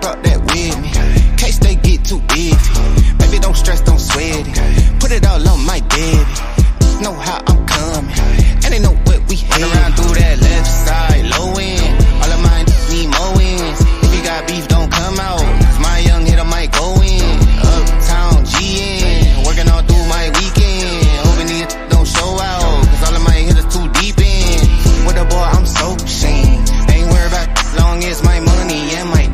brought that with me. In case they get too iffy. Baby, don't stress, don't sweat it. Put it all on my daddy. Know how I'm coming, and they know what we hate. Run around through that left side, low end. All of mine need more wins. If you got beef, don't come out. My young hitter might go in. Uptown GN, working all through my weekend. Hoping these don't show out, cause all of my hitters too deep in. With the boy, I'm so shame. Ain't worried about long as my money and my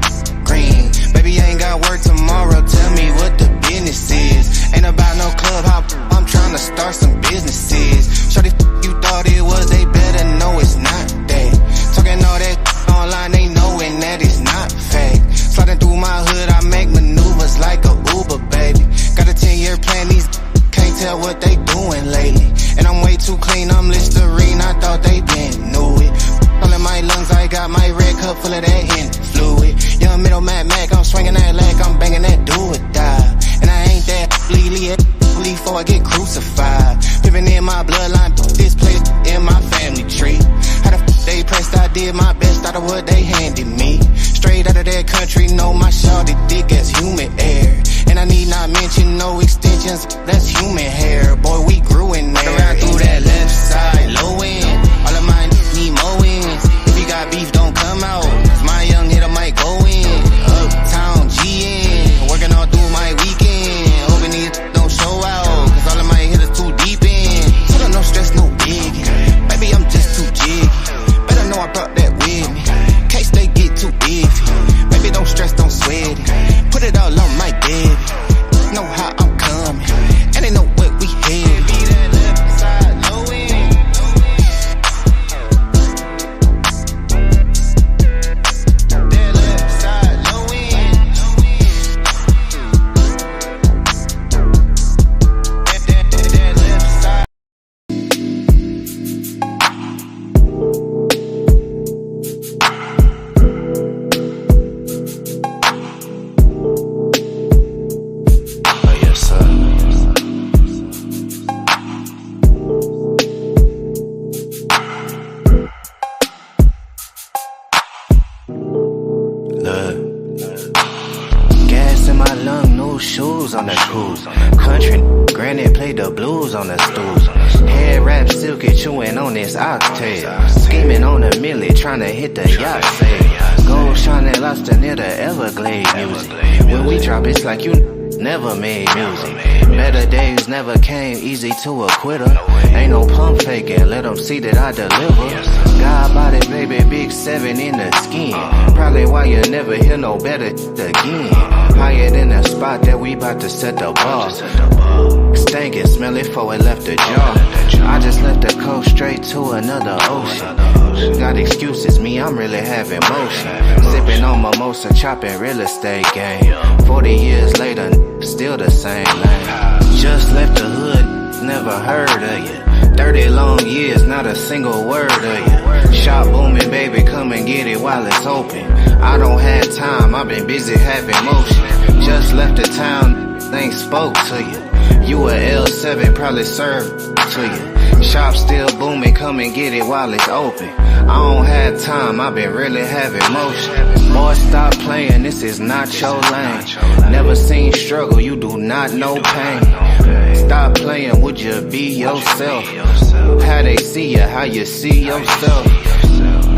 green. Baby, I ain't got work tomorrow. Tell me what the business is. Ain't about no club hop. I'm trying to start some businesses. Shorty, you thought it was, they better know it's not that. Talking all that online, they knowing that it's not fact. Sliding through my hood, I make maneuvers like a Uber, baby. Got a 10-year plan, these can't tell what they doing lately. And I'm way too clean, I'm Listerine, I thought they been knew it. All in my lungs, I got my red cup full of that Henny fluid. Young middle Mad Mac, I'm swinging that leg, I'm banging that do or die. And I ain't that Lily before I get crucified. Living in my bloodline, this place in my family tree. How the f they pressed, I did my best out of what they handed me. Straight out of that country, know my shawty thick as human air. And I need not mention no extensions, that's human hair. Boy, we grew in there. Around through that left side, low end. All of mine need more wins. If you got beef, don't come out. Cause my young hitter might go in. Uptown GN, working all through my weekend. Hoping these don't show out, cause all of my hitters too deep in. Tell them no stress, no biggie. Baby, I'm just too jiggy. Better know I brought that with me. In case they get too iffy. Baby, don't stress, don't sweat it. Put it all on my daddy. Know how I'm coming, and they know what we had. Be that left side, low end. That left side, low end. That left side. Gas in my lung, new shoes on the cruise. Country granny played the blues on the stools. Head wrap silky, chewing on this oxtail. Scheming on a milli, trying to hit the yacht sail. Gold shining lobster near the Everglades music. When we drop, it's like you never made music. Better days never came easy to a quitter. Ain't no pump faking, let them see that I deliver. God body, baby, big 7 in the skin. Probably why you never hear no better again. Higher than the spot that we bout to set the bar. Stankin', smell it before it left the jar. I just left the coast straight to another ocean. Got excuses, me, I'm really having motion. Sipping on mimosa, chopping real estate game. 40 years later, still the same lane. Just left the hood, never heard of you. 30 long years, not a single word of you. Shop booming, baby, come and get it while it's open. I don't have time, I've been busy having motion. Just left the town, things spoke to you. You a L7, probably served to you. Shop still booming, come and get it while it's open. I don't have time, I've been really having motion. Boy, stop playing, this is not your lane. Never seen struggle, you do not know pain. Stop playing, would you be yourself? How they see you, how you see yourself.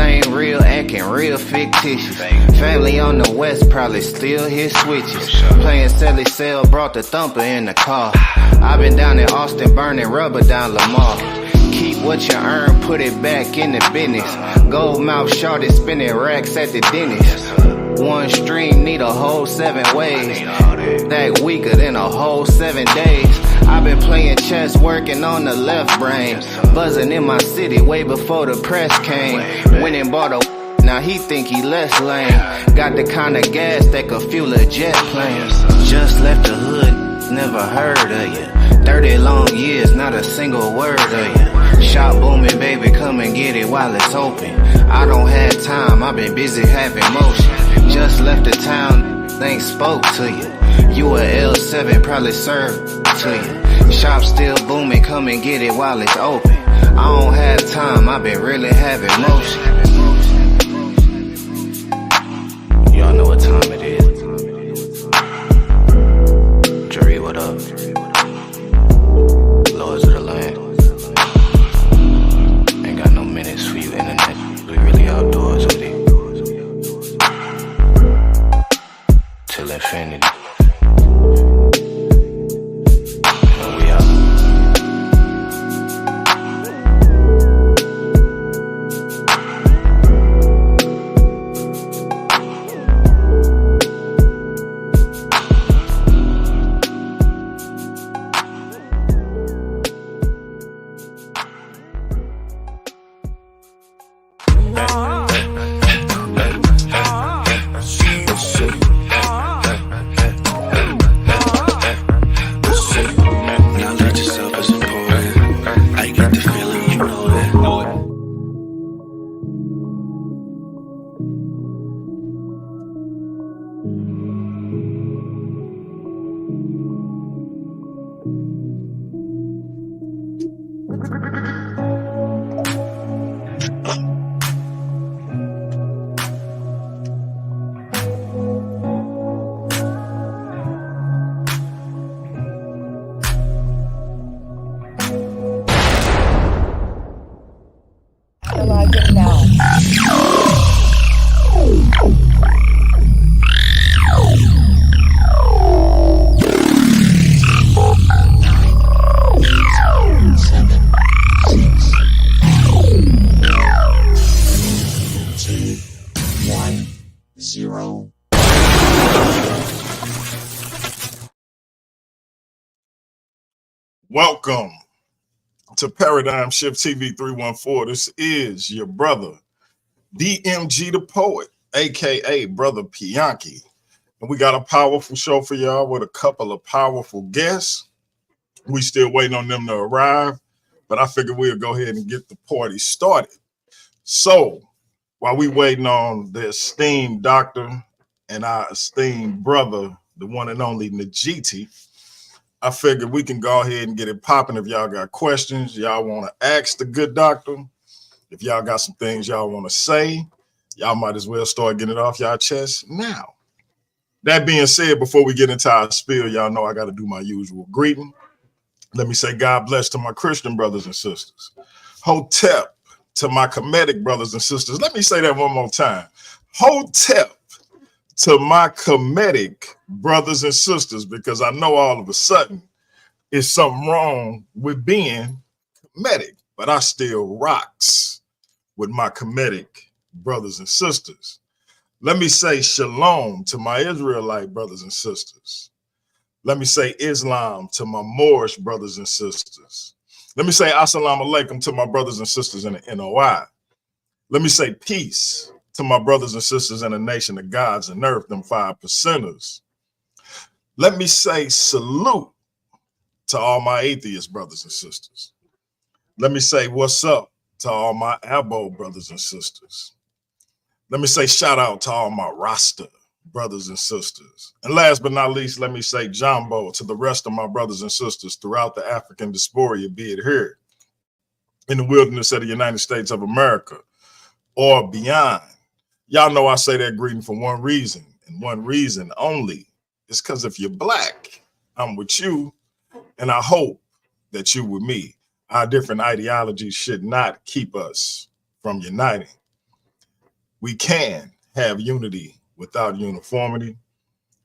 Ain't real, acting real fictitious. Family on the west probably still hit switches. Playing Sally Cell, brought the thumper in the car. I've been down in Austin, burning rubber down Lamar. Keep what you earn, put it back in the business. Gold mouth shorty spinning racks at the dentist. One stream need a whole 7 ways. That weaker than a whole 7 days. I've been playing chess, working on the left brain. Buzzing in my city way before the press came. Went and bought a now he think he less lame. Got the kind of gas that could fuel a jet plane. Just left the hood, never heard of you. 30 long years, not a single word of you. Shop booming, baby, come and get it while it's open. I don't have time, I've been busy having motion. Just left the town, things spoke to you. You a L7, probably served to you. Shop still booming, come and get it while it's open. I don't have time, I've been really having motion. Y'all know what time it is. Initializing now. Zero. Welcome to Paradigm Shift TV 314. This is your brother, DMG the Poet, aka Brother Pianki. And we got a powerful show for y'all with a couple of powerful guests. We still waiting on them to arrive, but I figured we'll go ahead and get the party started. So while we waiting on the esteemed doctor and our esteemed brother, the one and only Negetee, I figured we can go ahead and get it popping. If y'all got questions, y'all want to ask the good doctor, if y'all got some things y'all want to say, y'all might as well start getting it off y'all chest now. That being said, before we get into our spiel, y'all know I got to do my usual greeting. Let me say God bless to my Christian brothers and sisters. Hotep to my Kemetic brothers and sisters. Let me say that one more time. Hotep to my Kemetic brothers and sisters, because I know all of a sudden it's something wrong with being Kemetic, but I still rocks with my Kemetic brothers and sisters. Let me say shalom to my Israelite brothers and sisters. Let me say Islam to my Moorish brothers and sisters. Let me say assalamu alaikum to my brothers and sisters in the NOI. Let me say peace to my brothers and sisters in the nation of gods and earth, them 5%ers. Let me say salute to all my atheist brothers and sisters. Let me say what's up to all my Abo brothers and sisters. Let me say shout out to all my Rasta brothers and sisters. And last but not least, let me say Jumbo to the rest of my brothers and sisters throughout the African diaspora, be it here in the wilderness of the United States of America or beyond. Y'all know I say that greeting for one reason, and one reason only. It's because if you're black, I'm with you, and I hope that you with me. Our different ideologies should not keep us from uniting. We can have unity without uniformity,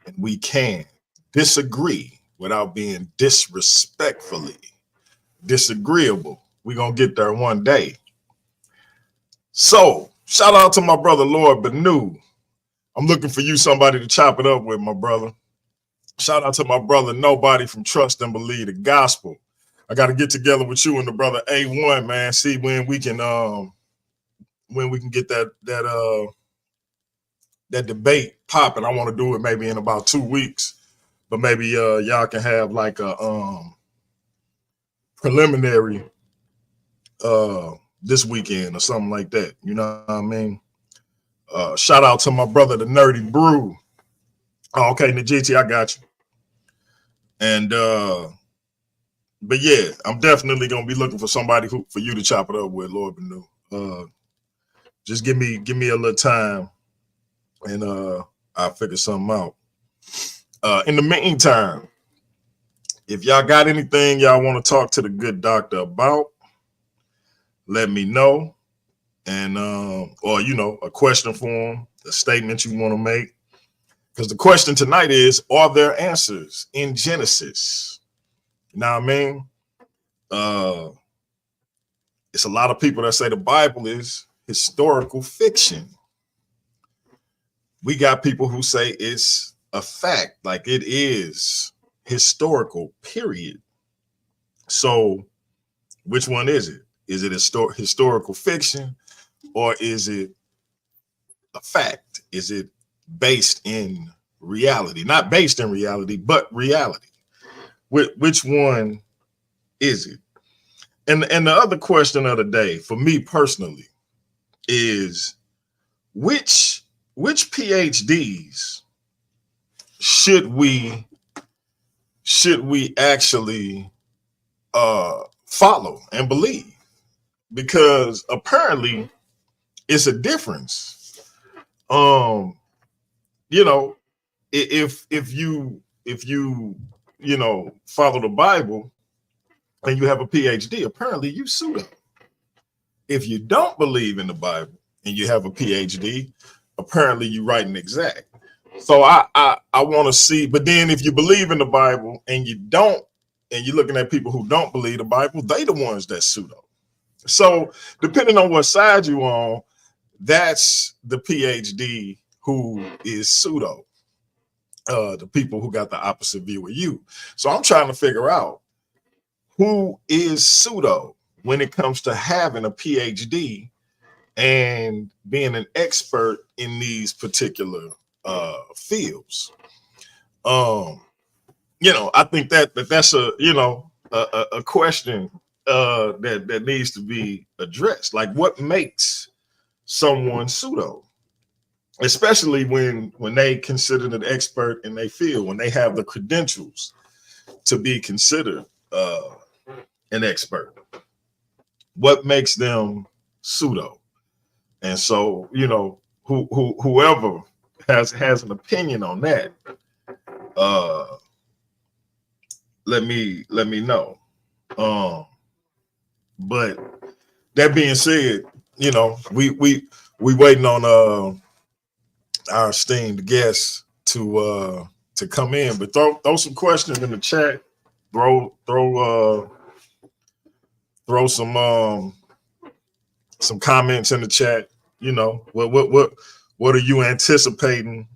and we can disagree without being disrespectfully disagreeable. We're going to get there one day. So, shout out to my brother, Lord Banu. I'm looking for you, somebody to chop it up with, my brother. Shout out to my brother, Nobody from Trust and Believe the Gospel. I got to get together with you and the brother A1, man. See when we can get that debate popping. I want to do it maybe in about 2 weeks, but maybe y'all can have like a preliminary this weekend or something like that. You know what I mean? Shout out to my brother, the Nerdy Brew. Oh, okay, Negetee, I got you. And but yeah, I'm definitely gonna be looking for somebody for you to chop it up with, Lord Banu. Just give me a little time, and I'll figure something out. In the meantime, if y'all got anything y'all want to talk to the good doctor about, let me know. And or a question for him, a statement you want to make. Because the question tonight is, are there answers in Genesis? You know what I mean? It's a lot of people that say the Bible is historical fiction. We got people who say it's a fact, like it is historical, period. So which one is it? Is it historical fiction, or is it a fact? Is it based in reality? Not based in reality, but reality. Which one is it? And the other question of the day, for me personally, is which PhDs should we actually follow and believe? Because apparently it's a difference. If you follow the Bible and you have a PhD, apparently you pseudo. If you don't believe in the Bible and you have a PhD, apparently you writing exact. So I want to see, but then if you believe in the Bible and you don't, and you're looking at people who don't believe the Bible, they the ones that's pseudo. So depending on what side you on, that's the PhD who is pseudo. The people who got the opposite view of you. So I'm trying to figure out who is pseudo when it comes to having a PhD and being an expert in these particular fields. I think that's a question that needs to be addressed. Like, what makes someone pseudo? Especially when they considered an expert in their field, when they have the credentials to be considered an expert. What makes them pseudo? And so, whoever has an opinion on that, let me know. But that being said, we waiting on our esteemed guests to come in, but throw some questions in the chat. Throw some comments in the chat. What are you anticipating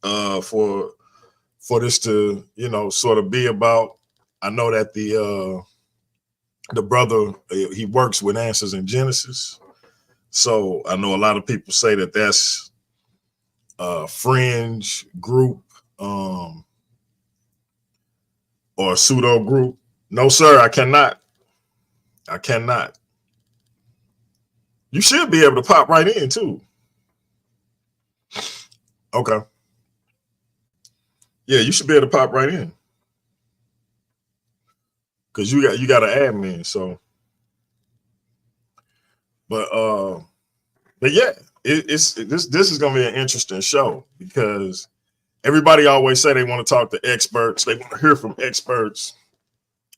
for this to sort of be about? I know that the brother, he works with Answers in Genesis, so I know a lot of people say that that's a fringe group or a pseudo group. No, sir, I cannot. You should be able to pop right in too. Okay. Yeah, you should be able to pop right in. Because you got an admin, so. But yeah, this is gonna be an interesting show because everybody always say they want to talk to experts, they want to hear from experts.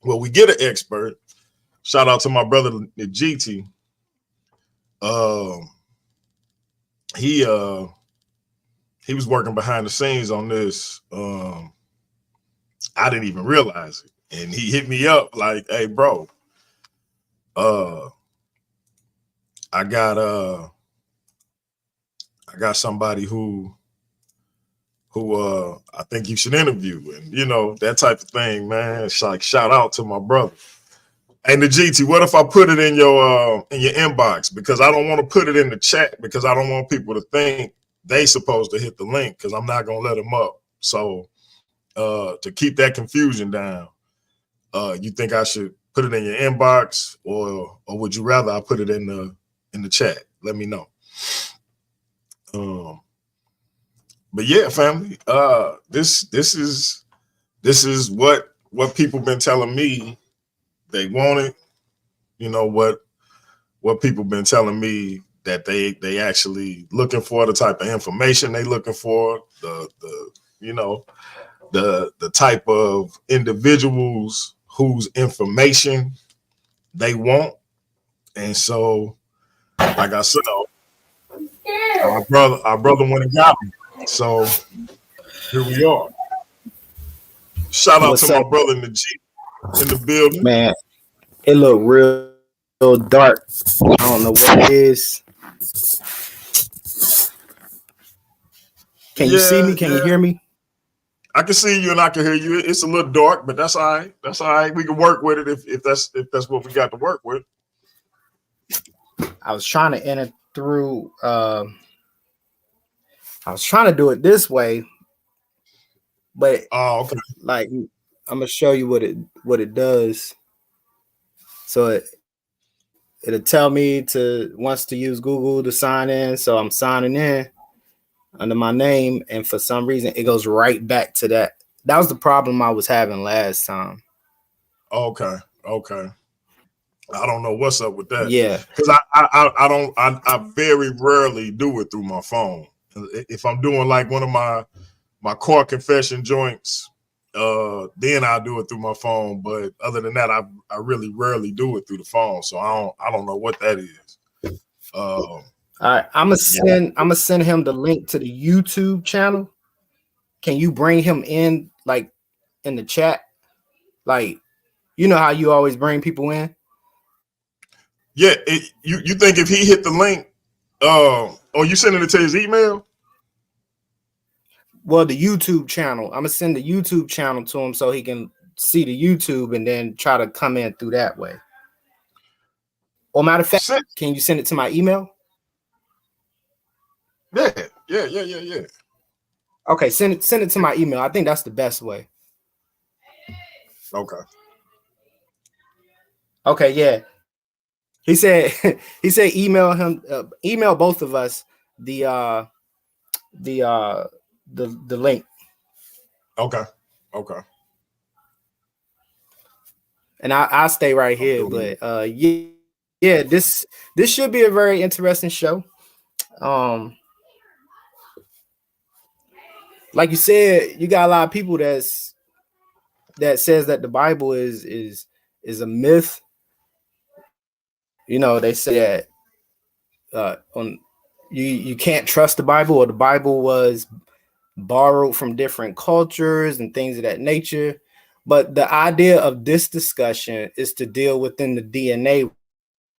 Well, we get an expert. Shout out to my brother Negetee. He was working behind the scenes on this. I didn't even realize it, and he hit me up like, "Hey, bro, I got somebody who I think you should interview," and that type of thing, man. It's like, shout out to my brother. Hey, Negetee, what if I put it in your inbox? Because I don't want to put it in the chat because I don't want people to think they supposed to hit the link because I'm not gonna let them up. So to keep that confusion down, you think I should put it in your inbox, or would you rather I put it in the chat? Let me know. But yeah, family, this is what people been telling me they wanted. What people been telling me that they actually looking for, the type of information they looking for, the type of individuals whose information they want. And so, like I said, our brother went and got me. So here we are. Shout out to my brother in the building. Man, it looked real dark. I don't know what it is. Can you see me? Can you hear me? I can see you and I can hear you. It's a little dark, but that's all right. That's all right. We can work with it if that's what we got to work with. I was trying to enter through. I was trying to do it this way, but okay. Like, I'm gonna show you what it does. So it'll tell me wants to use Google to sign in. So I'm signing in under my name, and for some reason it goes right back to that. That was the problem I was having last time. Okay. I don't know what's up with that. Yeah, because I very rarely do it through my phone. If I'm doing like one of my core confession joints, then I'll do it through my phone. But other than that, I really rarely do it through the phone. So I don't know what that is. All right, I'm gonna send him the link to the YouTube channel. Can you bring him in, like, in the chat? Like, you know how you always bring people in? Yeah, you think if he hit the link, or you sending it to his email? Well, the YouTube channel. I'm gonna send the YouTube channel to him so he can see the YouTube and then try to come in through that way. Or matter of fact, can you send it to my email? Yeah. Okay, send it to my email. I think that's the best way. Okay. Okay, yeah. He said email him, email both of us the link. Okay. And I'll stay right here. But yeah, this should be a very interesting show. Like you said, you got a lot of people that says that the Bible is a myth. You know, they say that you can't trust the Bible, or the Bible was borrowed from different cultures and things of that nature. But the idea of this discussion is to deal within the DNA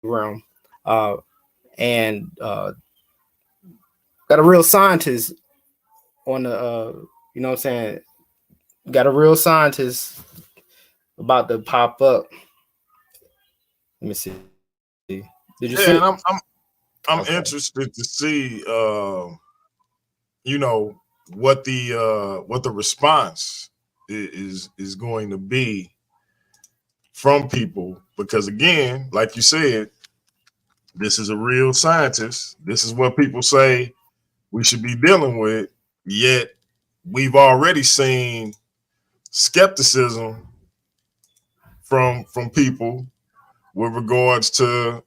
realm, and got a real scientist on the you know what I'm saying, got a real scientist about to pop up. Let me see. Did you see? And I'm okay. Interested to see you know, what the response is going to be from people, because again, like you said, this is a real scientist. This is what people say we should be dealing with. Yet we've already seen skepticism from people with regards to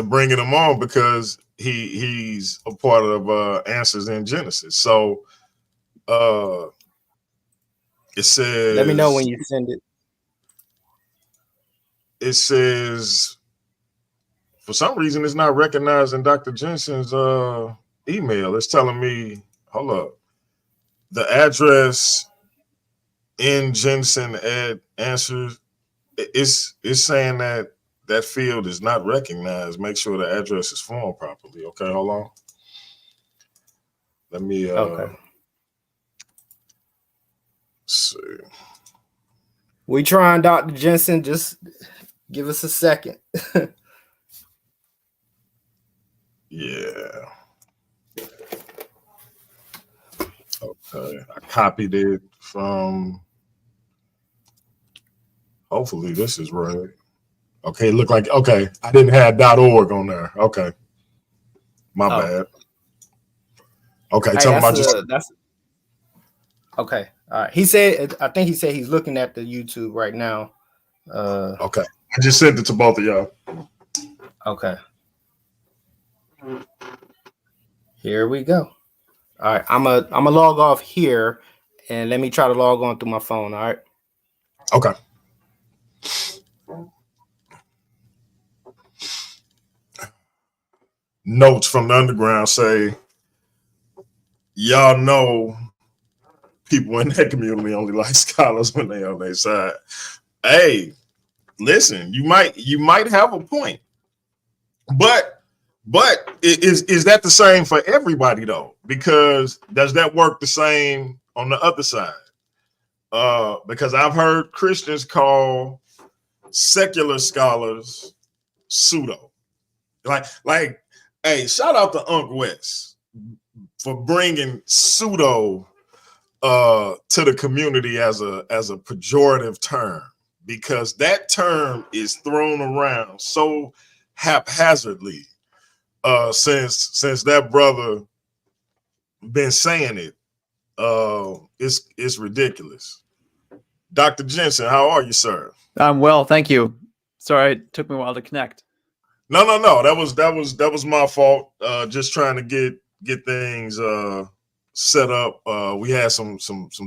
bringing him on, because he's a part of Answers in Genesis. So it says, let me know when you send it. It says, for some reason, it's not recognizing Dr. Jeanson's email. It's telling me, hold up, the address in Jeanson at Answers, it's saying that field is not recognized. Make sure the address is formed properly. Okay, hold on. Let me okay. See. We trying, Dr. Jeanson. Just give us a second. Yeah. Okay. I copied it from. Hopefully this is right. Okay, look like, okay, I didn't have .org on there. Okay. My bad. Okay, hey, tell him I just. That's okay. All right. He said, I think he said he's looking at the YouTube right now. Okay. I just sent it to both of y'all. Okay. Here we go. All right. I'm a log off here, and let me try to log on through my phone. All right. Okay. Notes from the underground say, y'all know people in that community only like scholars when they on their side. Hey, listen, you might have a point, but is that the same for everybody though? Because does that work the same on the other side? Because I've heard Christians call secular scholars pseudo. Like, hey, shout out to Unc West for bringing pseudo to the community as a pejorative term, because that term is thrown around so haphazardly since that brother been saying it. It's ridiculous. Dr. Jeanson, how are you, sir? I'm well, thank you. Sorry, it took me a while to connect. No. That was my fault. Just trying to get things set up. We had some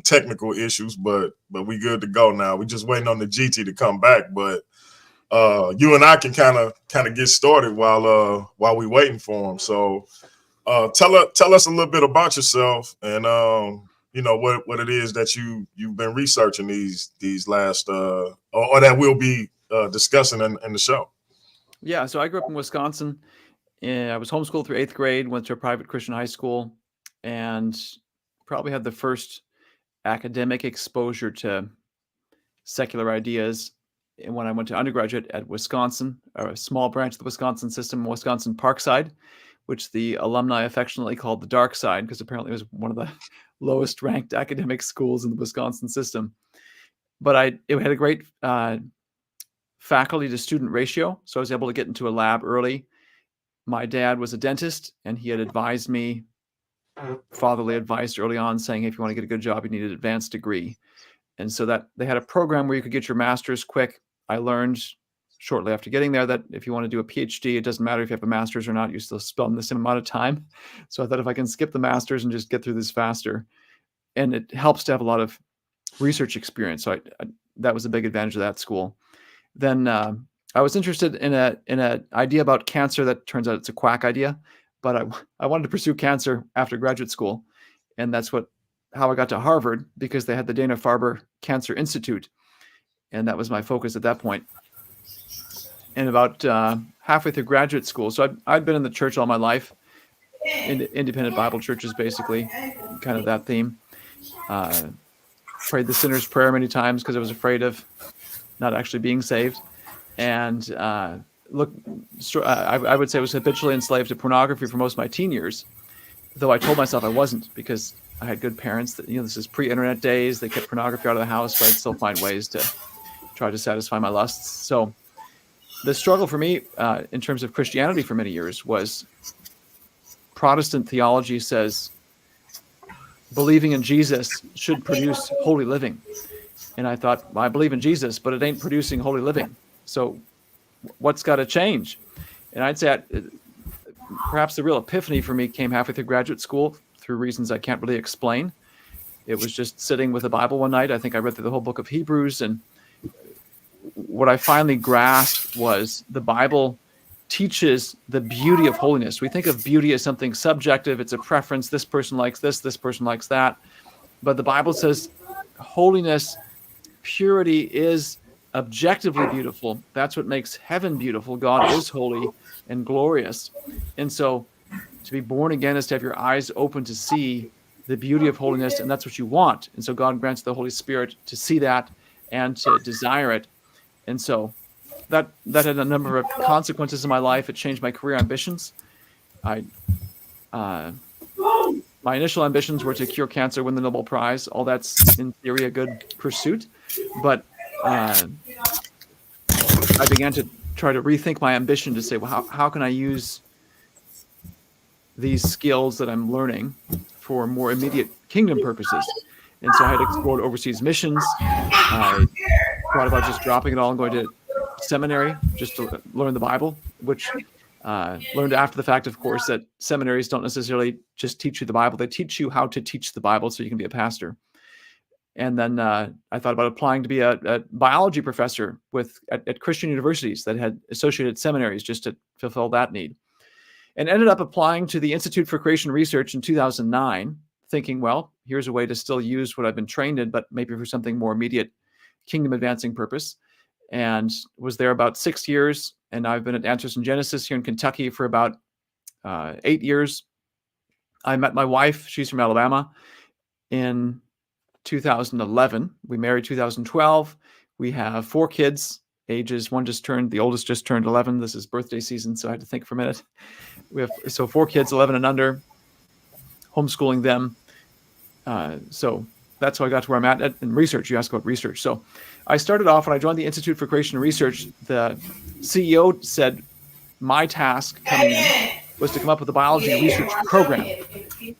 technical issues, but we good to go now. We just waiting on the GT to come back. But you and I can kind of get started while we waiting for him. So tell us a little bit about yourself and what it is that you've been researching these last or that we'll be discussing in the show. Yeah, so I grew up in Wisconsin. I was homeschooled through 8th grade, went to a private Christian high school, and probably had the first academic exposure to secular ideas. And when I went to undergraduate at Wisconsin, or a small branch of the Wisconsin system, Wisconsin Parkside, which the alumni affectionately called the dark side, because apparently it was one of the lowest ranked academic schools in the Wisconsin system. But it had a great faculty to student ratio, so I was able to get into a lab early. My dad was a dentist, and he had advised me, fatherly advice early on, saying, hey, if you want to get a good job, you need an advanced degree. And so that they had a program where you could get your master's quick. I learned shortly after getting there that if you want to do a PhD, it doesn't matter if you have a master's or not, you still spend the same amount of time. So I thought if I can skip the master's and just get through this faster, and it helps to have a lot of research experience. So that was a big advantage of that school. Then I was interested in an idea about cancer that turns out it's a quack idea, but I wanted to pursue cancer after graduate school. And that's how I got to Harvard, because they had the Dana-Farber Cancer Institute. And that was my focus at that point. And about halfway through graduate school, so I'd been in the church all my life, independent Bible churches, basically, kind of that theme. Prayed the sinner's prayer many times because I was afraid of not actually being saved. And I would say I was habitually enslaved to pornography for most of my teen years, though I told myself I wasn't, because I had good parents that, this is pre-internet days. They kept pornography out of the house, but I'd still find ways to try to satisfy my lusts. So the struggle for me in terms of Christianity for many years was Protestant theology says believing in Jesus should produce holy living. And I thought, well, I believe in Jesus, but it ain't producing holy living. So what's got to change? And I'd say perhaps the real epiphany for me came halfway through graduate school through reasons I can't really explain. It was just sitting with the Bible one night. I think I read through the whole book of Hebrews, and what I finally grasped was the Bible teaches the beauty of holiness. We think of beauty as something subjective. It's a preference. This person likes this person likes that. But the Bible says holiness, purity is objectively beautiful. That's what makes heaven beautiful. God is holy and glorious. And so to be born again is to have your eyes open to see the beauty of holiness, and that's what you want. And so God grants the Holy Spirit to see that and to desire it. And so that had a number of consequences in my life. It changed my career ambitions. My initial ambitions were to cure cancer, win the Nobel Prize. All that's in theory a good pursuit, but I began to try to rethink my ambition to say, well, how can I use these skills that I'm learning for more immediate kingdom purposes? And so I had explored overseas missions. I thought about just dropping it all and going to seminary just to learn the Bible, which learned after the fact, of course, that seminaries don't necessarily just teach you the Bible. They teach you how to teach the Bible so you can be a pastor. And then I thought about applying to be a biology professor at Christian universities that had associated seminaries just to fulfill that need. And ended up applying to the Institute for Creation Research in 2009, thinking, well, here's a way to still use what I've been trained in, but maybe for something more immediate kingdom advancing purpose. And was there about 6 years. And I've been at Answers in Genesis here in Kentucky for about 8 years. I met my wife. She's from Alabama in 2011. We married 2012. We have 4 kids. The oldest just turned 11. This is birthday season, so I had to think for a minute. We have 4 kids, 11 and under, homeschooling them. So that's how I got to where I'm at in research. You asked about research. So I started off when I joined the Institute for Creation Research. The CEO said my task coming in was to come up with a biology research program.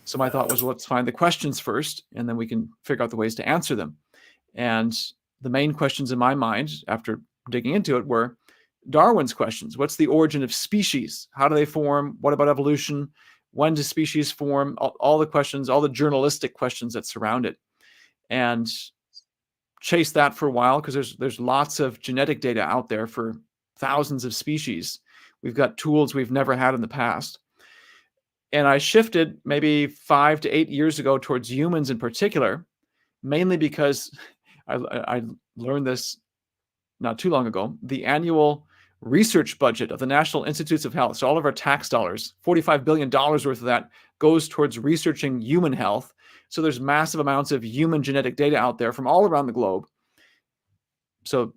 So my thought was, well, let's find the questions first, and then we can figure out the ways to answer them. And the main questions in my mind after digging into it were Darwin's questions. What's the origin of species? How do they form? What about evolution? When do species form? All the questions, all the journalistic questions that surround it. And chase that for a while, because there's lots of genetic data out there for thousands of species. We've got tools we've never had in the past. And I shifted maybe 5 to 8 years ago towards humans in particular, mainly because I learned this not too long ago. The annual research budget of the National Institutes of Health, so all of our tax dollars, $45 billion worth of that goes towards researching human health. So there's massive amounts of human genetic data out there from all around the globe. So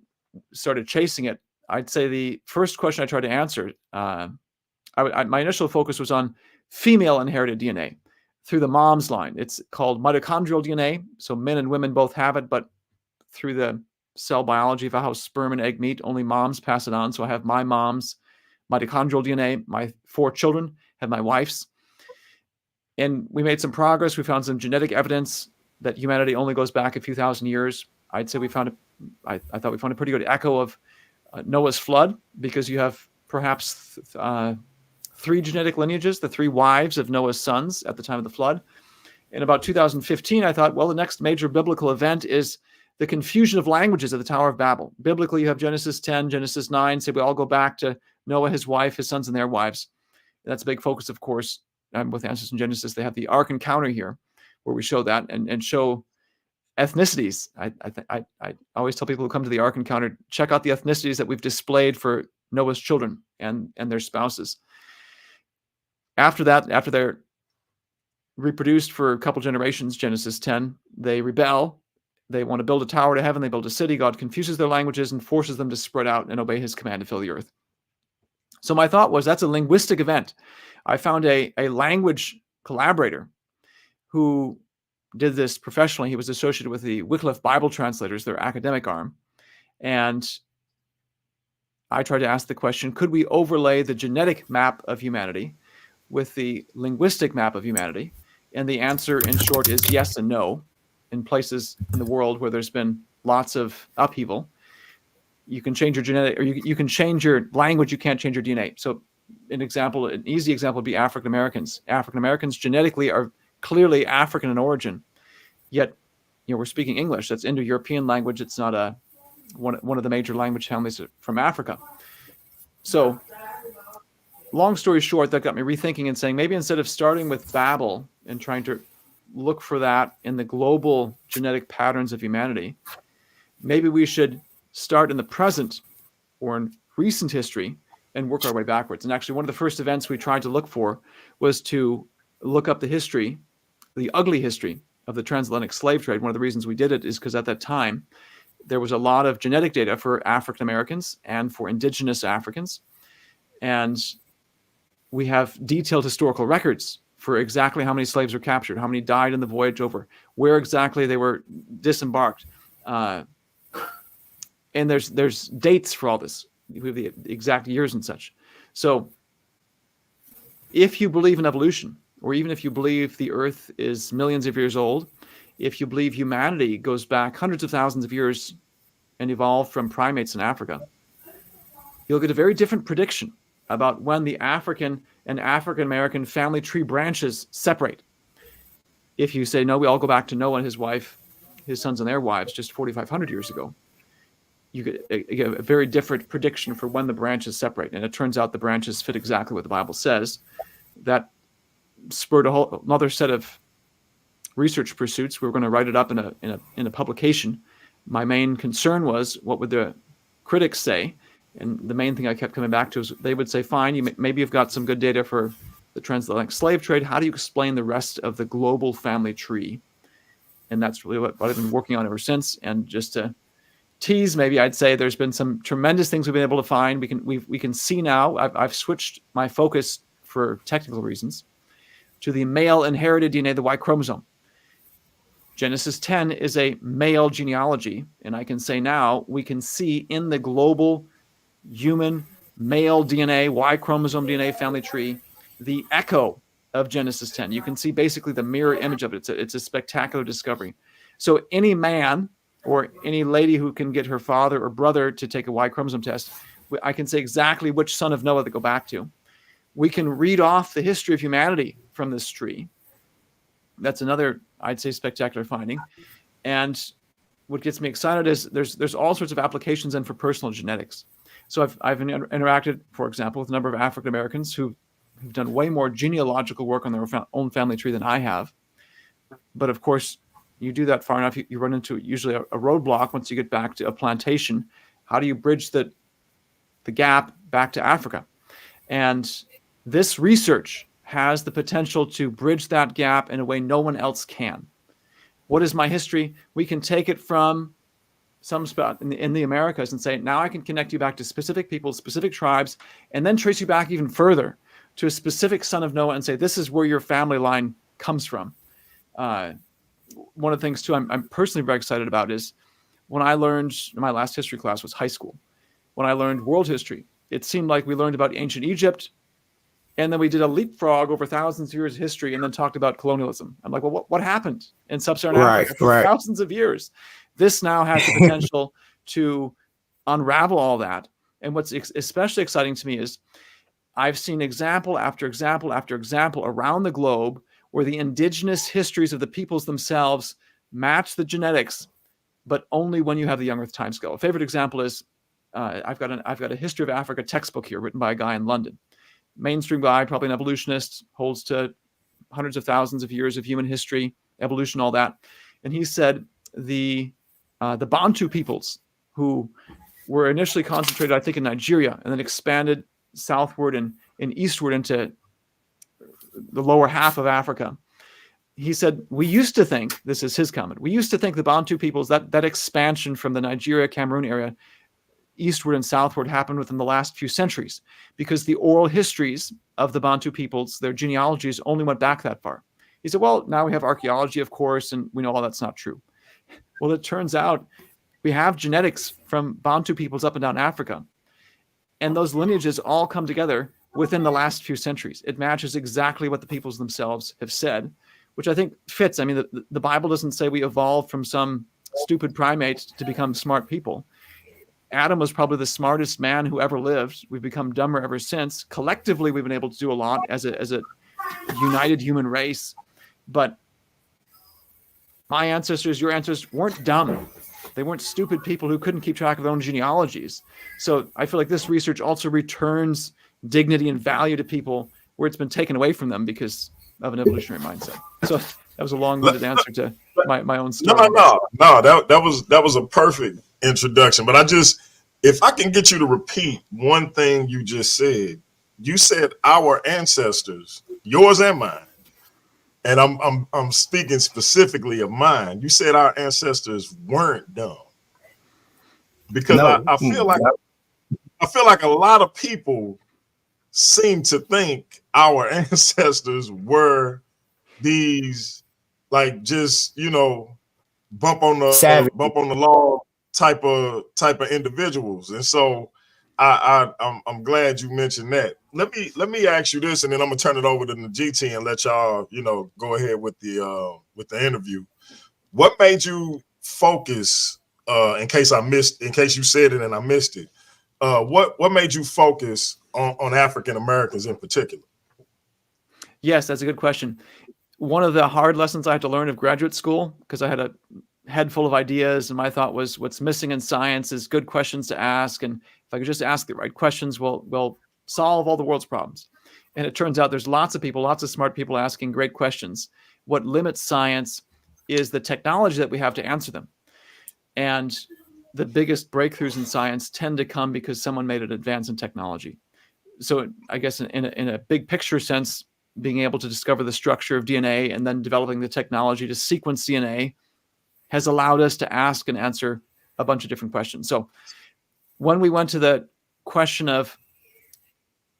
started chasing it. I'd say the first question I tried to answer, my initial focus was on female inherited DNA through the mom's line. It's called mitochondrial DNA. So men and women both have it, but through the cell biology of how sperm and egg meet, only moms pass it on. So I have my mom's mitochondrial DNA. My 4 children have my wife's. And we made some progress. We found some genetic evidence that humanity only goes back a few thousand years. I'd say I thought we found a pretty good echo of Noah's flood, because you have perhaps 3 genetic lineages, the 3 wives of Noah's sons at the time of the flood. In about 2015, I thought, well, the next major biblical event is the confusion of languages at the Tower of Babel. Biblically, you have Genesis 10, Genesis 9, say we all go back to Noah, his wife, his sons, and their wives. And that's a big focus, of course, with Answers in Genesis. They have the Ark Encounter here, where we show that and show ethnicities. I always tell people who come to the Ark Encounter, check out the ethnicities that we've displayed for Noah's children and their spouses. After that, after they're reproduced for a couple generations, Genesis 10, they rebel. They want to build a tower to heaven. They build a city. God confuses their languages and forces them to spread out and obey his command to fill the earth. So my thought was, that's a linguistic event. I found a language collaborator who did this professionally. He was associated with the Wycliffe Bible Translators, their academic arm. And I tried to ask the question, could we overlay the genetic map of humanity with the linguistic map of humanity? And the answer, in short, is yes and no. In places in the world where there's been lots of upheaval, you can change your genetic, or you can change your language, you can't change your DNA. So an easy example would be African Americans. African Americans genetically are clearly African in origin, yet we're speaking English. That's Indo-European language. It's not one of the major language families from Africa. So long story short, that got me rethinking and saying, maybe instead of starting with Babel and trying to look for that in the global genetic patterns of humanity, maybe we should start in the present or in recent history and work our way backwards. And actually, one of the first events we tried to look for was to look up the history, the ugly history of the transatlantic slave trade. One of the reasons we did it is because at that time, there was a lot of genetic data for African Americans and for indigenous Africans. And we have detailed historical records for exactly how many slaves were captured, how many died in the voyage over, where exactly they were disembarked. And there's dates for all this. We have the exact years and such. So if you believe in evolution, or even if you believe the earth is millions of years old, if you believe humanity goes back hundreds of thousands of years and evolved from primates in Africa, you'll get a very different prediction about when the African and African-American family tree branches separate. If you say, no, we all go back to Noah and his wife, his sons and their wives just 4,500 years ago, you get a very different prediction for when the branches separate. And it turns out the branches fit exactly what the Bible says. That spurred another set of research pursuits. We were going to write it up in a publication. My main concern was, what would the critics say? And the main thing I kept coming back to is they would say, fine, maybe you've got some good data for the transatlantic slave trade. How do you explain the rest of the global family tree? And that's really what I've been working on ever since. And just to tease, maybe I'd say there's been some tremendous things we've been able to find. We can see now, I've switched my focus for technical reasons to the male inherited DNA, the Y chromosome. Genesis 10 is a male genealogy. And I can say now, we can see in the global human male DNA, Y chromosome DNA family tree, the echo of Genesis 10. You can see basically the mirror image of it. It's a spectacular discovery. So any man or any lady who can get her father or brother to take a Y chromosome test, I can say exactly which son of Noah they go back to. We can read off the history of humanity from this tree. That's another, I'd say, spectacular finding. And what gets me excited is there's all sorts of applications then for personal genetics. So I've interacted, for example, with a number of African Americans who've done way more genealogical work on their own family tree than I have. But of course, you do that far enough, you run into usually a roadblock once you get back to a plantation. How do you bridge the gap back to Africa? And this research has the potential to bridge that gap in a way no one else can. What is my history? We can take it from some spot in the Americas and say, now I can connect you back to specific people, specific tribes, and then trace you back even further to a specific son of Noah and say, this is where your family line comes from. One of the things, too, I'm personally very excited about is when I learned, my last history class was high school. When I learned world history, it seemed like we learned about ancient Egypt, and then we did a leapfrog over thousands of years of history and then talked about colonialism. I'm like, well, what happened in sub-Saharan Africa for thousands of years? This now has the potential to unravel all that. And what's especially exciting to me is I've seen example after example after example around the globe where the indigenous histories of the peoples themselves match the genetics, but only when you have the young Earth timescale. A favorite example is I've got a History of Africa textbook here written by a guy in London. Mainstream guy, probably an evolutionist, holds to hundreds of thousands of years of human history, evolution, all that. And he said the Bantu peoples, who were initially concentrated, I think, in Nigeria, and then expanded southward and eastward into the lower half of Africa. He said, we used to think, this is his comment, we used to think the Bantu peoples, that expansion from the Nigeria, Cameroon area, eastward and southward happened within the last few centuries because the oral histories of the Bantu peoples, their genealogies only went back that far. He said, well, now we have archaeology, of course, and we know all that's not true. Well, it turns out we have genetics from Bantu peoples up and down Africa, and those lineages all come together within the last few centuries. It matches exactly what the peoples themselves have said, which I think fits. I mean, the Bible doesn't say we evolved from some stupid primate to become smart people. Adam was probably the smartest man who ever lived. We've become dumber ever since. Collectively, we've been able to do a lot as a united human race. But my ancestors, your ancestors, weren't dumb. They weren't stupid people who couldn't keep track of their own genealogies. So I feel like this research also returns dignity and value to people where it's been taken away from them because of an evolutionary mindset. So that was a long-winded answer to my own story. No. That was a perfect introduction. But if I can get you to repeat one thing you just said. You said our ancestors, yours and mine, and I'm speaking specifically of mine. You said our ancestors weren't dumb, because I feel like a lot of people seem to think our ancestors were these, like, just, bump on the law type of individuals. And so I'm glad you mentioned that. Let me ask you this, and then I'm gonna turn it over to Negetee and let y'all, go ahead with the interview. What made you focus, in case you said it and I missed it, what made you focus on African Americans in particular? Yes, that's a good question. One of the hard lessons I had to learn of graduate school, because I had a head full of ideas, and my thought was, what's missing in science is good questions to ask, and if I could just ask the right questions, we'll solve all the world's problems. And it turns out there's lots of smart people asking great questions. What limits science is the technology that we have to answer them. And the biggest breakthroughs in science tend to come because someone made an advance in technology. So I guess in a big picture sense, being able to discover the structure of DNA and then developing the technology to sequence DNA has allowed us to ask and answer a bunch of different questions. So when we went to the question of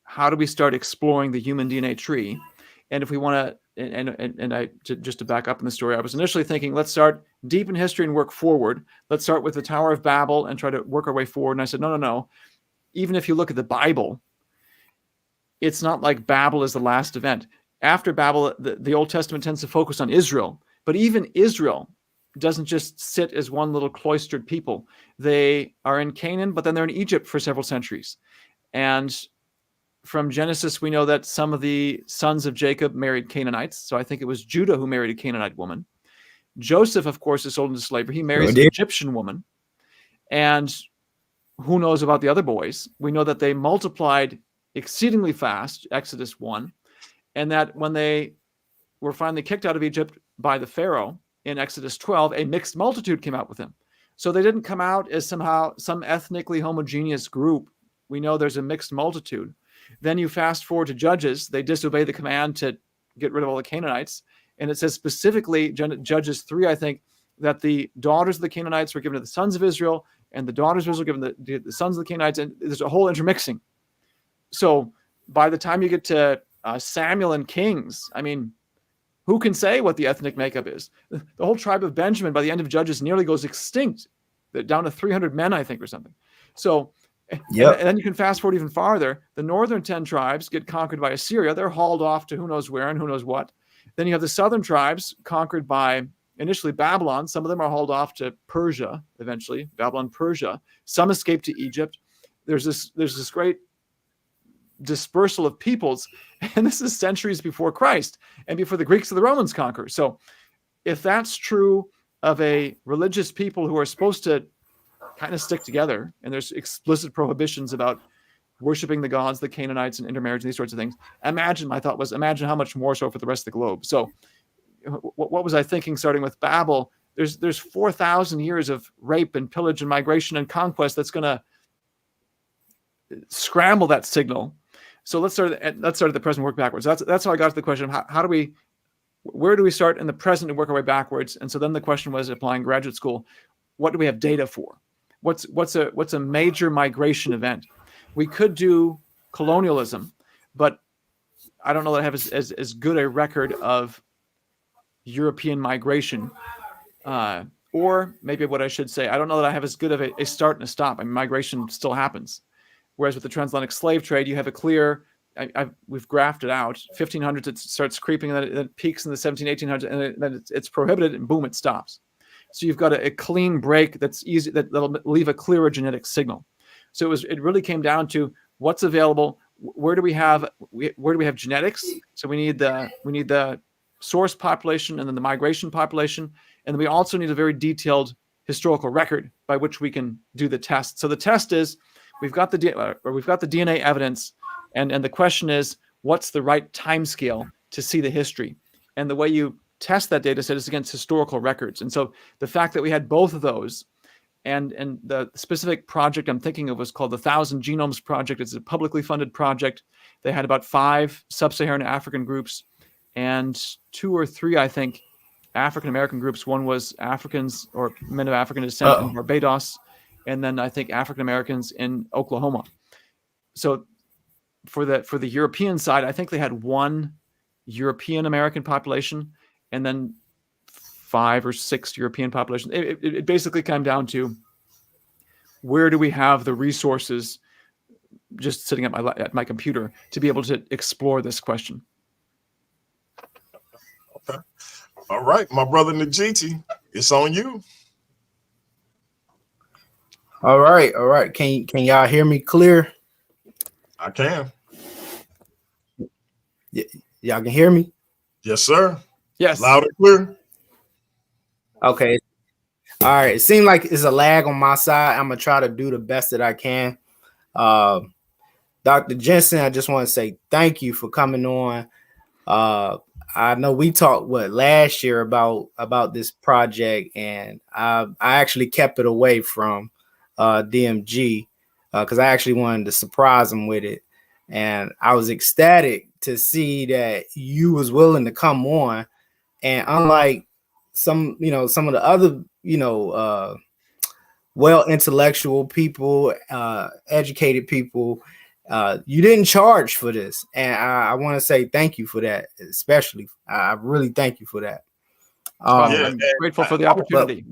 how do we start exploring the human DNA tree, and if we want to, just to back up in the story, I was initially thinking, let's start deep in history and work forward. Let's start with the Tower of Babel and try to work our way forward. And I said, no. Even if you look at the Bible, it's not like Babel is the last event. After Babel, the Old Testament tends to focus on Israel, but even Israel doesn't just sit as one little cloistered people. They are in Canaan, but then they're in Egypt for several centuries. And from Genesis, we know that some of the sons of Jacob married Canaanites. So I think it was Judah who married a Canaanite woman. Joseph, of course, is sold into slavery. He marries an Egyptian woman. And who knows about the other boys? We know that they multiplied exceedingly fast, Exodus 1, and that when they were finally kicked out of Egypt by the Pharaoh in Exodus 12, a mixed multitude came out with him. So they didn't come out as somehow some ethnically homogeneous group. We know there's a mixed multitude. Then you fast forward to Judges. They disobey the command to get rid of all the Canaanites. And it says specifically, Judges 3, I think, that the daughters of the Canaanites were given to the sons of Israel, and the daughters of Israel were given to the sons of the Canaanites. And there's a whole intermixing. So by the time you get to Samuel and Kings, I mean, who can say what the ethnic makeup is? The whole tribe of Benjamin by the end of Judges nearly goes extinct. They're down to 300 men, I think, or something. So, and then you can fast forward even farther. The northern 10 tribes get conquered by Assyria. They're hauled off to who knows where and who knows what. Then you have the southern tribes conquered by initially Babylon. Some of them are hauled off to Persia eventually, Babylon, Persia. Some escape to Egypt. There's this great dispersal of peoples, and this is centuries before Christ and before the Greeks or the Romans conquer. So if that's true of a religious people who are supposed to kind of stick together, and there's explicit prohibitions about worshiping the gods, the Canaanites, and intermarriage and these sorts of things, imagine how much more so for the rest of the globe. So what was I thinking starting with Babel? There's 4,000 years of rape and pillage and migration and conquest that's going to scramble that signal. So let's start at the present, work backwards. That's how I got to the question of where do we start in the present and work our way backwards? And so then the question was, applying graduate school, what do we have data for? What's a major migration event? We could do colonialism, but I don't know that I have as good a record of European migration. Or maybe what I should say, I don't know that I have as good of a start and a stop. I mean, migration still happens. Whereas with the transatlantic slave trade, you have a clear, we've graphed it out, 1500s, it starts creeping, and then it peaks in the 1800s, and then it's prohibited, and boom, it stops. So you've got a clean break that's easy, that'll leave a clearer genetic signal. So it really came down to what's available, where do we have genetics? So we need the source population and then the migration population, and then we also need a very detailed historical record by which we can do the test. So the test is, we've got the DNA evidence, and the question is, what's the right time scale to see the history? And the way you test that data set is against historical records. And so the fact that we had both of those, and the specific project I'm thinking of was called the 1,000 Genomes Project. It's a publicly funded project. They had about 5 sub-Saharan African groups and 2 or 3, I think, African-American groups. One was Africans or men of African descent in Barbados, and then I think African Americans in Oklahoma. So for the European side, I think they had 1 European American population and then 5 or 6 European populations. It basically came down to, where do we have the resources, just sitting at my computer, to be able to explore this question. Okay. All right, my brother Negetee, it's on you. All right. Can y'all hear me clear? I can. Y'all can hear me? Yes, sir. Yes. Loud and clear. Okay. All right. It seems like it's a lag on my side. I'm gonna try to do the best that I can. Dr. Jeanson, I just want to say thank you for coming on. I know we talked last year about this project, and I actually kept it away from DMG because I actually wanted to surprise him with it, and I was ecstatic to see that you was willing to come on. And unlike some of the other well intellectual people, educated people, you didn't charge for this, and I want to say thank you for that. Especially, I really thank you for that. I'm grateful for the opportunity.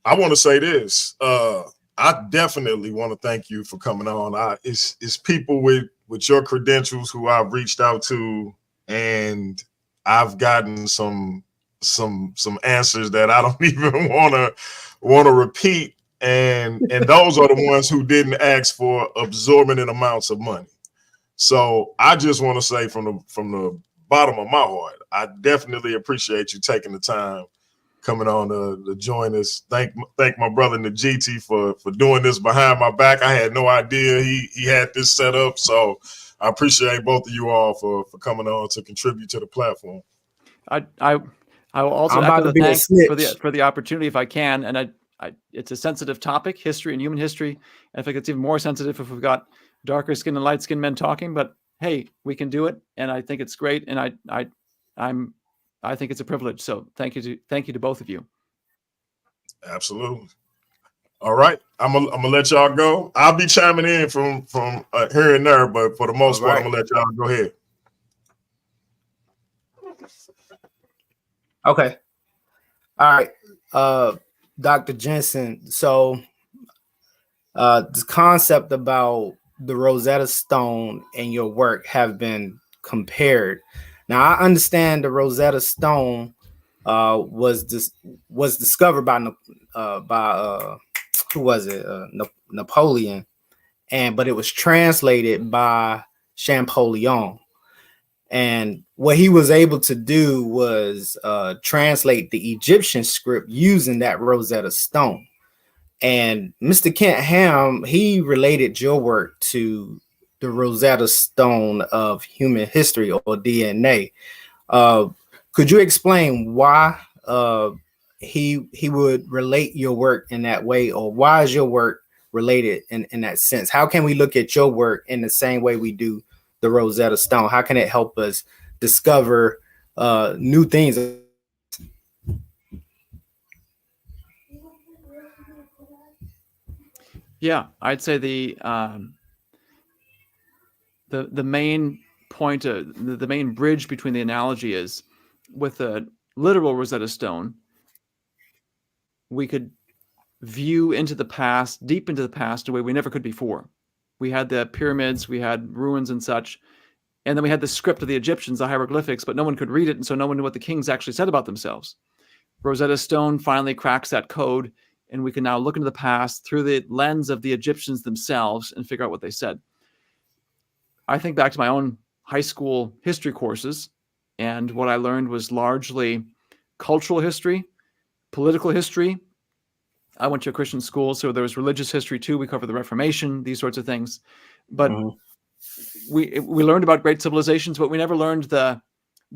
I want to say this. I definitely want to thank you for coming on. It's people with your credentials who I've reached out to, and I've gotten some answers that I don't even want to repeat. And those are the ones who didn't ask for absorbent amounts of money. So I just want to say from the bottom of my heart, I definitely appreciate you taking the time coming on to join us. Thank my brother Negetee for doing this behind my back. I had no idea he had this set up, so I appreciate both of you all for coming on to contribute to the platform. I will also I'm about echo to the be a thanks snitch. for the opportunity if I can. And it's a sensitive topic, history and human history. I think it's even more sensitive if we've got darker skinned and light skinned men talking. But hey, we can do it, and I think it's great. And I think it's a privilege. So thank you to both of you. Absolutely. All right, I'm gonna let y'all go. I'll be chiming in from here and there, but for the most part, I'm gonna let y'all go ahead. Okay. All right. Dr. Jeanson. So the concept about the Rosetta Stone and your work have been compared. Now I understand the Rosetta Stone was discovered by who was it? Napoleon, but it was translated by Champollion. And what he was able to do was translate the Egyptian script using that Rosetta Stone. And Mr. Kent Ham, he related your work to the Rosetta Stone of human history, or DNA. Could you explain why he would relate your work in that way, or why is your work related in that sense? How can we look at your work in the same way we do the Rosetta Stone? How can it help us discover new things? Yeah, I'd say the main point, the main bridge between the analogy is with the literal Rosetta Stone, we could view into the past, deep into the past, in a way we never could before. We had the pyramids, we had ruins and such, and then we had the script of the Egyptians, the hieroglyphics, but no one could read it, and so no one knew what the kings actually said about themselves. Rosetta Stone finally cracks that code, and we can now look into the past through the lens of the Egyptians themselves and figure out what they said. I think back to my own high school history courses, and what I learned was largely cultural history, political history. I went to a Christian school, so there was religious history too. We covered the Reformation, these sorts of things. But we learned about great civilizations, but we never learned the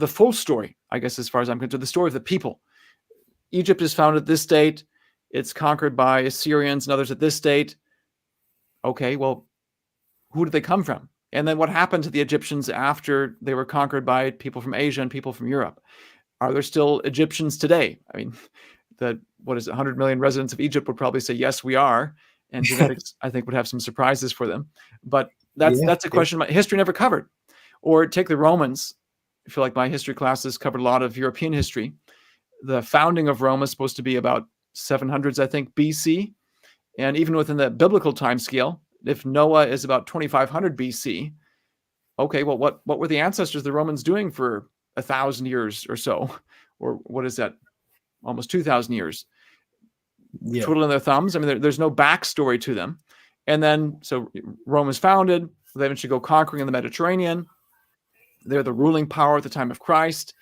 full story, I guess, as far as I'm concerned, the story of the people. Egypt is founded at this date. It's conquered by Assyrians and others at this date. Okay, well, who did they come from? And then what happened to the Egyptians after they were conquered by people from Asia and people from Europe? Are there still Egyptians today? I mean, 100 million residents of Egypt would probably say, yes, we are. And genetics, I think, would have some surprises for them. But that's a question history never covered. Or take the Romans. I feel like my history classes covered a lot of European history. The founding of Rome is supposed to be about 700s, I think, BC. And even within the biblical time scale, if Noah is about 2500 BC, okay, well, what were the ancestors of the Romans doing for 1,000 years or so? Or what is that? Almost 2,000 years. Yeah. Twiddling their thumbs. I mean, there's no backstory to them. And then, so Rome is founded. They eventually go conquering in the Mediterranean. They're the ruling power at the time of Christ.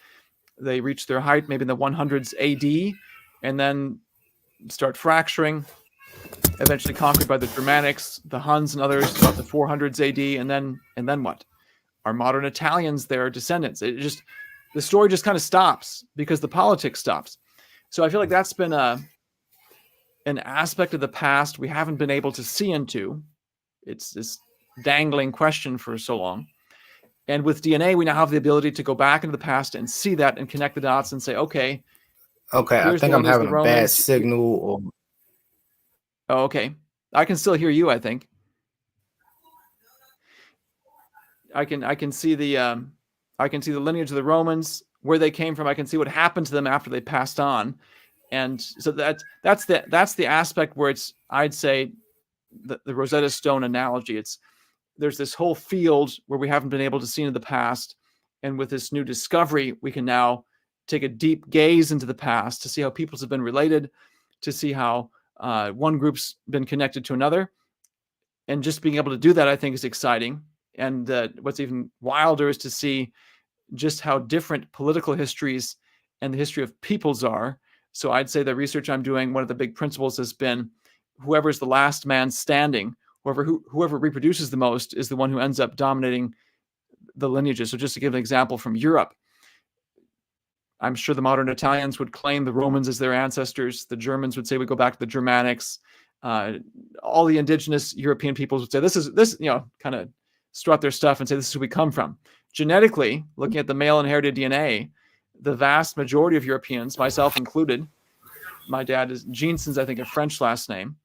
They reach their height maybe in the 100s AD, and then start fracturing. Eventually conquered by the Germanics, the Huns, and others about the 400s AD, and then what? Are modern Italians their descendants? The story just kind of stops because the politics stops. So I feel like that's been an aspect of the past we haven't been able to see into. It's this dangling question for so long. And with DNA, we now have the ability to go back into the past and see that and connect the dots and say, okay, I think I'm having a bad signal. Oh, okay. I can still hear you, I think. I can see the lineage of the Romans, where they came from. I can see what happened to them after they passed on. And so that's the aspect where it's, I'd say, the Rosetta Stone analogy. There's this whole field where we haven't been able to see into the past. And with this new discovery, we can now take a deep gaze into the past to see how peoples have been related, to see how one group's been connected to another. And just being able to do that, I think, is exciting. And what's even wilder is to see just how different political histories and the history of peoples are. So I'd say the research I'm doing, one of the big principles has been whoever's the last man standing, whoever reproduces the most is the one who ends up dominating the lineages. So just to give an example from Europe, I'm sure the modern Italians would claim the Romans as their ancestors. The Germans would say we go back to the Germanics. All the indigenous European peoples would say this, kind of strut their stuff and say this is who we come from. Genetically, looking at the male inherited DNA, the vast majority of Europeans, myself included, my dad is Jeanson's, I think, a French last name,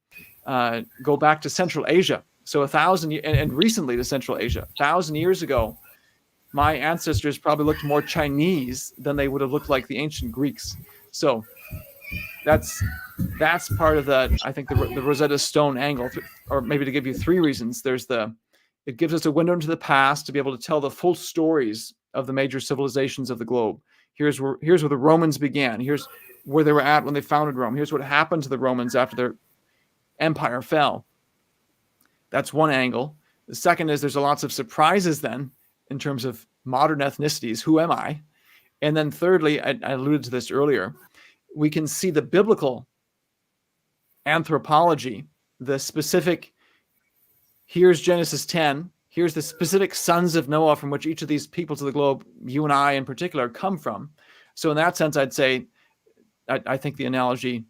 go back to Central Asia. So 1,000 and recently to Central Asia. 1,000 years ago, my ancestors probably looked more Chinese than they would have looked like the ancient Greeks. So that's part of the, I think, the Rosetta Stone angle, or maybe to give you 3 reasons. It gives us a window into the past to be able to tell the full stories of the major civilizations of the globe. Here's where the Romans began. Here's where they were at when they founded Rome. Here's what happened to the Romans after their empire fell. That's one angle. The second is there's lots of surprises then in terms of modern ethnicities. Who am I? And then thirdly, I alluded to this earlier, we can see the biblical anthropology, the specific, here's Genesis 10, here's the specific sons of Noah from which each of these peoples of the globe, you and I in particular, come from. So in that sense, I'd say, I think the analogy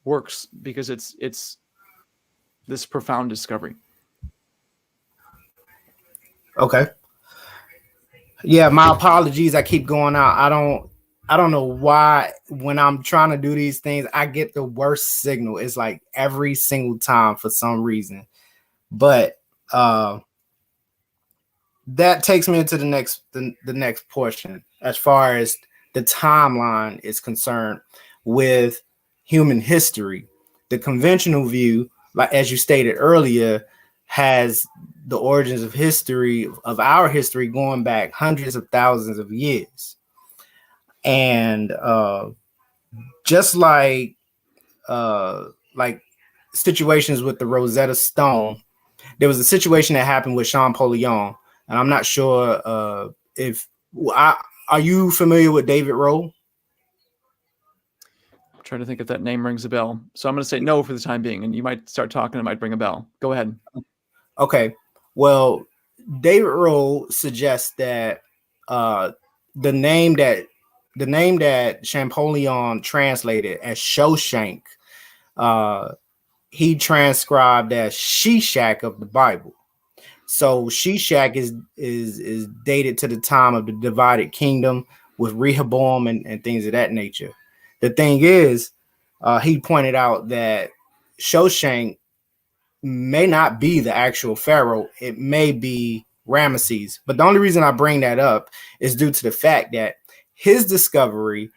works because it's this profound discovery. Okay. Yeah, my apologies. I keep going out. I don't know why when I'm trying to do these things, I get the worst signal. It's like every single time for some reason. But that takes me into the next portion as far as the timeline is concerned with human history. The conventional view, like as you stated earlier, has the origins of history, of our history, going back hundreds of thousands of years. And just like situations with the Rosetta Stone, there was a situation that happened with Champollion, and I'm not sure are you familiar with David Rowe? I'm trying to think if that name rings a bell. So I'm going to say no for the time being, and you might start talking, it might ring a bell. Go ahead. Okay. Well, David Rowe suggests that the name that Champollion translated as Shoshank, he transcribed as Shishak of the Bible. So Shishak is dated to the time of the divided kingdom with Rehoboam and things of that nature. The thing is, he pointed out that Shoshank may not be the actual pharaoh. It may be Ramesses. But the only reason I bring that up is due to the fact that his discovery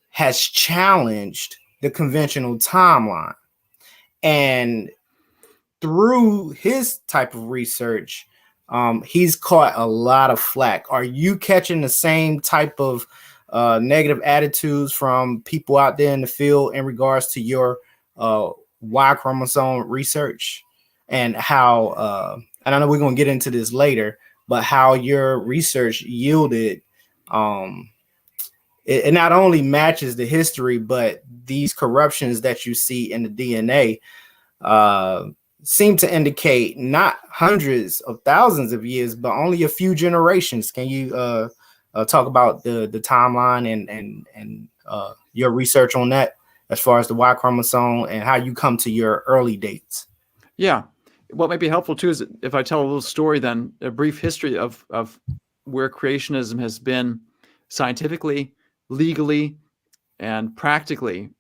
has challenged the conventional timeline. And through his type of research, he's caught a lot of flack. Are you catching the same type of negative attitudes from people out there in the field in regards to your Y chromosome research? And how, and I know we're going to get into this later, but how your research yielded, it not only matches the history, but these corruptions that you see in the DNA seem to indicate not hundreds of thousands of years, but only a few generations. Can you talk about the timeline and your research on that as far as the Y chromosome and how you come to your early dates? Yeah. What might be helpful too is if I tell a little story, then a brief history of where creationism has been scientifically, legally, and practically,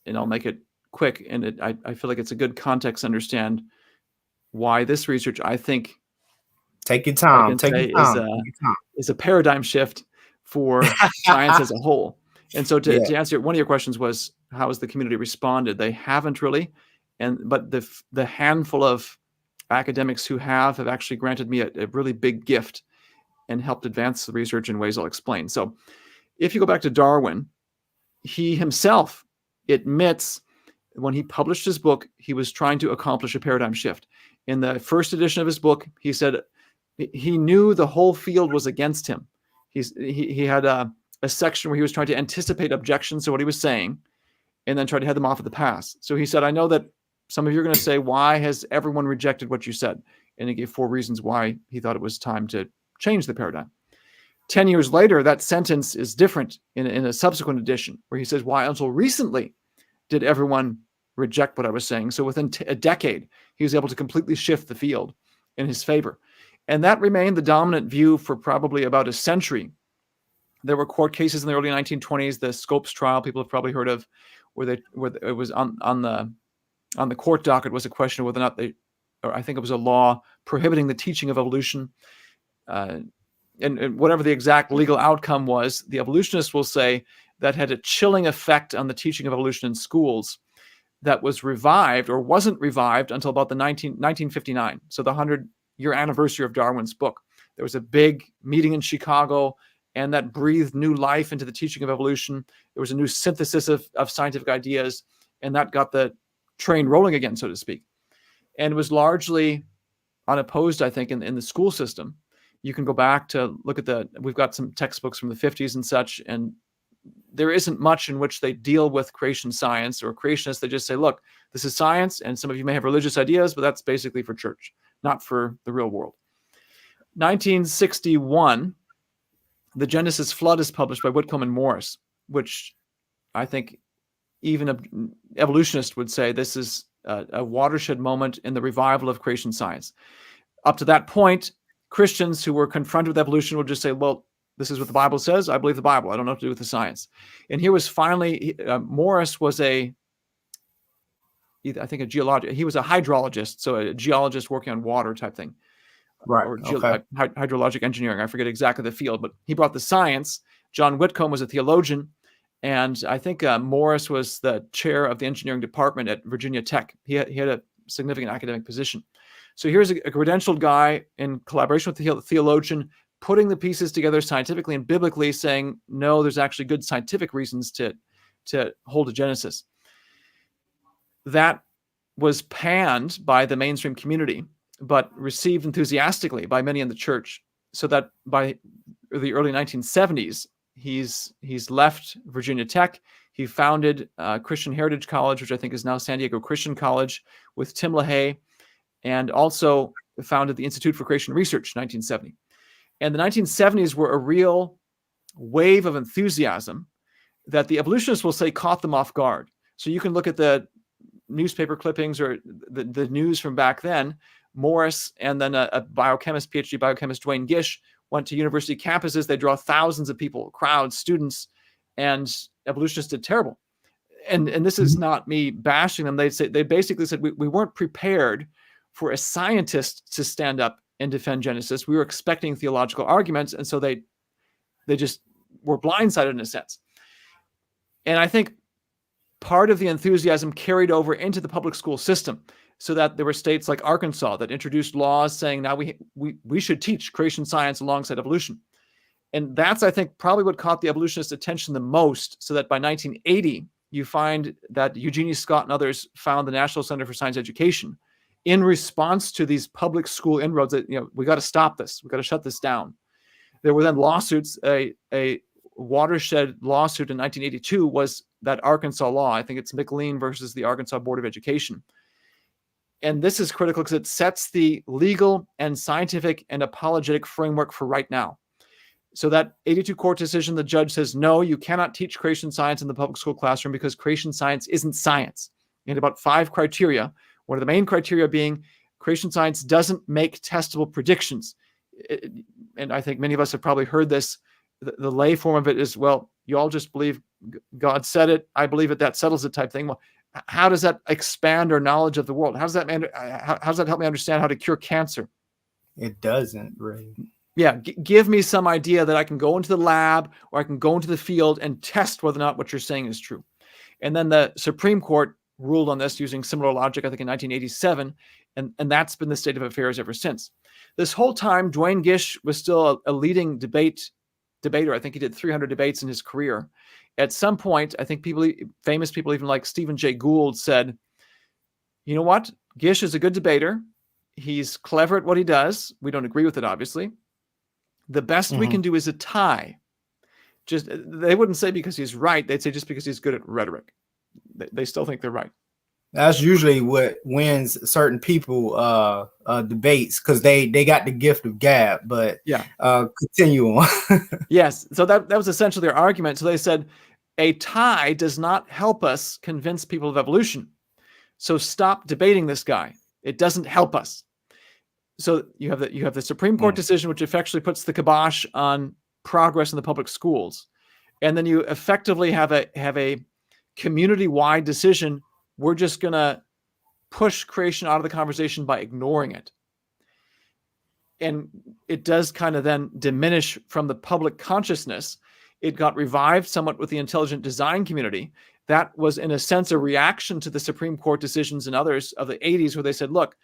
and I'll make it quick. And I feel like it's a good context to understand why this research, I think, take your time, is a paradigm shift for science as a whole. And so to answer one of your questions was, how has the community responded? They haven't really. But the handful of academics who have actually granted me a really big gift and helped advance the research in ways I'll explain. So if you go back to Darwin, he himself admits when he published his book, he was trying to accomplish a paradigm shift. In the first edition of his book, he said he knew the whole field was against him. He had a section where he was trying to anticipate objections to what he was saying. and then tried to head them off at the pass. So he said, I know that some of you are going to say, why has everyone rejected what you said? And he gave 4 reasons why he thought it was time to change the paradigm. 10 years later, that sentence is different in a subsequent edition, where he says, why until recently did everyone reject what I was saying? So within a decade, he was able to completely shift the field in his favor. And that remained the dominant view for probably about a century. There were court cases in the early 1920s, the Scopes trial, people have probably heard of, where it was on the court docket was a question of whether or not or I think it was a law prohibiting the teaching of evolution. And whatever the exact legal outcome was, the evolutionists will say that had a chilling effect on the teaching of evolution in schools that was revived or wasn't revived until about 1959. So the 100-year anniversary of Darwin's book. There was a big meeting in Chicago, and that breathed new life into the teaching of evolution. There was a new synthesis of scientific ideas, and that got the train rolling again, so to speak. And it was largely unopposed, I think, in the school system. You can go back to look at we've got some textbooks from the 50s and such, and there isn't much in which they deal with creation science or creationists. They just say, look, this is science, and some of you may have religious ideas, but that's basically for church, not for the real world. 1961, The Genesis Flood is published by Whitcomb and Morris, which I think even an evolutionist would say this is a watershed moment in the revival of creation science. Up to that point, Christians who were confronted with evolution would just say, well, this is what the Bible says. I believe the Bible. I don't know what to do with the science. And here was finally, Morris was I think a geologist. He was a hydrologist, so a geologist working on water type thing. Right. Or hydrologic engineering. I forget exactly the field, but he brought the science. John Whitcomb was a theologian. And I think Morris was the chair of the engineering department at Virginia Tech. He had a significant academic position. So here's a credentialed guy in collaboration with the theologian, putting the pieces together scientifically and biblically, saying, no, there's actually good scientific reasons to hold a Genesis. That was panned by the mainstream community, but received enthusiastically by many in the church, so that by the early 1970s, he's left Virginia Tech. He founded Christian Heritage College, which I think is now San Diego Christian College, with Tim LaHaye, and also founded the Institute for Creation Research in 1970. And the 1970s were a real wave of enthusiasm that the evolutionists will say caught them off guard. So you can look at the newspaper clippings or the news from back then. Morris and then a biochemist, PhD biochemist, Dwayne Gish, went to university campuses. They draw thousands of people, crowds, students, and evolutionists did terrible. And this is not me bashing them. They basically said we weren't prepared for a scientist to stand up and defend Genesis. We were expecting theological arguments, and so they just were blindsided in a sense. And I think part of the enthusiasm carried over into the public school system, so that there were states like Arkansas that introduced laws saying now we should teach creation science alongside evolution. And that's, I think, probably what caught the evolutionists' attention the most, so that by 1980, you find that Eugenie Scott and others found the National Center for Science Education in response to these public school inroads that, we got to stop this. We got to shut this down. There were then lawsuits. A watershed lawsuit in 1982 was that Arkansas law. I think it's McLean versus the Arkansas Board of Education. And this is critical because it sets the legal and scientific and apologetic framework for right now. So that 82 court decision, the judge says, no, you cannot teach creation science in the public school classroom because creation science isn't science. And about 5 criteria. One of the main criteria being creation science doesn't make testable predictions. And I think many of us have probably heard this. The lay form of it is, well, you all just believe God said it. I believe it. That settles it type thing. Well, how does that expand our knowledge of the world? How does that help me understand how to cure cancer? It doesn't, really. Yeah, give me some idea that I can go into the lab or I can go into the field and test whether or not what you're saying is true. And then the Supreme Court ruled on this using similar logic, I think in 1987, and that's been the state of affairs ever since. This whole time, Dwayne Gish was still a leading debater. I think he did 300 debates in his career. At some point, I think famous people, even like Stephen Jay Gould, said, you know what? Gish is a good debater. He's clever at what he does. We don't agree with it, obviously. The best we can do is a tie. They wouldn't say because he's right. They'd say just because he's good at rhetoric. They still think they're right. That's usually what wins certain people debates, because they got the gift of gab. But Yeah. Continue on. Yes. So that was essentially their argument. So they said a tie does not help us convince people of evolution. So stop debating this guy. It doesn't help us. So you have the Supreme Court decision, which effectively puts the kibosh on progress in the public schools, and then you effectively have a community-wide decision. We're just going to push creation out of the conversation by ignoring it. And it does kind of then diminish from the public consciousness. It got revived somewhat with the intelligent design community. That was, in a sense, a reaction to the Supreme Court decisions and others of the 80s, where they said, look,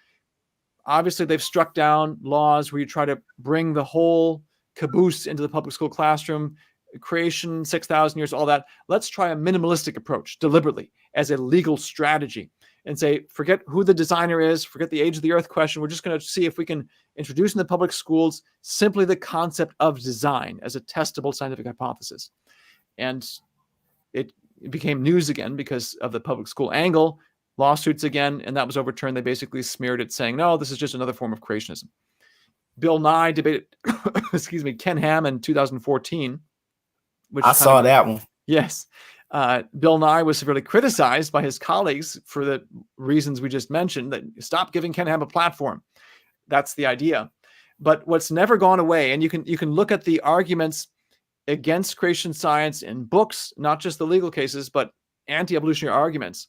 obviously they've struck down laws where you try to bring the whole caboose into the public school classroom, creation, 6,000 years, all that. Let's try a minimalistic approach deliberately as a legal strategy and say, forget who the designer is, forget the age of the earth question. We're just going to see if we can introduce in the public schools simply the concept of design as a testable scientific hypothesis. And it became news again because of the public school angle, lawsuits again, and that was overturned. They basically smeared it saying, no, this is just another form of creationism. Bill Nye debated, Ken Ham in 2014. I saw that one. Yes. Bill Nye was severely criticized by his colleagues for the reasons we just mentioned, that stop giving Ken Ham a platform. That's the idea. But what's never gone away, and you can look at the arguments against creation science in books, not just the legal cases, but anti-evolutionary arguments.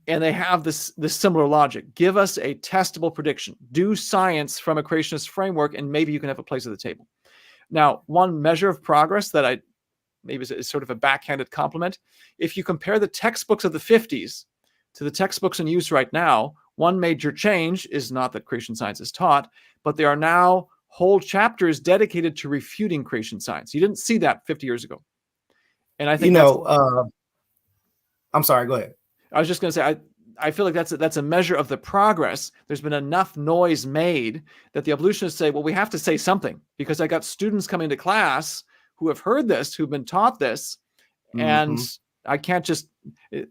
And they have this similar logic. Give us a testable prediction. Do science from a creationist framework, and maybe you can have a place at the table. Now, one measure of progress that maybe is sort of a backhanded compliment. If you compare the textbooks of the 50s to the textbooks in use right now, one major change is not that creation science is taught, but there are now whole chapters dedicated to refuting creation science. You didn't see that 50 years ago. And I think I'm sorry, go ahead. I was just going to say, I feel like that's a measure of the progress. There's been enough noise made that the evolutionists say, well, we have to say something, because I got students coming to class who have heard this, who've been taught this, and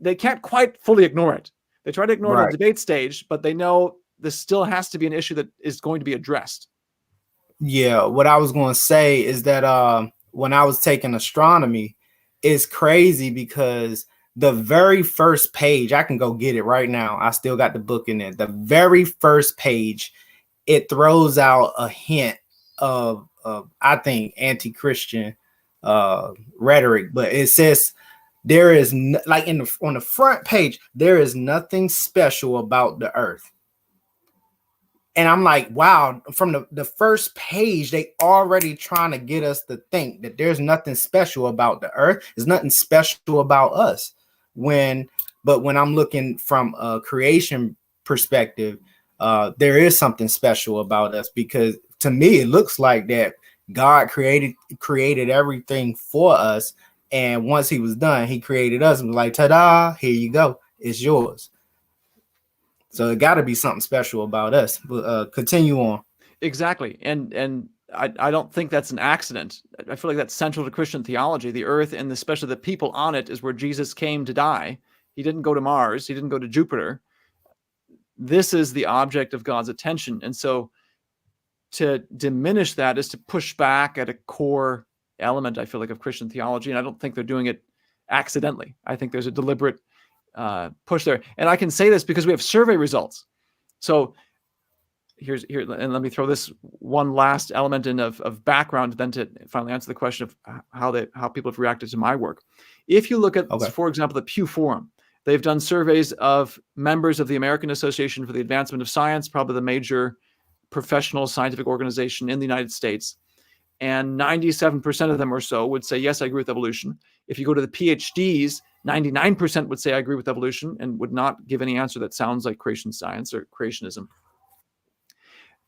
they can't quite fully ignore it. They try to ignore it on the debate stage, but they know this still has to be an issue that is going to be addressed. Yeah, what I was going to say is that when I was taking astronomy, it's crazy because the very first page, I can go get it right now. I still got the book in there. The very first page, it throws out a hint of I think, anti-Christian rhetoric, but it says there is on the front page, there is nothing special about the earth. And I'm like, wow, from the first page, they already trying to get us to think that there's nothing special about the earth. There's nothing special about us. But when I'm looking from a creation perspective, there is something special about us, because to me, it looks like that God created everything for us. And once he was done, he created us and was like, ta-da, here you go. It's yours. So it got to be something special about us. But continue on. Exactly. And I don't think that's an accident. I feel like that's central to Christian theology. The earth, and especially the people on it, is where Jesus came to die. He didn't go to Mars. He didn't go to Jupiter. This is the object of God's attention. And so to diminish that is to push back at a core element, I feel like, of Christian theology. And I don't think they're doing it accidentally. I think there's a deliberate push there. And I can say this because we have survey results. So here, and let me throw this one last element in of background, then to finally answer the question of how people have reacted to my work. If you look at, for example, the Pew Forum, they've done surveys of members of the American Association for the Advancement of Science, probably the major professional scientific organization in the United States. And 97% of them or so would say, yes, I agree with evolution. If you go to the PhDs, 99% would say I agree with evolution and would not give any answer that sounds like creation science or creationism.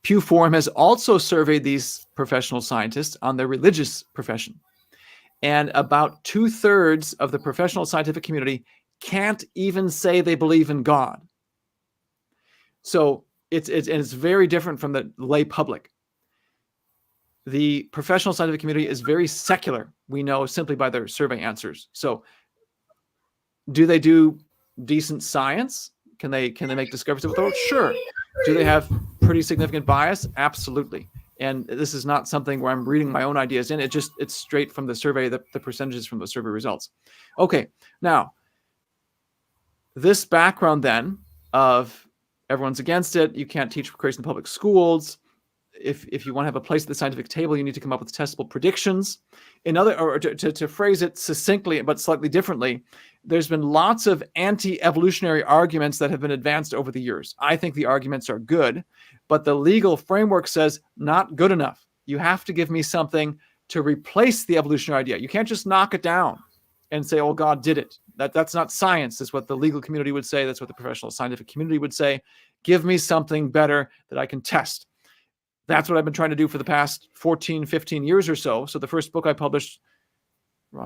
Pew Forum has also surveyed these professional scientists on their religious profession. And about 2/3 of the professional scientific community can't even say they believe in God. So it's very different from the lay public. The professional scientific community is very secular, we know, simply by their survey answers. So Do they do decent science? Can they make discoveries of the world? Sure. Do they have pretty significant bias? Absolutely. And this is not something where I'm reading my own ideas in. It's straight from the survey, the percentages from the survey results. Okay, now this background then of everyone's against it. You can't teach creation in public schools. If you want to have a place at the scientific table, you need to come up with testable predictions. To phrase it succinctly but slightly differently, there's been lots of anti-evolutionary arguments that have been advanced over the years. I think the arguments are good, but the legal framework says not good enough. You have to give me something to replace the evolutionary idea. You can't just knock it down and say, oh, God did it. That's not science. That's what the legal community would say. That's what the professional scientific community would say. Give me something better that I can test. That's what I've been trying to do for the past 14, 15 years or so. So the first book I published,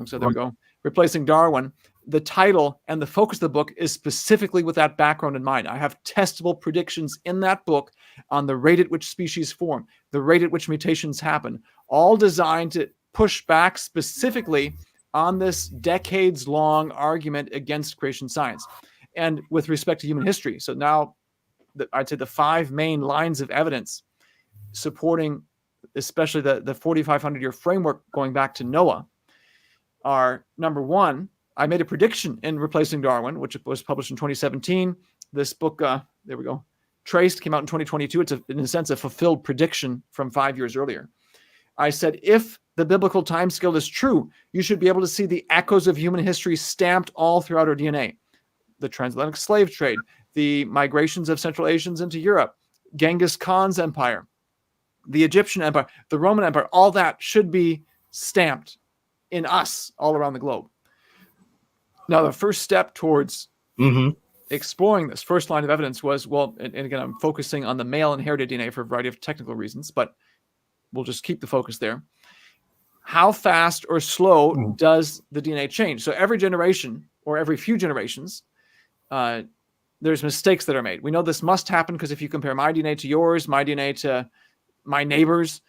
so there we go, Replacing Darwin, the title and the focus of the book is specifically with that background in mind. I have testable predictions in that book on the rate at which species form, the rate at which mutations happen, all designed to push back specifically on this decades-long argument against creation science and with respect to human history. So now I'd say the 5 main lines of evidence supporting especially the 4,500-year framework going back to Noah are, number one, I made a prediction in Replacing Darwin, which was published in 2017. This book, there we go, Traced, came out in 2022. It's, in a sense, a fulfilled prediction from 5 years earlier. I said, if the biblical timescale is true, you should be able to see the echoes of human history stamped all throughout our DNA. The transatlantic slave trade, the migrations of Central Asians into Europe, Genghis Khan's empire, the Egyptian empire, the Roman empire, all that should be stamped in us all around the globe. Now, the first step towards exploring this first line of evidence was, well, and again, I'm focusing on the male inherited DNA for a variety of technical reasons, but we'll just keep the focus there. How fast or slow does the DNA change? So every generation or every few generations, there's mistakes that are made. We know this must happen because if you compare my DNA to yours, my DNA to my neighbors,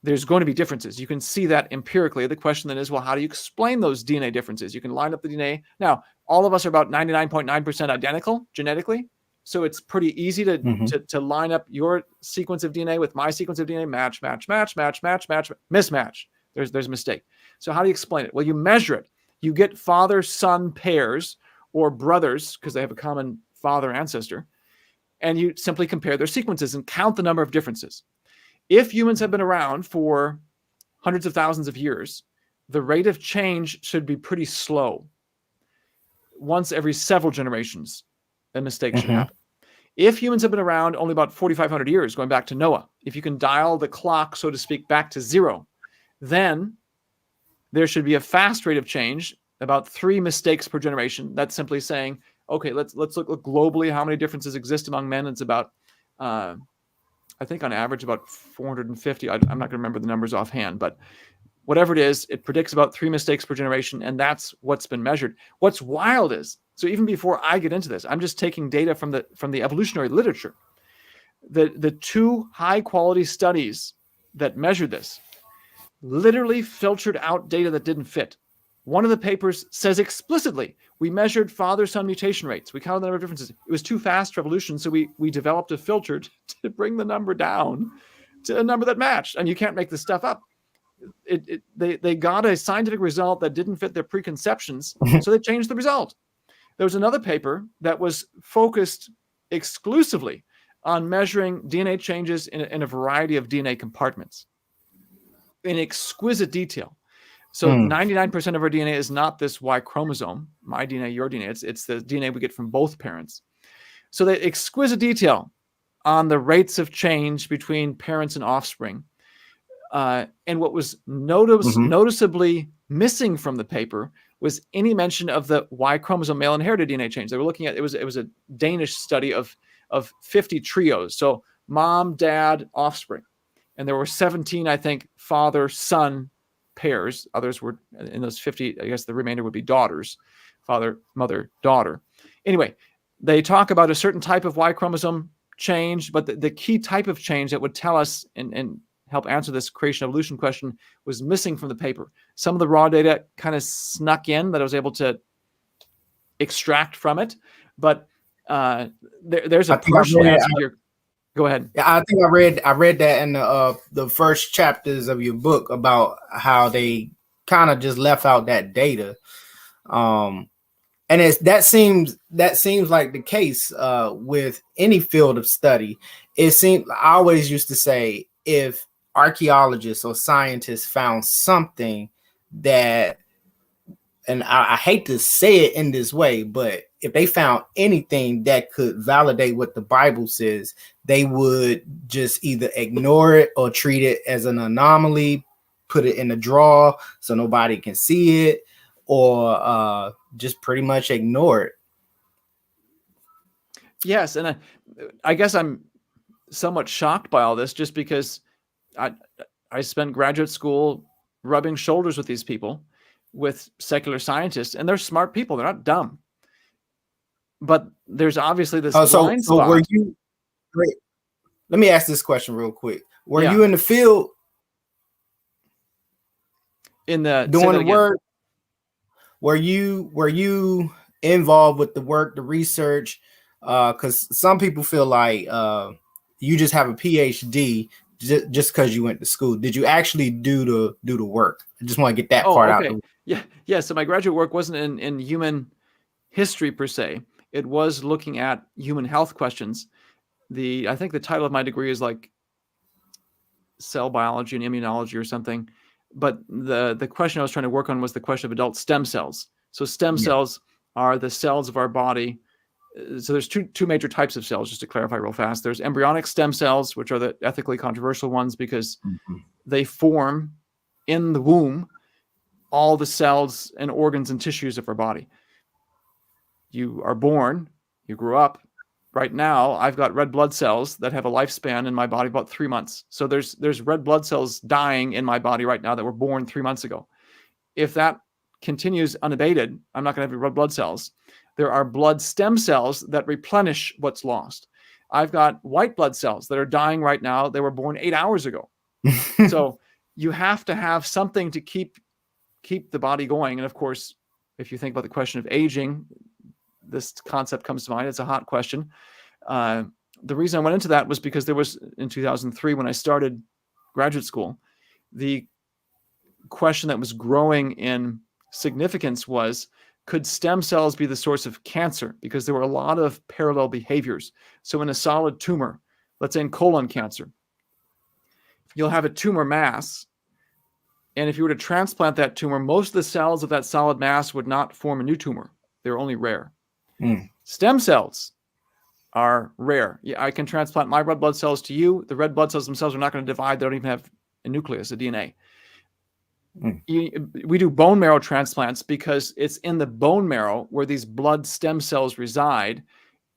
there's going to be differences. You can see that empirically. The question then is, well, how do you explain those DNA differences? You can line up the DNA. Now, all of us are about 99.9% identical genetically. So it's pretty easy to line up your sequence of DNA with my sequence of DNA, match, mismatch. There's a mistake. So how do you explain it? Well, you measure it. You get father-son pairs or brothers because they have a common father ancestor, and you simply compare their sequences and count the number of differences. If humans have been around for hundreds of thousands of years, the rate of change should be pretty slow. Once every several generations, a mistake should happen. If humans have been around only about 4,500 years, going back to Noah, if you can dial the clock, so to speak, back to zero, then there should be a fast rate of change, about 3 mistakes per generation. That's simply saying, okay, let's look globally how many differences exist among men. It's about, I think on average about 450. I'm not going to remember the numbers offhand, but whatever it is, it predicts about 3 mistakes per generation, and that's what's been measured. What's wild is, so even before I get into this, I'm just taking data from the evolutionary literature. The 2 high-quality studies that measured this literally filtered out data that didn't fit. One of the papers says explicitly, we measured father-son mutation rates. We counted the number of differences. It was too fast for evolution, so we developed a filter to bring the number down to a number that matched. And you can't make this stuff up. They got a scientific result that didn't fit their preconceptions, so they changed the result. There was another paper that was focused exclusively on measuring DNA changes in a variety of DNA compartments in exquisite detail. So 99% of our DNA is not this Y chromosome, my DNA, your DNA. It's the DNA we get from both parents. So the exquisite detail on the rates of change between parents and offspring. And what was noticeably missing from the paper was any mention of the Y chromosome male inherited DNA change. They were looking at, it was a Danish study of 50 trios. So mom, dad, offspring. And there were 17, I think, father-son pairs. Others were in those 50, I guess the remainder would be daughters, father, mother, daughter. Anyway, they talk about a certain type of Y chromosome change, but the key type of change that would tell us and help answer this creation evolution question was missing from the paper. Some of the raw data kind of snuck in that I was able to extract from it, but there's a I think I partial read, answer to your. Go ahead. Yeah, I think I read that in the first chapters of your book about how they kind of just left out that data, and that seems like the case with any field of study. It seems I always used to say if archaeologists or scientists found something that, and I hate to say it in this way, but if they found anything that could validate what the Bible says, they would just either ignore it or treat it as an anomaly, put it in a drawer so nobody can see it, or just pretty much ignore it. Yes, and I guess I'm somewhat shocked by all this, just because I spent graduate school rubbing shoulders with these people, with secular scientists, and they're smart people. They're not dumb. But there's obviously this blind spot. Were you? Great. Let me ask this question real quick. Were Yeah. you in the field In the doing the work? Were you involved with the work, the research? Because some people feel like you just have a PhD just because you went to school. Did you actually do the work? I just want to get that part out. Yeah. So my graduate work wasn't in human history per se. It was looking at human health questions. I think the title of my degree is like cell biology and immunology or something. But the question I was trying to work on was the question of adult stem cells. So stem cells are the cells of our body. So there's two major types of cells, just to clarify real fast. There's embryonic stem cells, which are the ethically controversial ones because they form in the womb all the cells and organs and tissues of our body. You are born, you grew up. Right now, I've got red blood cells that have a lifespan in my body about 3 months. So there's red blood cells dying in my body right now that were born 3 months ago. If that continues unabated, I'm not going to have red blood cells. There are blood stem cells that replenish what's lost. I've got white blood cells that are dying right now. They were born 8 hours ago. So you have to have something to keep the body going. And of course, if you think about the question of aging, this concept comes to mind. It's a hot question. The reason I went into that was because there was, in 2003, when I started graduate school, the question that was growing in significance was, could stem cells be the source of cancer? Because there were a lot of parallel behaviors. So in a solid tumor, let's say in colon cancer, you'll have a tumor mass. And if you were to transplant that tumor, most of the cells of that solid mass would not form a new tumor. They're only rare. Stem cells are rare. Yeah, I can transplant my red blood cells to you. The red blood cells themselves are not going to divide. They don't even have a nucleus, a DNA. We do bone marrow transplants because it's in the bone marrow where these blood stem cells reside.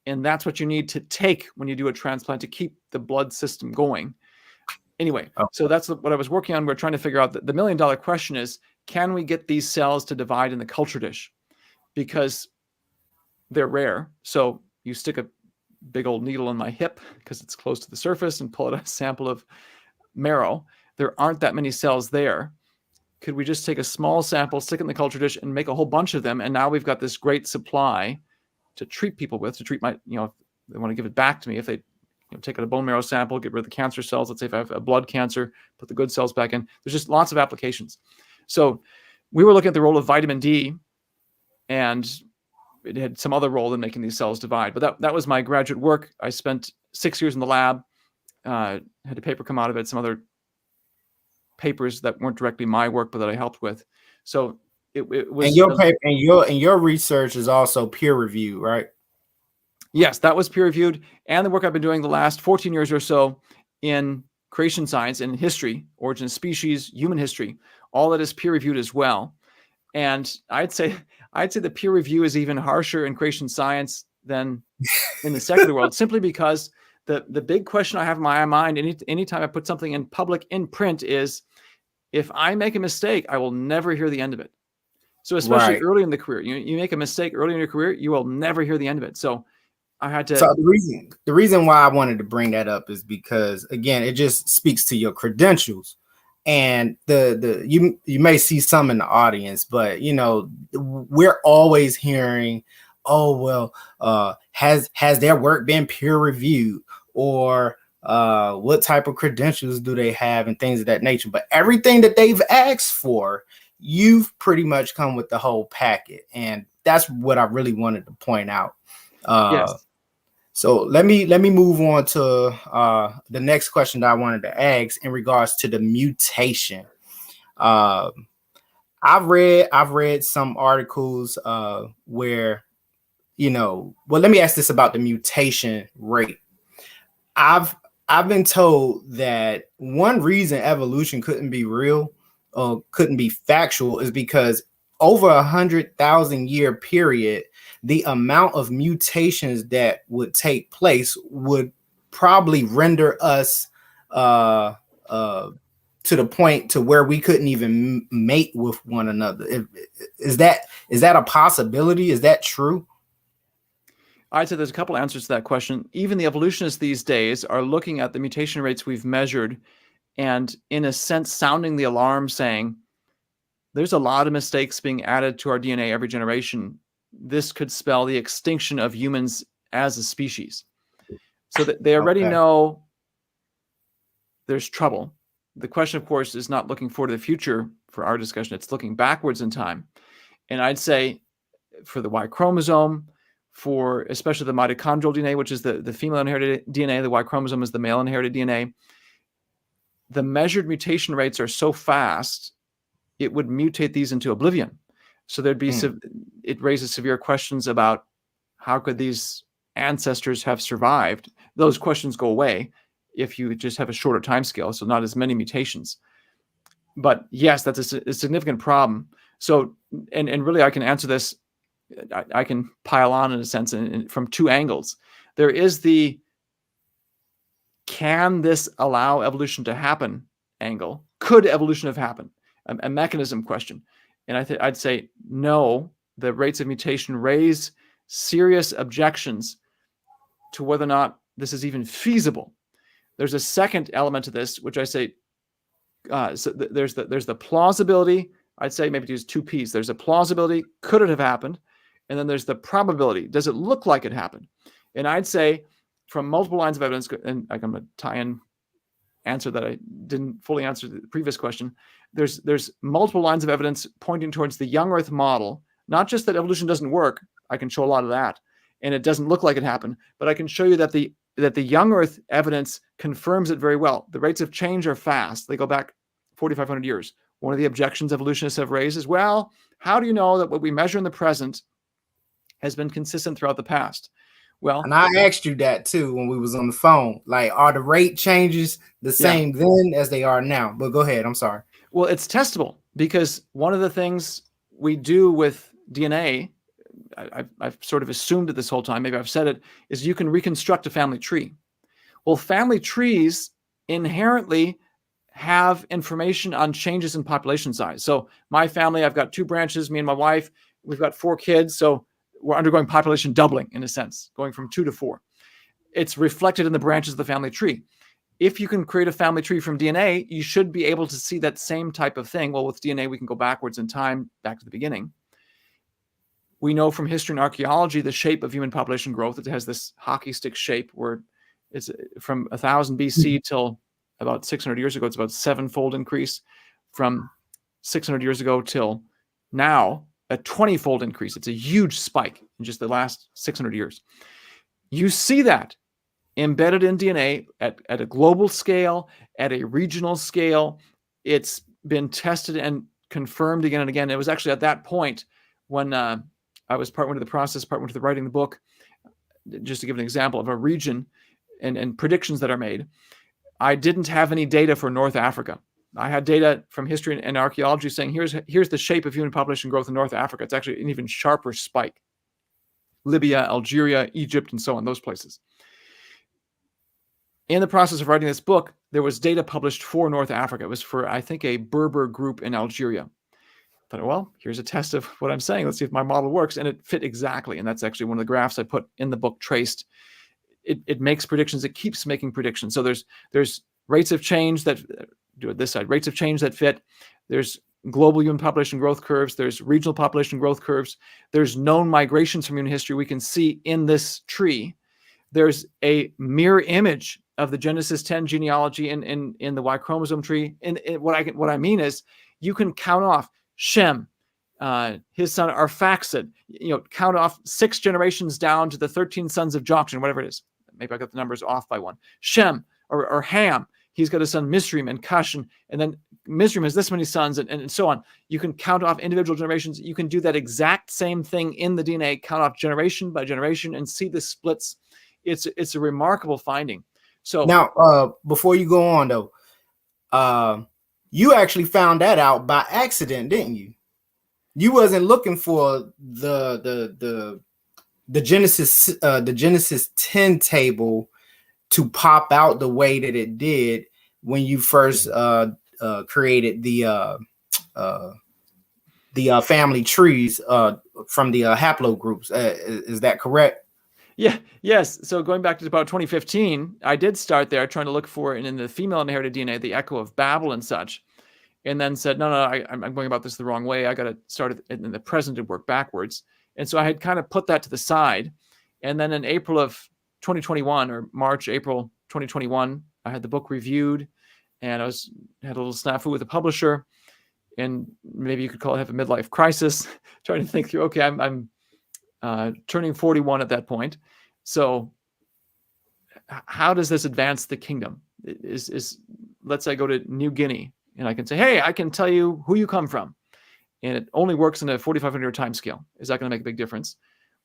And that's what you need to take when you do a transplant to keep the blood system going. Anyway, so that's what I was working on. We're trying to figure out the $1 million question is, can we get these cells to divide in the culture dish? Because they're rare. So you stick a big old needle in my hip because it's close to the surface and pull out a sample of marrow. There aren't that many cells there. Could we just take a small sample, stick it in the culture dish, and make a whole bunch of them? And now we've got this great supply to treat people with, to treat my, if they want to give it back to me, if they take out a bone marrow sample, get rid of the cancer cells. Let's say if I have a blood cancer, put the good cells back in. There's just lots of applications. So we were looking at the role of vitamin D, and it had some other role in making these cells divide. But that was my graduate work. I spent 6 years in the lab, had a paper come out of it, some other papers that weren't directly my work, but that I helped with. So it was. And your paper and your research is also peer reviewed, right? Yes, that was peer reviewed. And the work I've been doing the last 14 years or so in creation science and history, origin of species, human history, all that is peer reviewed as well. And I'd say the peer review is even harsher in creation science than in the secular world, simply because the big question I have in my mind anytime I put something in public in print is, if I make a mistake, I will never hear the end of it. So especially early in the career, you make a mistake early in your career, you will never hear the end of it. So I had to. So the reason why I wanted to bring that up is because, again, it just speaks to your credentials. And you may see some in the audience, but we're always hearing oh well, has their work been peer reviewed, or what type of credentials do they have, and things of that nature. But everything that they've asked for, you've pretty much come with the whole packet, and that's what I really wanted to point out. Yes. So let me move on to the next question that I wanted to ask in regards to the mutation. I've read some articles where, well, let me ask this about the mutation rate. I've been told that one reason evolution couldn't be real or couldn't be factual is because over 100,000 year period, the amount of mutations that would take place would probably render us to the point to where we couldn't even mate with one another. Is that a possibility? Is that true? I'd say there's a couple answers to that question. Even the evolutionists these days are looking at the mutation rates we've measured and, in a sense, sounding the alarm, saying there's a lot of mistakes being added to our DNA every generation. This could spell the extinction of humans as a species. So that they already know there's trouble. The question, of course, is not looking forward to the future for our discussion. It's looking backwards in time. And I'd say for the Y chromosome, for especially the mitochondrial DNA, which is the female inherited DNA, the Y chromosome is the male inherited DNA, the measured mutation rates are so fast, it would mutate these into oblivion. So there'd be, it raises severe questions about how could these ancestors have survived. Those questions go away if you just have a shorter time scale, so not as many mutations. But yes, that's a significant problem. So, and really I can answer this, I can pile on in a sense from two angles. There is the can this allow evolution to happen angle. Could evolution have happened? A mechanism question. And I'd say no, the rates of mutation raise serious objections to whether or not this is even feasible. There's a second element to this, which I say, so there's the plausibility. I'd say maybe to use two P's. There's a plausibility, could it have happened? And then there's the probability. Does it look like it happened? And I'd say from multiple lines of evidence, and I'm going to tie in answer that I didn't fully answer the previous question. There's multiple lines of evidence pointing towards the young Earth model, not just that evolution doesn't work. I can show a lot of that, and it doesn't look like it happened, but I can show you that the young Earth evidence confirms it very well. The rates of change are fast. They go back 4,500 years. One of the objections evolutionists have raised is, well, how do you know that what we measure in the present has been consistent throughout the past? Well, and I asked you that too when we was on the phone. Like, are the rate changes the same then as they are now? But go ahead. I'm sorry. Well, it's testable because one of the things we do with DNA, I've sort of assumed it this whole time, maybe I've said it, is you can reconstruct a family tree. Well, family trees inherently have information on changes in population size. So my family, I've got two branches, me and my wife, we've got 4 kids. So we're undergoing population doubling in a sense, going from 2 to 4. It's reflected in the branches of the family tree. If you can create a family tree from DNA, you should be able to see that same type of thing. Well, with DNA, we can go backwards in time, back to the beginning. We know from history and archaeology the shape of human population growth. It has this hockey stick shape where it's from 1000 BC till about 600 years ago, it's about 7-fold increase. From 600 years ago till now, a 20-fold increase. It's a huge spike in just the last 600 years. You see that embedded in DNA at a global scale, at a regional scale. It's been tested and confirmed again and again. It was actually at that point when I was part one of the process, part one of the writing the book, just to give an example of a region and predictions that are made. I didn't have any data for North Africa. I had data from history and archaeology saying here's the shape of human population growth in North Africa. It's actually an even sharper spike. Libya, Algeria, Egypt, and so on, those places. In the process of writing this book, there was data published for North Africa. It was for, I think, a Berber group in Algeria. I thought, well, here's a test of what I'm saying. Let's see if my model works. And it fit exactly. And that's actually one of the graphs I put in the book traced. It makes predictions. It keeps making predictions. So there's rates of change that do it this side, rates of change that fit. There's global human population growth curves. There's regional population growth curves. There's known migrations from human history we can see in this tree. There's a mirror image of the Genesis 10 genealogy in the Y chromosome tree. And what I mean is, you can count off Shem, his son Arphaxad, count off 6 generations down to the 13 sons of Joktan, whatever it is. Maybe I got the numbers off by one. Shem or Ham, he's got a son Mizraim and Cush, and then Mizraim has this many sons, and so on. You can count off individual generations. You can do that exact same thing in the DNA, count off generation by generation, and see the splits. It's a remarkable finding. So now, before you go on though, you actually found that out by accident, didn't you? You wasn't looking for the Genesis 10 table to pop out the way that it did when you first created the family trees from the haplogroups. Is that correct? Yeah. Yes. So going back to about 2015, I did start there trying to look for it in the female inherited DNA, the echo of Babel and such, and then said, no, I'm going about this the wrong way. I got to start it in the present and work backwards. And so I had kind of put that to the side. And then in April of 2021 or April 2021, I had the book reviewed, and I had a little snafu with the publisher, and maybe you could call it have a midlife crisis, trying to think through, okay, I'm turning 41 at that point. So how does this advance the kingdom? Let's say I go to New Guinea and I can say, hey, I can tell you who you come from. And it only works in a 4,500 time scale. Is that going to make a big difference?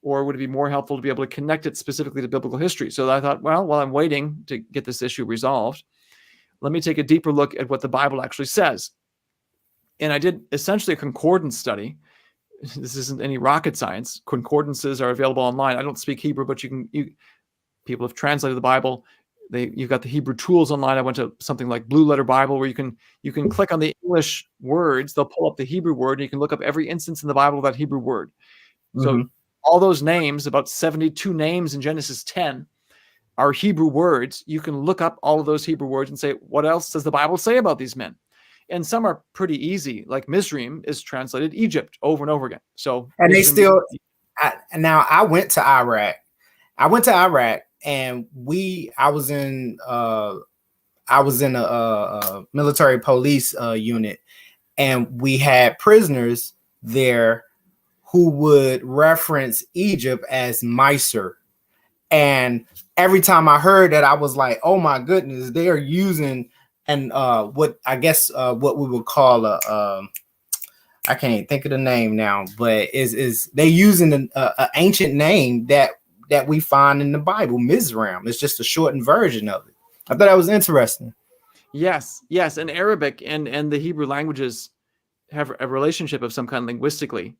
Or would it be more helpful to be able to connect it specifically to biblical history? So I thought, well, while I'm waiting to get this issue resolved, let me take a deeper look at what the Bible actually says. And I did essentially a concordance study. This isn't any rocket science. Concordances are available online. I don't speak Hebrew, but people have translated the Bible. You've got the Hebrew tools online. I went to something like Blue Letter Bible, where you can click on the English words. They'll pull up the Hebrew word, and you can look up every instance in the Bible of that Hebrew word. Mm-hmm. So all those names, about 72 names in Genesis 10, are Hebrew words. You can look up all of those Hebrew words and say, what else does the Bible say about these men? And some are pretty easy, like Mizraim is translated Egypt over and over again. So, and they still. Now I went to Iraq. And I was in a military police unit, and we had prisoners there who would reference Egypt as Mysore. And every time I heard that, I was like, oh my goodness, they are using what we would call I can't think of the name now, but is they using an ancient name that we find in the Bible, Mizraim. It's just a shortened version of it. I thought that was interesting. Yes. And Arabic and the Hebrew languages have a relationship of some kind linguistically.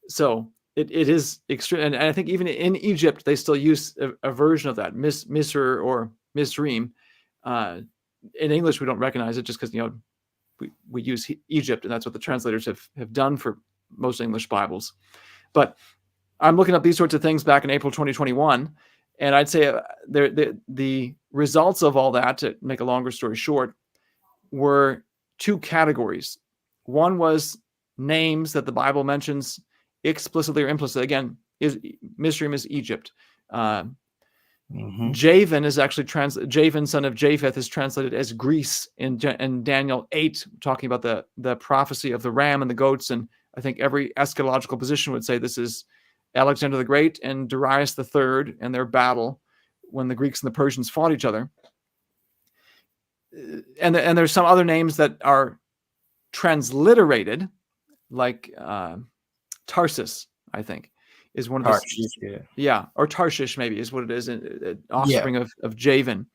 So it is extreme. And I think even in Egypt, they still use a version of that, Misr or Mizraim. In English, we don't recognize it just because, we use Egypt, and that's what the translators have done for most English Bibles. But I'm looking up these sorts of things back in April 2021, and I'd say the results of all that, to make a longer story short, were 2 categories. One was names that the Bible mentions explicitly or implicitly. Again, Mizraim is Egypt. Javan is actually Javan, son of Japheth, is translated as Greece in Daniel 8, talking about the prophecy of the ram and the goats. And I think every eschatological position would say this is Alexander the Great and Darius III and their battle when the Greeks and the Persians fought each other. And there's some other names that are transliterated, like Tarsus, I think, is one of the or Tarshish maybe is what it is, offspring of Javan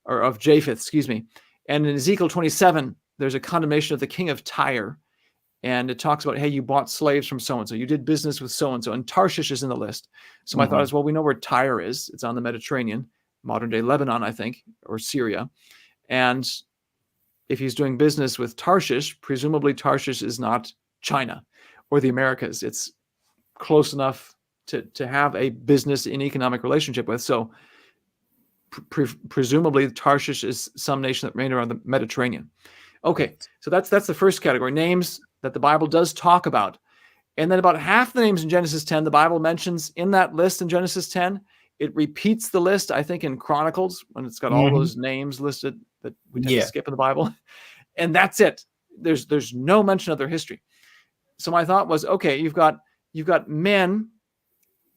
or of Japheth, excuse me. And in Ezekiel 27, there's a condemnation of the king of Tyre. And it talks about, hey, you bought slaves from so-and-so. You did business with so-and-so. And Tarshish is in the list. So my thought is, well, we know where Tyre is. It's on the Mediterranean, modern-day Lebanon, I think, or Syria. And if he's doing business with Tarshish, presumably Tarshish is not China or the Americas. It's close enough to have a business and economic relationship with. So presumably Tarshish is some nation that reigned around the Mediterranean. Okay, so that's the first category. Names that the Bible does talk about. And then about half the names in Genesis 10, the Bible mentions in that list in Genesis 10. It repeats the list, I think, in Chronicles, when it's got all those names listed that we tend to skip in the Bible. And that's it. There's no mention of their history. So my thought was, okay, you've got men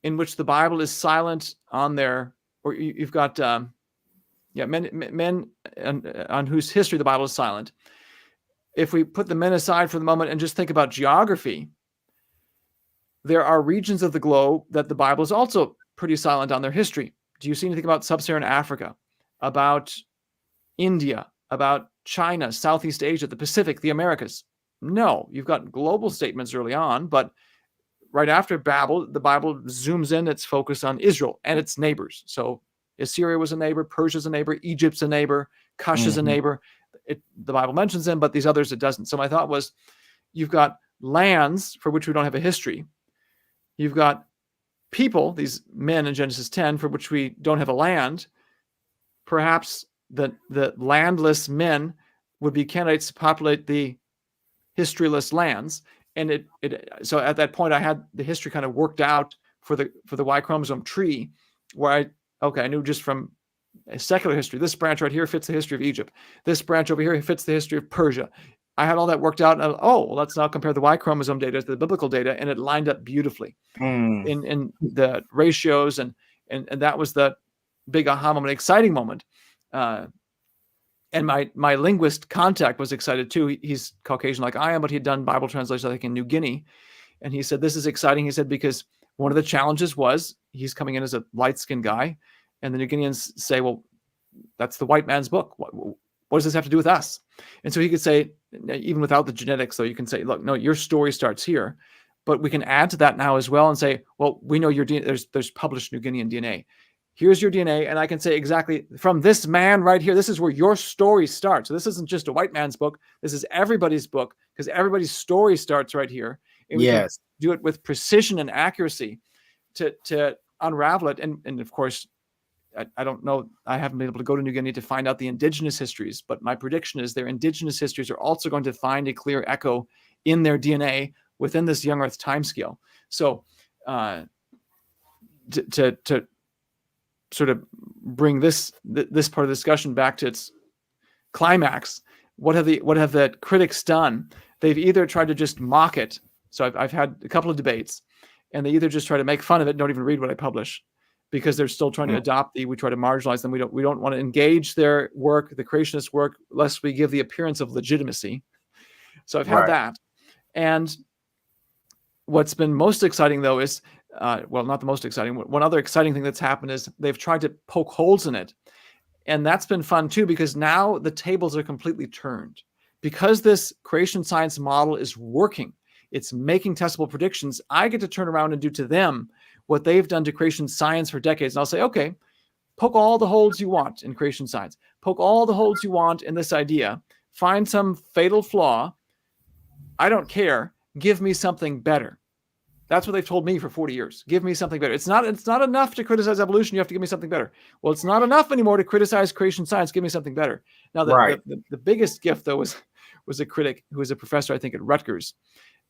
in which the Bible is silent on their, or you've got men on whose history the Bible is silent. If we put the men aside for the moment and just think about geography, there are regions of the globe that the Bible is also pretty silent on their history. Do you see anything about sub-Saharan Africa, about India, about China, Southeast Asia, the Pacific, the Americas? No, you've got global statements early on, but right after Babel, the Bible zooms in its focus on Israel and its neighbors. So Assyria was a neighbor, Persia's a neighbor, Egypt's a neighbor, Cush is a neighbor. The Bible mentions them, but these others it doesn't. So my thought was, you've got lands for which we don't have a history. You've got people, these men in Genesis 10, for which we don't have a land. Perhaps the landless men would be candidates to populate the historyless lands. And so at that point, I had the history kind of worked out for the Y chromosome tree, where I knew just from a secular history, this branch right here fits the history of Egypt. This branch over here fits the history of Persia. I had all that worked out. And let's now compare the Y chromosome data to the biblical data, and it lined up beautifully in the ratios, and that was the big aha moment, exciting moment. And my linguist contact was excited too. He's Caucasian like I am, but he'd done Bible translation, I think, in New Guinea. And he said, this is exciting. He said, because one of the challenges was he's coming in as a light-skinned guy, and the New Guineans say, well, that's the white man's book. What does this have to do with us? And so he could say, even without the genetics, though, you can say, look, no, your story starts here, but we can add to that now as well and say, well, we know your DNA, there's published New Guinean DNA. Here's your DNA. And I can say exactly from this man right here, this is where your story starts. So this isn't just a white man's book. This is everybody's book, because everybody's story starts right here. And we can do it with precision and accuracy to unravel it. And of course, I don't know, I haven't been able to go to New Guinea to find out the indigenous histories, but my prediction is their indigenous histories are also going to find a clear echo in their DNA within this young Earth timescale. So to sort of bring this part of the discussion back to its climax, what have the critics done? They've either tried to just mock it. So I've had a couple of debates, and they either just try to make fun of it, don't even read what I publish, because they're still trying to adopt we try to marginalize them. We don't want to engage their work, the creationist work, lest we give the appearance of legitimacy. So I've had that. And what's been most exciting, though, is, not the most exciting, one other exciting thing that's happened is they've tried to poke holes in it. And that's been fun too, because now the tables are completely turned. Because this creation science model is working, it's making testable predictions, I get to turn around and do to them what they've done to creation science for decades. And I'll say, okay, poke all the holes you want in creation science. Poke all the holes you want in this idea. Find some fatal flaw. I don't care. Give me something better. That's what they've told me for 40 years. Give me something better. It's not enough to criticize evolution. You have to give me something better. Well, it's not enough anymore to criticize creation science. Give me something better. Now, the biggest gift, though, was a critic who was a professor, I think, at Rutgers.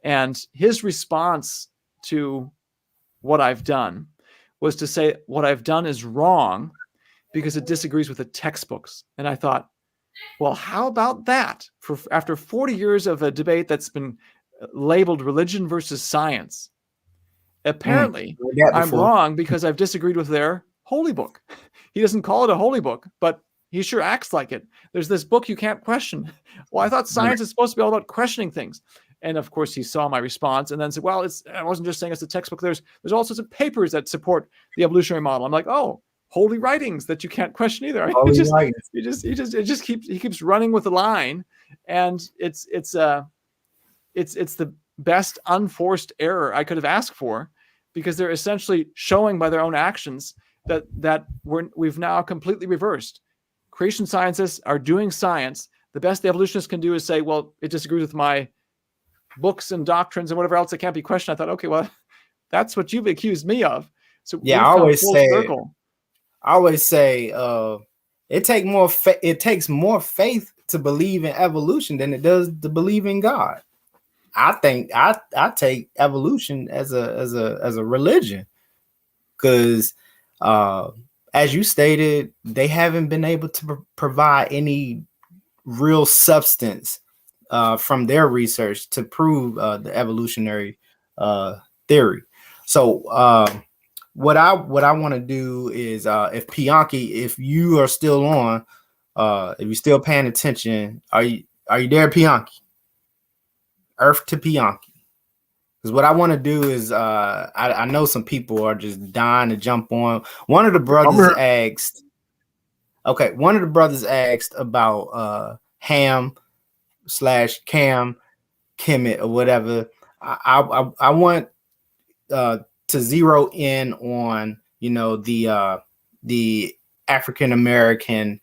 And his response to what I've done was to say what I've done is wrong because it disagrees with the textbooks. And I thought, well, how about that? After 40 years of a debate that's been labeled religion versus science, apparently I'm wrong because I've disagreed with their holy book. He doesn't call it a holy book, but he sure acts like it. There's this book you can't question. Well, I thought science is supposed to be all about questioning things. And of course, he saw my response and then said, well, I wasn't just saying it's a textbook. There's all sorts of papers that support the evolutionary model. I'm like, oh, holy writings that you can't question either. He keeps running with the line, and it's the best unforced error I could have asked for, because they're essentially showing by their own actions that we've now completely reversed. Creation scientists are doing science. The best the evolutionists can do is say, well, it disagrees with my books and doctrines and whatever else that can't be questioned. I thought, okay, well, that's what you've accused me of. So yeah, I always say it takes more faith to believe in evolution than it does to believe in God. I think I take evolution as a religion, because as you stated, they haven't been able to provide any real substance from their research to prove the evolutionary theory. So what I want to do is, if Pianki, if you are still on, if you're still paying attention, are you there, Pianki? Earth to Pianki. Because what I want to do is, I know some people are just dying to jump on. One of the brothers asked. Okay, one of the brothers asked about Ham / Cam Kemet or whatever. I want to zero in on, you know, the African American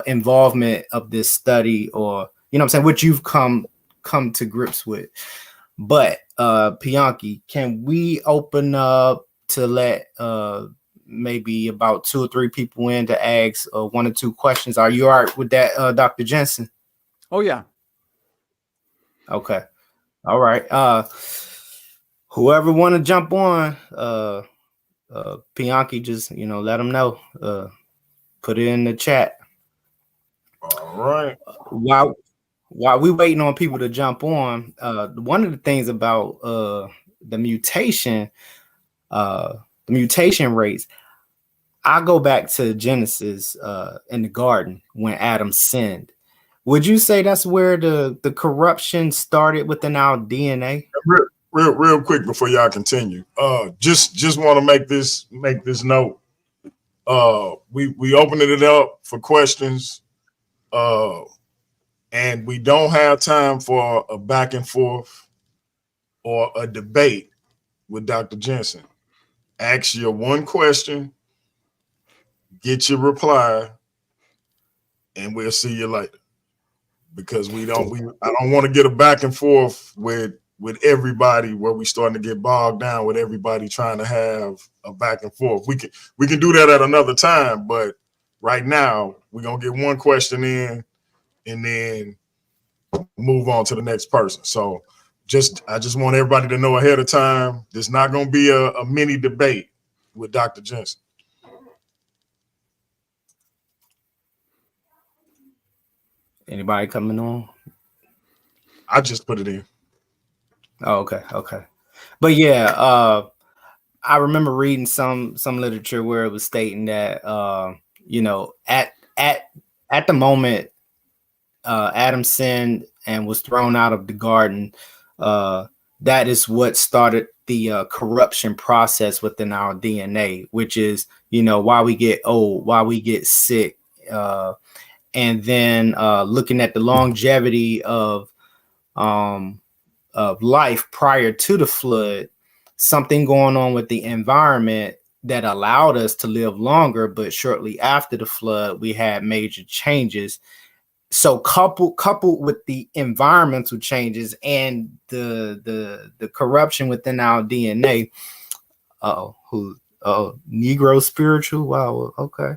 involvement of this study, or, you know what I'm saying, what you've come to grips with. But Pianki, can we open up to let maybe about 2 or 3 people in to ask 1 or 2 questions? Are you all right with that, Dr. Jeanson? Oh yeah. Okay. All right. Whoever want to jump on, Pianki, just, you know, let them know. Put it in the chat. All right. While we waiting on people to jump on, one of the things about the mutation rates, I go back to Genesis in the garden when Adam sinned. Would you say that's where the corruption started within our DNA? Real quick before y'all continue. Just want to make this note. We opened it up for questions. And we don't have time for a back and forth or a debate with Dr. Jeanson. Ask your one question, get your reply, and we'll see you later. Because I don't want to get a back and forth with everybody where we starting to get bogged down with everybody trying to have a back and forth. We can do that at another time, but right now we're gonna get one question in and then move on to the next person. So I just want everybody to know ahead of time, there's not going to be a mini debate with Dr. Jeanson. Anybody coming on? I just put it in. Oh, okay. But yeah, I remember reading some literature where it was stating that you know, at the moment Adam sinned and was thrown out of the garden, that is what started the corruption process within our DNA, which is, you know, why we get old, why we get sick, and then looking at the longevity of life prior to the flood, something going on with the environment that allowed us to live longer, but shortly after the flood, we had major changes. So coupled with the environmental changes and the corruption within our DNA, Negro spiritual. Wow. Okay.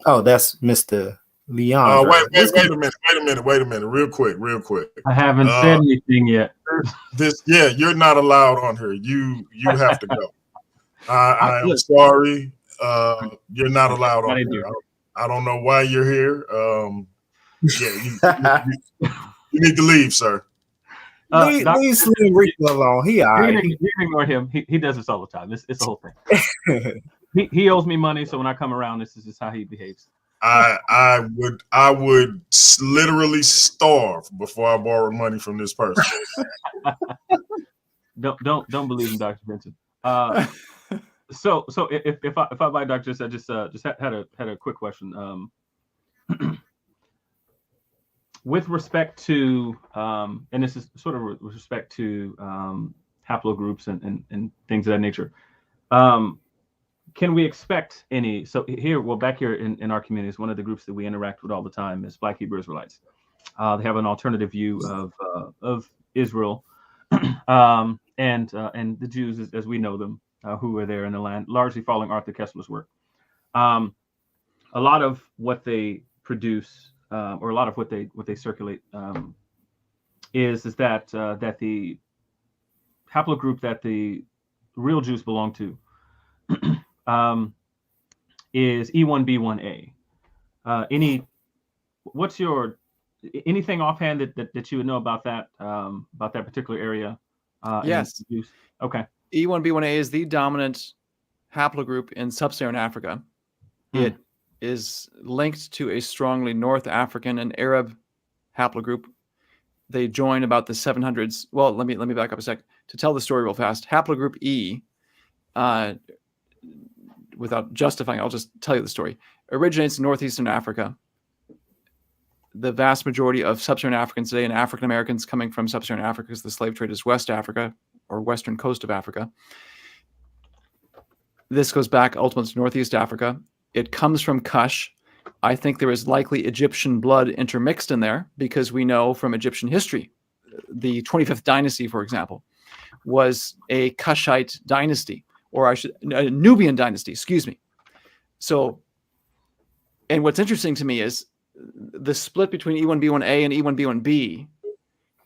Oh, that's Mr. Leon. Wait a minute. Real quick. I haven't said anything yet. You're not allowed on here. You have to go. I am sorry. You're not allowed on here. I don't know why you're here. You need to leave, sir. Leave Slim Rico alone. He all right. You can ignore him. He does this all the time. It's the whole thing. he owes me money, so when I come around, this is just how he behaves. I would literally starve before I borrow money from this person. Don't believe in Dr. Jeanson. So if I buy Dr. Jeanson, I just had a quick question. With respect to and this is sort of with respect to haplogroups and things of that nature. Can we expect any? So back here in our communities, one of the groups that we interact with all the time is Black Hebrew Israelites. They have an alternative view of Israel and the Jews as we know them, who are there in the land, largely following Arthur Kessler's work. A lot of what they produce, or a lot of what they circulate, is that that the haplogroup that the real Jews belong to is E1B1A. What's your anything offhand that you would know about that particular area? Yes. Okay. E1B1A is the dominant haplogroup in sub-Saharan Africa. It is linked to a strongly North African and Arab haplogroup. They join about the 700s. Well, let me back up a sec to tell the story real fast. Haplogroup E, without justifying, I'll just tell you the story. Originates in northeastern Africa. The vast majority of sub-Saharan Africans today and African Americans coming from sub-Saharan Africa, because the slave trade is West Africa or western coast of Africa. This goes back ultimately to Northeast Africa. It comes from Kush. I think there is likely Egyptian blood intermixed in there, because we know from Egyptian history, the 25th dynasty, for example, was a Kushite dynasty, or a Nubian dynasty, excuse me. So, and what's interesting to me is the split between E1B1A and E1B1B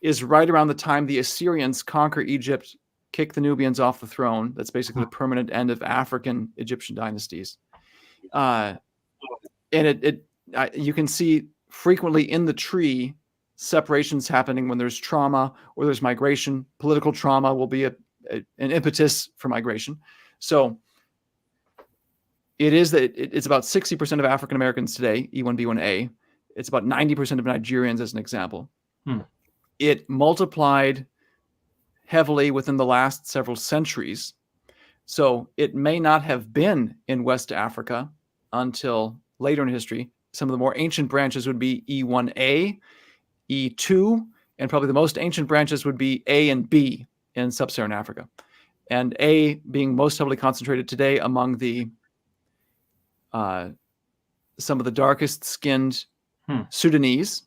is right around the time the Assyrians conquer Egypt, kick the Nubians off the throne. That's basically the permanent end of African Egyptian dynasties. And you can see frequently in the tree separations happening when there's trauma or there's migration. Political trauma will be an impetus for migration. So it is that it's about 60% of African Americans today, E1B1A. It's about 90% of Nigerians, as an example. It multiplied heavily within the last several centuries. So it may not have been in West Africa until later in history. Some of the more ancient branches would be E1A, E2, and probably the most ancient branches would be A and B in sub-Saharan Africa. And A being most heavily concentrated today among the some of the darkest skinned Sudanese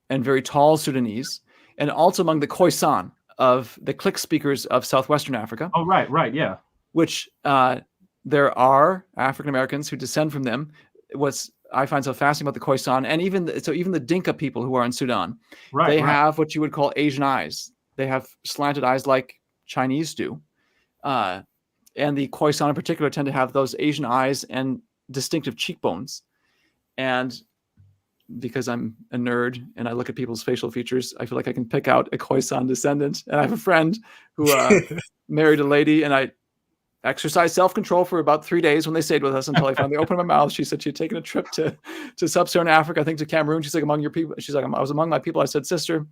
and very tall Sudanese, and also among the Khoisan of the click speakers of Southwestern Africa. Oh, right, yeah. Which there are African Americans who descend from them. What's I find so fascinating about the Khoisan, and even the Dinka people who are in Sudan, they have what you would call Asian eyes. They have slanted eyes like Chinese do. And the Khoisan in particular tend to have those Asian eyes and distinctive cheekbones. And because I'm a nerd and I look at people's facial features, I feel like I can pick out a Khoisan descendant. And I have a friend who married a lady, and I exercised self-control for about 3 days when they stayed with us until I finally opened my mouth. She said she had taken a trip to sub-Saharan Africa, I think to Cameroon. She's like, among your people. She's like, I was among my people. I said, sister,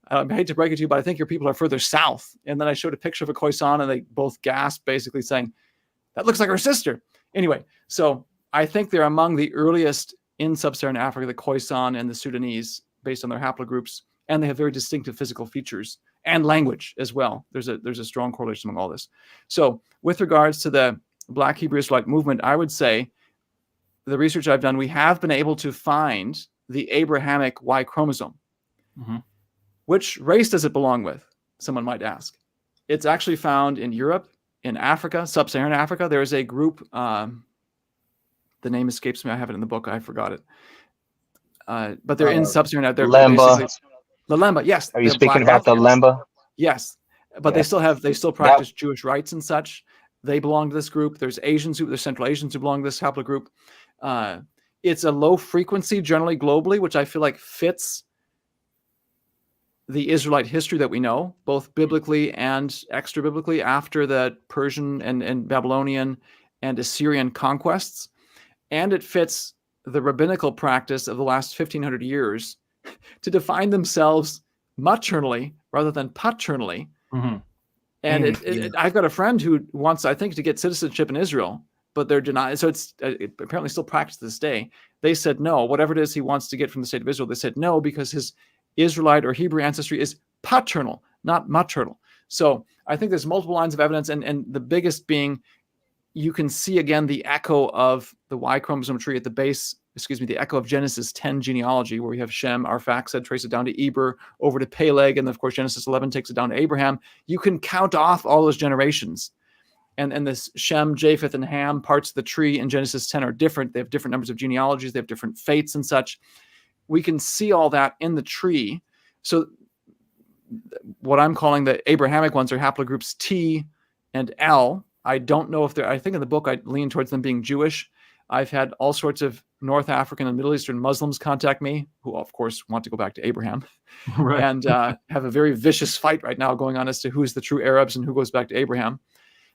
I hate to break it to you, but I think your people are further south. And then I showed a picture of a Khoisan, and they both gasped, basically saying, that looks like her sister. Anyway, so I think they're among the earliest in sub-Saharan Africa, the Khoisan and the Sudanese, based on their haplogroups, and they have very distinctive physical features and language as well. There's a strong correlation among all this. So with regards to the Black Hebrew Israelite movement, I would say the research I've done, we have been able to find the Abrahamic Y chromosome. Which race does it belong with? Someone might ask. It's actually found in Europe, in Africa, sub-Saharan Africa. There is a group, the name escapes me. I have it in the book. I forgot it. But they're in sub-Saharan Africa. Lemba. The Lemba, yes. Are you speaking about the Lemba? Yes. But they still practice Jewish rites and such. They belong to this group. There's Asians there's Central Asians who belong to this haplogroup. It's a low frequency generally globally, which I feel like fits the Israelite history that we know, both biblically and extra biblically, after the Persian and Babylonian and Assyrian conquests. And it fits the rabbinical practice of the last 1,500 years to define themselves maternally rather than paternally. And I've got a friend who wants, I think, to get citizenship in Israel, but they're denied. So it's apparently still practiced to this day. They said no. Whatever it is he wants to get from the state of Israel, they said no, because his Israelite or Hebrew ancestry is paternal, not maternal. So I think there's multiple lines of evidence, and the biggest being, you can see again the echo of the Y chromosome tree at the base, the echo of Genesis 10 genealogy, where we have Shem, Arphaxad, trace it down to Eber, over to Peleg, and then of course Genesis 11 takes it down to Abraham. You can count off all those generations. And this Shem, Japheth, and Ham parts of the tree in Genesis 10 are different. They have different numbers of genealogies. They have different fates and such. We can see all that in the tree. So what I'm calling the Abrahamic ones are haplogroups T and L. I don't know if they're, I think in the book I lean towards them being Jewish. I've had all sorts of North African and Middle Eastern Muslims contact me, who of course want to go back to Abraham, Right. and have a very vicious fight right now going on as to who's the true Arabs and who goes back to Abraham.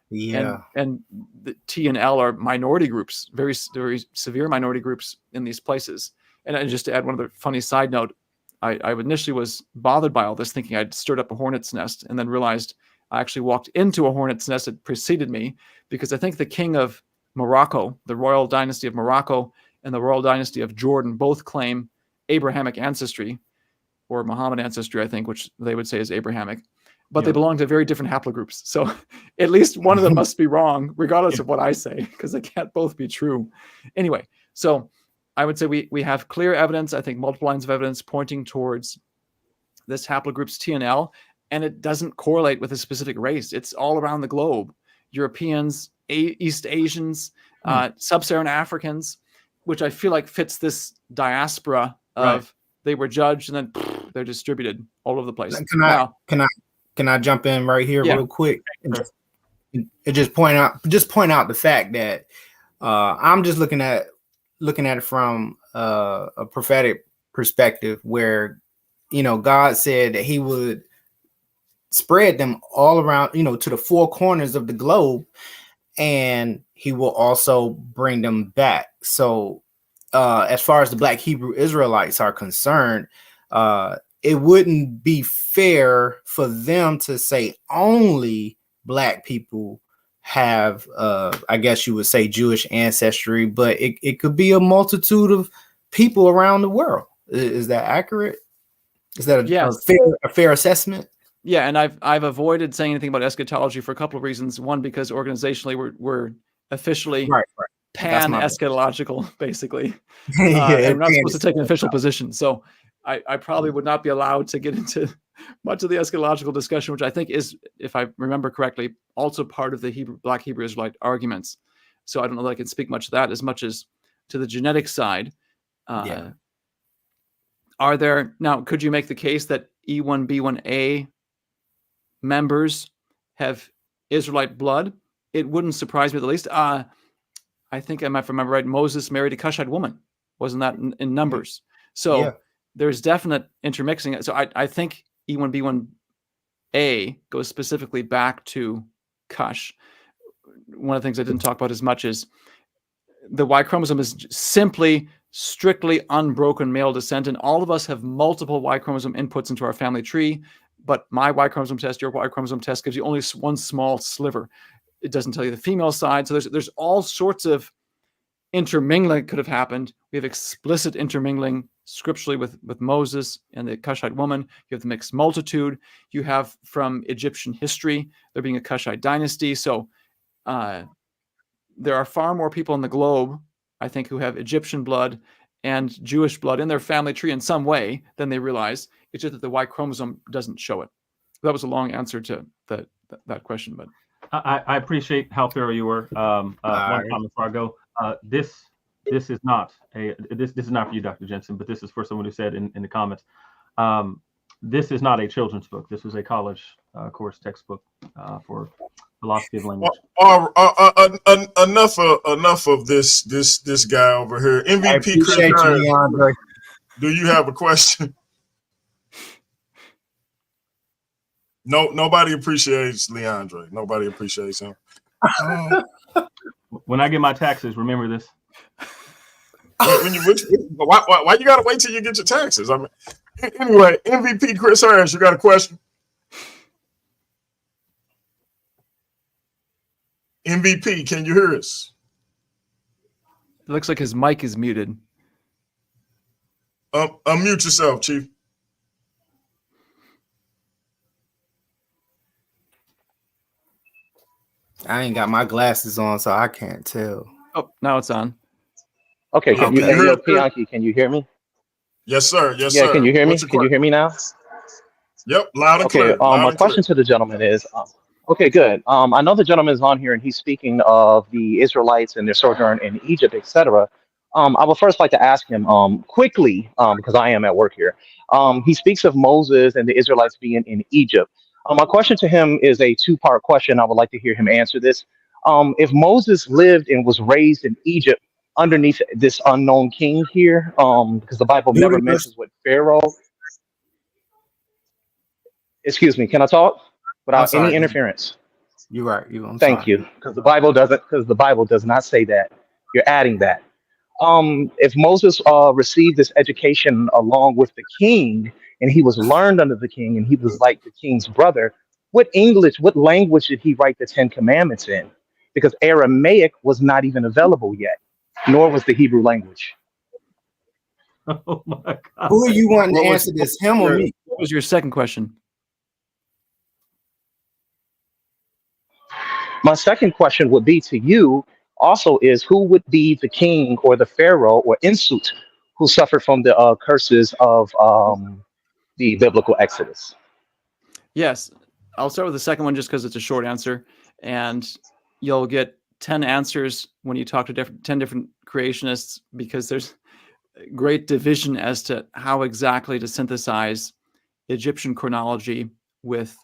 Yeah. And the T and L are minority groups, very, very severe minority groups in these places. And just to add one other funny side note, I initially was bothered by all this, thinking I'd stirred up a hornet's nest, and then realized I actually walked into a hornet's nest that preceded me, because I think the king of Morocco, the royal dynasty of Morocco, and the royal dynasty of Jordan both claim Abrahamic ancestry, or Muhammad ancestry, I think, which they would say is Abrahamic, but they belong to very different haplogroups. So at least one of them must be wrong, regardless of what I say, because they can't both be true. Anyway, so I would say we have clear evidence, I think multiple lines of evidence pointing towards this haplogroups T and L, and it doesn't correlate with a specific race. It's all around the globe. Europeans, East Asians, Sub-Saharan Africans, which I feel like fits this diaspora of they were judged and then they're distributed all over the place. Can I jump in right here real quick? And just point out the fact that I'm just looking at it from a prophetic perspective, where God said that He would spread them all around, to the four corners of the globe, and He will also bring them back. So as far as the Black Hebrew Israelites are concerned, it wouldn't be fair for them to say only Black people have, I guess you would say, Jewish ancestry, but it could be a multitude of people around the world. Is that accurate? Is that a fair assessment? Yeah, and I've avoided saying anything about eschatology for a couple of reasons. One, because organizationally we're officially pan-eschatological, basically. And we're not supposed to take an official position. So I probably would not be allowed to get into much of the eschatological discussion, which I think is, if I remember correctly, also part of the Black Hebrew Israelite arguments. So I don't know that I can speak much to that as much as to the genetic side. Are there, now, could you make the case that E1B1A members have Israelite blood? It wouldn't surprise me at the least. I think I might remember right, Moses married a Cushite woman. Wasn't that in Numbers? So there's definite intermixing. So I think E1B1A goes specifically back to Cush. One of the things I didn't talk about as much is the Y chromosome is simply strictly unbroken male descent, and all of us have multiple Y chromosome inputs into our family tree, but my Y chromosome test, your Y chromosome test gives you only one small sliver. It doesn't tell you the female side. So there's all sorts of intermingling could have happened. We have explicit intermingling scripturally with Moses and the Cushite woman. You have the mixed multitude. You have from Egyptian history, there being a Cushite dynasty. So there are far more people in the globe, I think, who have Egyptian blood and Jewish blood in their family tree in some way than they realize. It's just that the Y chromosome doesn't show it. That was a long answer to that question, but I appreciate how thorough you were. One comment before I go. This is not for you, Dr. Jeanson, but this is for someone who said in the comments. This is not a children's book. This is a college course textbook for philosophy of language. Enough of this guy over here. MVP Chris Harris, do you have a question? No, nobody appreciates Leandre. Nobody appreciates him. When I get my taxes, remember this. Why you gotta wait till you get your taxes? I mean, anyway, MVP Chris Harris, you got a question? MVP, can you hear us? It looks like his mic is muted. Unmute yourself, Chief. I ain't got my glasses on, so I can't tell. Oh, now it's on. Okay, can you hear me? Pianki, can you hear me? Yes, sir. Yes, sir. Can you hear me? Can you hear me now? Yep, loud and clear. My question to the gentleman is, okay, good. I know the gentleman is on here and he's speaking of the Israelites and their sojourn in Egypt, etc. I would first like to ask him quickly, because I am at work here. He speaks of Moses and the Israelites being in Egypt. My question to him is a two-part question. I would like to hear him answer this. If Moses lived and was raised in Egypt underneath this unknown king here, because the Bible never mentions what Pharaoh. Excuse me, can I talk I'm without any sorry. interference? You're right. I'm Thank sorry. you, because the Bible doesn't. Because the Bible does not say that. You're adding that. If Moses received this education along with the king, and he was learned under the king, and he was like the king's brother, what language did he write the Ten Commandments in? Because Aramaic was not even available yet, nor was the Hebrew language. Oh my God. Who are you wanting to What was- answer this? Him or me? What was your second question? My second question would be to you also is who would be the king or the pharaoh or Insut who suffered from the curses of the biblical Exodus? Yes, I'll start with the second one just because it's a short answer, and you'll get 10 answers when you talk to 10 different creationists, because there's great division as to how exactly to synthesize Egyptian chronology with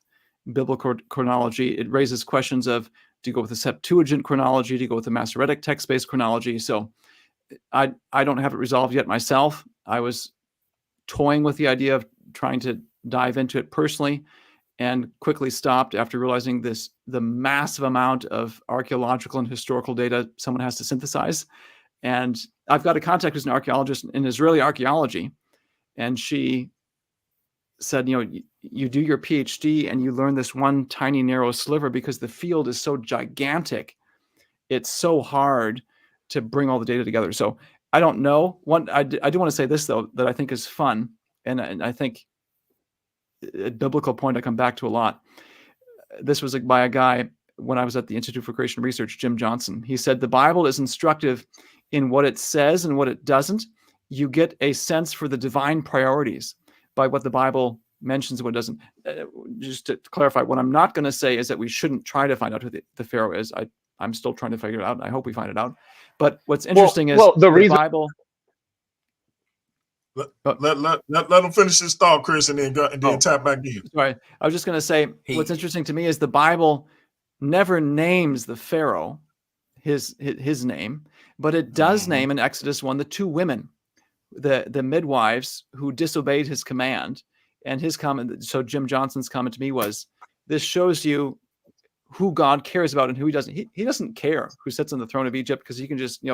biblical chronology. It raises questions of, do you go with the Septuagint chronology? Do you go with the Masoretic text-based chronology? So I don't have it resolved yet myself. I was toying with the idea of trying to dive into it personally, and quickly stopped after realizing the massive amount of archaeological and historical data someone has to synthesize. And I've got a contact who's an archaeologist in Israeli archaeology, and she said, you do your PhD and you learn this one tiny narrow sliver because the field is so gigantic. It's so hard to bring all the data together. So I don't know. I do want to say this, though, that I think is fun, and I think a biblical point I come back to a lot. This was by a guy when I was at the Institute for Creation Research, Jim Johnson. He said, the Bible is instructive in what it says and what it doesn't. You get a sense for the divine priorities by what the Bible mentions and what it doesn't. Just to clarify, what I'm not going to say is that we shouldn't try to find out who the Pharaoh is. I'm still trying to figure it out, and I hope we find it out. But what's interesting is the reason Bible. Let him finish his thought, Chris, and then tap back in. Sorry, I was just going to say, what's interesting to me is the Bible never names the Pharaoh, his name, but it does name in Exodus 1 the two women, the midwives who disobeyed his command. And his comment, so Jim Johnson's comment to me was, this shows you who God cares about and who he doesn't. He doesn't care who sits on the throne of Egypt, because he can just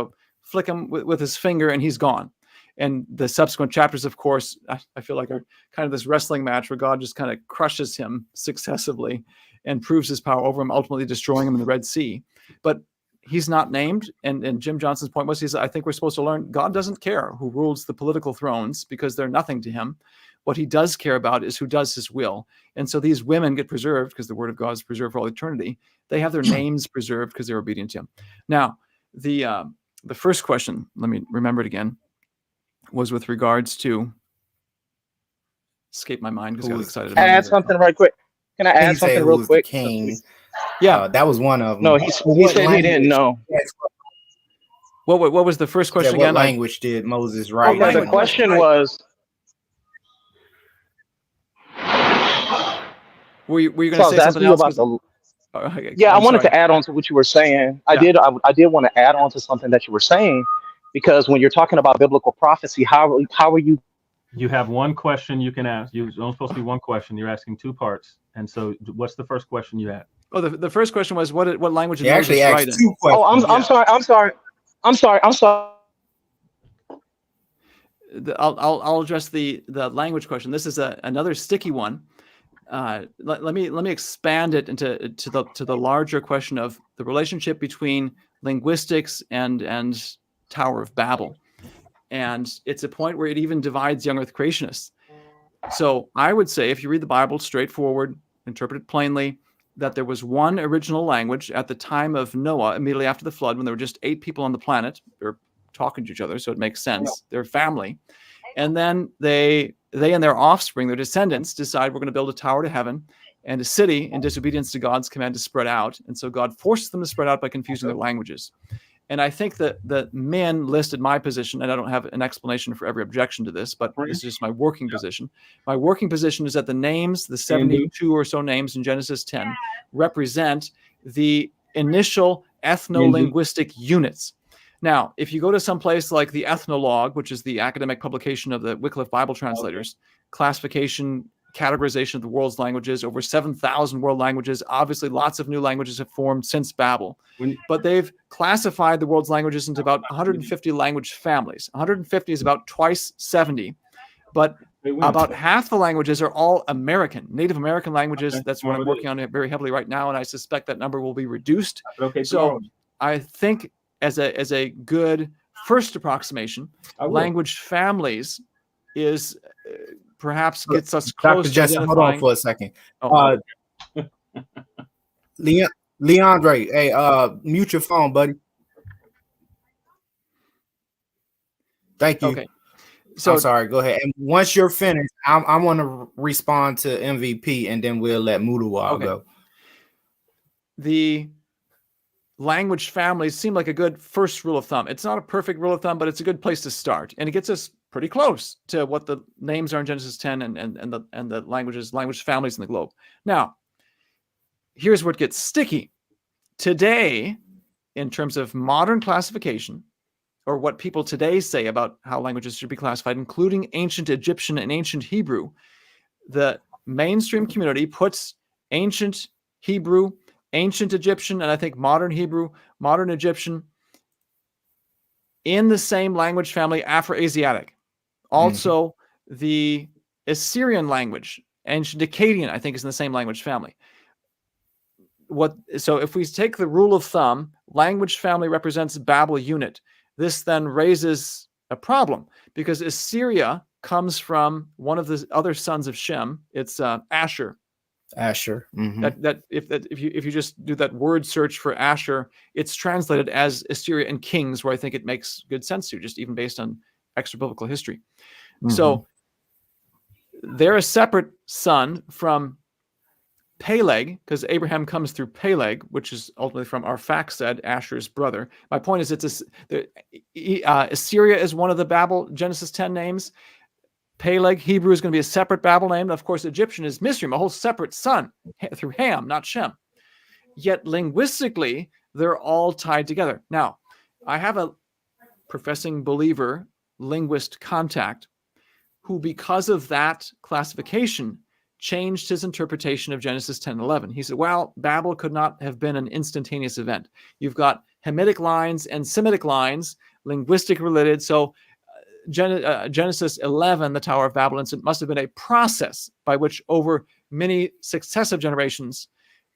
flick him with his finger and he's gone. And the subsequent chapters, of course, I feel like are kind of this wrestling match where God just kind of crushes him successively and proves his power over him, ultimately destroying him in the Red Sea. But he's not named. And Jim Johnson's point was, I think we're supposed to learn God doesn't care who rules the political thrones, because they're nothing to him. What he does care about is who does his will. And so these women get preserved because the word of God is preserved for all eternity. They have their names preserved because they're obedient to him. Now, the first question, let me remember it again, was with regards to, escape my mind because I got excited. Add something right quick. Can I add something real quick? King. Yeah, that was one of them. No, he said he didn't know. What was the first question again? What language did Moses write? Okay, the question was. Were you going to say something else? I wanted to add on to what you were saying. I did want to add on to something that you were saying, because when you're talking about biblical prophecy, how are you? You have one question you can ask. You're only supposed to be one question. You're asking two parts. And so what's the first question you had? Oh, the first question was, what language did Moses write in? Two questions. Oh, I'm sorry. I'll address the language question. This is another sticky one. Let me expand it into the larger question of the relationship between linguistics and Tower of Babel. And it's a point where it even divides young earth creationists. So I would say, if you read the Bible straightforward, interpret it plainly, that there was one original language at the time of Noah, immediately after the flood, when there were just 8 people on the planet. They're talking to each other, so it makes sense. They're family. And then they and their offspring, their descendants, decide we're going to build a tower to heaven and a city in disobedience to God's command to spread out. And so God forces them to spread out by confusing their languages. And I think that the men listed my position, and I don't have an explanation for every objection to this, but this is just my working position. My working position is that the names, the 72 or so names in Genesis 10, represent the initial ethno-linguistic units. Now, if you go to some place like the Ethnologue, which is the academic publication of the Wycliffe Bible translators, classification, categorization of the world's languages, over 7,000 world languages. Obviously, lots of new languages have formed since Babel, but they've classified the world's languages into about 150 language families. 150 is about twice 70, but about half the languages are all American, Native American languages. Okay. That's what I'm working on very heavily right now, and I suspect that number will be reduced. Okay, so I think as a good first approximation, language families is perhaps gets us close Dr. Jeanson, hold on for a second. Leandre, hey, mute your phone, buddy. Thank you. Okay. So I'm sorry. Go ahead. And once you're finished, I want to respond to MVP, and then we'll let Mudawa go. The language families seem like a good first rule of thumb. It's not a perfect rule of thumb, but it's a good place to start, and it gets us pretty close to what the names are in Genesis 10 and the language families in the globe. Now, here's what gets sticky. Today, in terms of modern classification, or what people today say about how languages should be classified, including ancient Egyptian and ancient Hebrew, the mainstream community puts ancient Hebrew, ancient Egyptian, and I think modern Hebrew, modern Egyptian in the same language family, Afro-Asiatic. Also, the Assyrian language, ancient Akkadian, I think is in the same language family. So if we take the rule of thumb, language family represents Babel unit. This then raises a problem because Assyria comes from one of the other sons of Shem. It's Asher. Asher. If you just do that word search for Asher, it's translated as Assyria and Kings, where I think it makes good sense to, just even based on extra biblical history. So they're a separate son from Peleg, because Abraham comes through Peleg, which is ultimately from Arphaxad, Asher's brother. My point is, Assyria is one of the Babel Genesis 10 names. Peleg, Hebrew, is going to be a separate Babel name. And of course, Egyptian is Mizraim, a whole separate son through Ham, not Shem. Yet linguistically, they're all tied together. Now, I have a professing believer, linguist contact, who, because of that classification, changed his interpretation of Genesis 10:11. He said, well, Babel could not have been an instantaneous event. You've got Hamitic lines and Semitic lines, linguistic related. So Genesis 11, the Tower of Babel incident, must have been a process by which over many successive generations,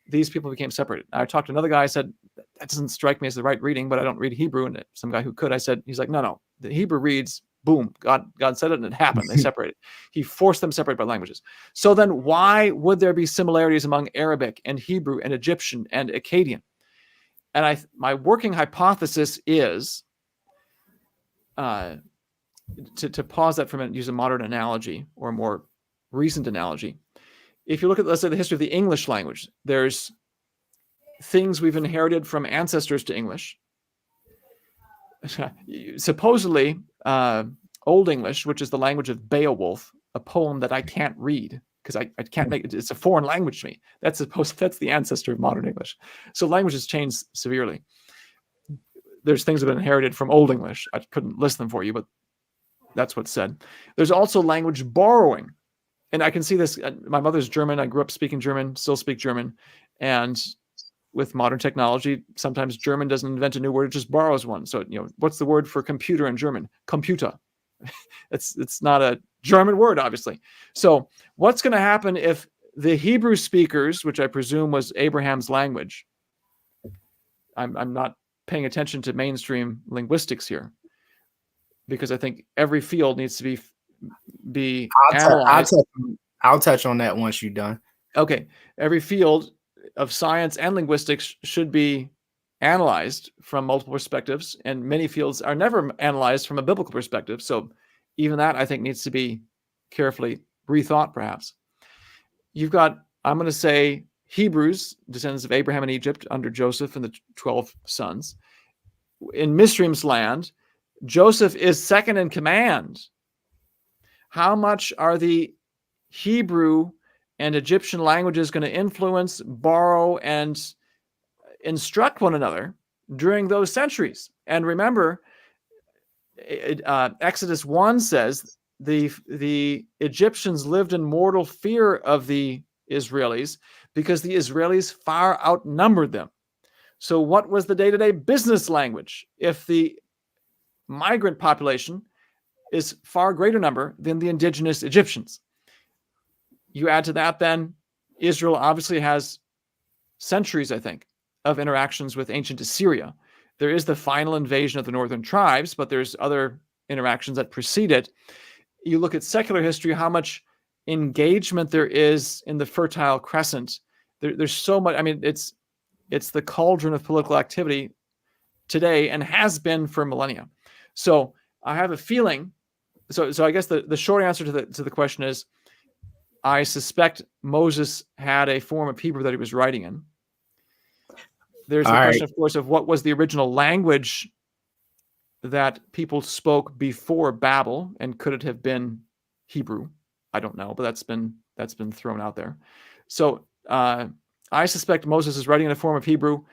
these people became separated. I talked to another guy, I said, that doesn't strike me as the right reading, but I don't read Hebrew. And some guy who could, I said, he's like, no, the Hebrew reads, boom, God said it and it happened. They separated. He forced them separated by languages. So then why would there be similarities among Arabic and Hebrew and Egyptian and Akkadian? And my working hypothesis is, to pause that for a minute, use a modern analogy or a more recent analogy. If you look at, let's say, the history of the English language, there's things we've inherited from ancestors to English. Supposedly, Old English, which is the language of Beowulf, a poem that I can't read because I can't make it. It's a foreign language to me. That's the ancestor of modern English. So language has changed severely. There's things that have been inherited from Old English. I couldn't list them for you, but that's what's said. There's also language borrowing. And I can see this. My mother's German. I grew up speaking German, still speak German. And with modern technology, sometimes German doesn't invent a new word, it just borrows one. So, what's the word for computer in German? Computer. It's not a German word, obviously. So what's going to happen if the Hebrew speakers, which I presume was Abraham's language, I'm not paying attention to mainstream linguistics here, because I think every field needs to be analyzed. I'll touch on that once you're done. Okay. Every field of science and linguistics should be analyzed from multiple perspectives, and many fields are never analyzed from a biblical perspective. So even that, I think, needs to be carefully rethought, perhaps. You've got, I'm going to say, Hebrews, descendants of Abraham in Egypt under Joseph and the 12 sons. in Misraim's land, Joseph is second in command. How much are the Hebrew and Egyptian languages going to influence, borrow, and instruct one another during those centuries? And remember, Exodus 1 says the Egyptians lived in mortal fear of the Israelis because the Israelis far outnumbered them. So what was the day-to-day business language if the migrant population is far greater number than the indigenous Egyptians? You add to that, then Israel obviously has centuries, I think, of interactions with ancient Assyria. There is the final invasion of the northern tribes, but there's other interactions that precede it. You look at secular history, how much engagement there is in the Fertile Crescent. There's so much. I mean, it's the cauldron of political activity today and has been for millennia. So I have a feeling. So I guess the short answer to the question is, I suspect Moses had a form of Hebrew that he was writing in. There's the question, of course, of what was the original language that people spoke before Babel, and could it have been Hebrew? I don't know, but that's been thrown out there. So I suspect Moses is writing in a form of Hebrew.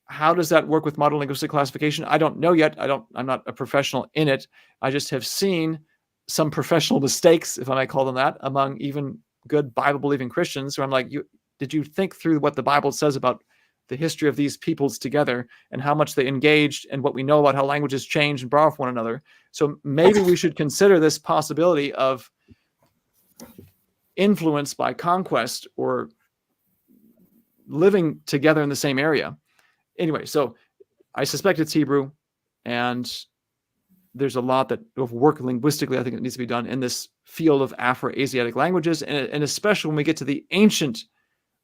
How does that work with modern linguistic classification? I don't know yet. I'm not a professional in it. I just have seen some professional mistakes, if I might call them that, among even good Bible-believing Christians. So I'm like, did you think through what the Bible says about the history of these peoples together and how much they engaged and what we know about how languages change and borrow from one another? So maybe we should consider this possibility of influence by conquest or living together in the same area. Anyway, so I suspect it's Hebrew, and there's a lot of work linguistically, I think, that needs to be done in this field of Afro-Asiatic languages, and especially when we get to the ancient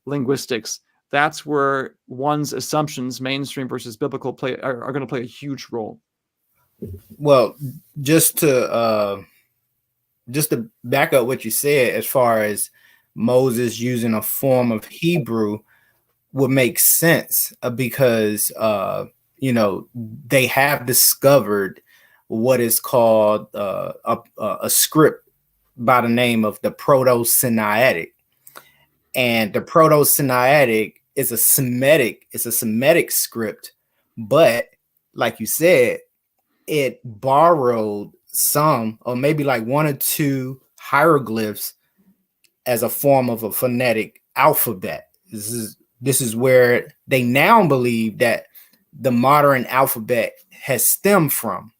linguistics, that's where one's assumptions, mainstream versus biblical, are going to play a huge role. Well, just to back up what you said, as far as Moses using a form of Hebrew would make sense, because they have discovered what is called a script by the name of the Proto-Sinaitic, and the Proto-Sinaitic is a Semitic script, but like you said, it borrowed some, or maybe like one or two hieroglyphs as a form of a phonetic alphabet. This is where they now believe that the modern alphabet has stemmed from.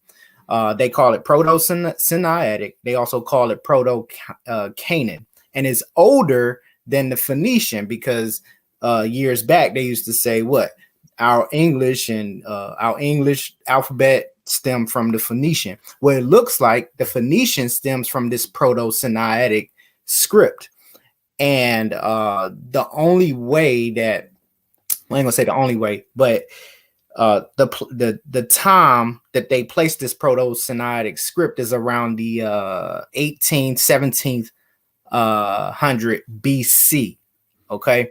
They call it Proto-Sinaitic. They also call it Proto-Canaan, and it's older than the Phoenician, because years back they used to say what our English alphabet stemmed from the Phoenician. Well, it looks like the Phoenician stems from this Proto-Sinaitic script. And the only way that, I ain't gonna say the only way, but the time that they placed this Proto-Sinaitic script is around the 1700 BC. Okay,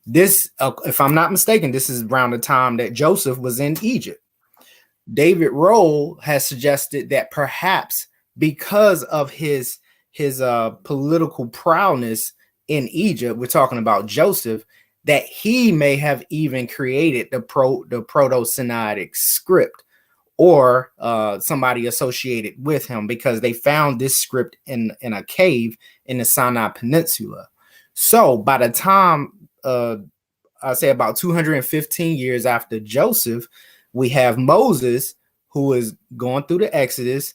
this, if I'm not mistaken, this is around the time that Joseph was in Egypt. David Rohl has suggested that perhaps because of his political prowess in Egypt, we're talking about Joseph, that he may have even created the Proto-Sinaitic script, or somebody associated with him, because they found this script in a cave in the Sinai Peninsula. So by the time, I say about 215 years after Joseph, we have Moses, who is going through the Exodus,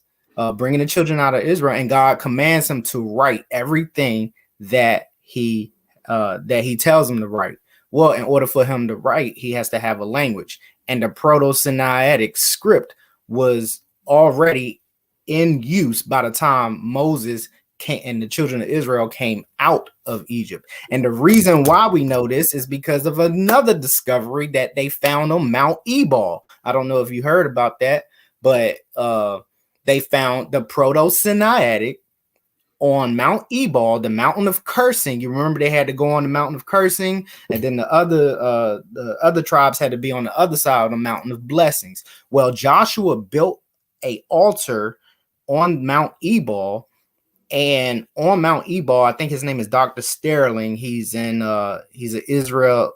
bringing the children out of Israel, and God commands him to write everything that he tells him to write. Well, in order for him to write, he has to have a language, and the Proto-Sinaitic script was already in use by the time Moses came and the children of Israel came out of Egypt. And the reason why we know this is because of another discovery that they found on Mount Ebal. I don't know if you heard about that, but they found the Proto-Sinaitic on Mount Ebal, the mountain of cursing. You remember they had to go on the mountain of cursing, and then the other tribes had to be on the other side of the mountain of blessings. Well, Joshua built an altar on Mount Ebal, and on Mount Ebal, I think his name is Dr. Sterling. He's in Israel.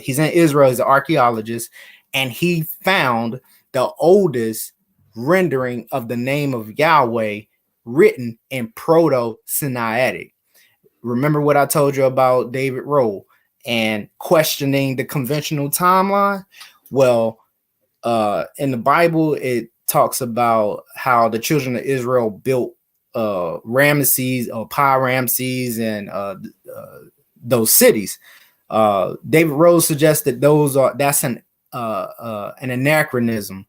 He's an archaeologist, and he found the oldest rendering of the name of Yahweh written in Proto-Sinaitic. Remember what I told you about David Rowe and questioning the conventional timeline? Well, in the Bible, it talks about how the children of Israel built Ramesses or Pi-Ramses and those cities. David Rose suggests that that's an anachronism,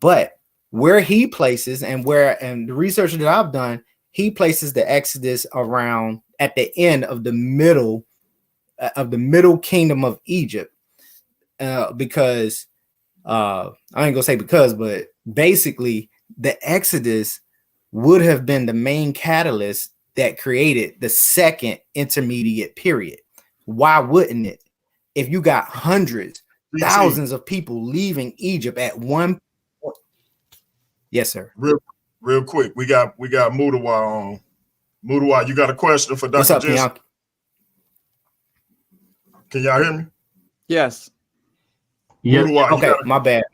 but where he places and the research that I've done, he places the Exodus around at the end of the middle kingdom of Egypt, because I ain't gonna say because, but basically the Exodus would have been the main catalyst that created the second intermediate period. Why wouldn't it? If you got hundreds, thousands of people leaving Egypt at one point. Yes, sir. Real quick, we got Mudawa on. Mudawa, you got a question for Dr. What's up, Jeanson? Bianchi? Can y'all hear me? Yes. Yeah. Mudawa, Okay, my bad.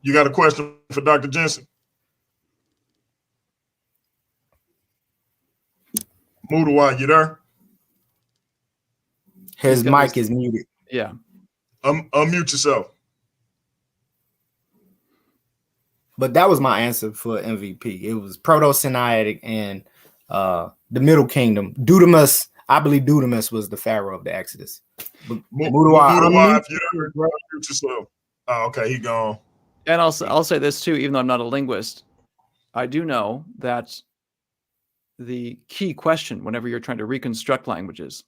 You got a question for Dr. Jeanson? Mudawa, you there? His mic is muted. Yeah. Unmute yourself. But that was my answer for MVP. It was Proto-Sinaitic and the Middle Kingdom. Dudamus, I believe Dudamus was the pharaoh of the Exodus. Mudawa, if you there, unmute yourself. Oh, okay, he gone. And I'll say this too, even though I'm not a linguist, I do know that the key question whenever you're trying to reconstruct languages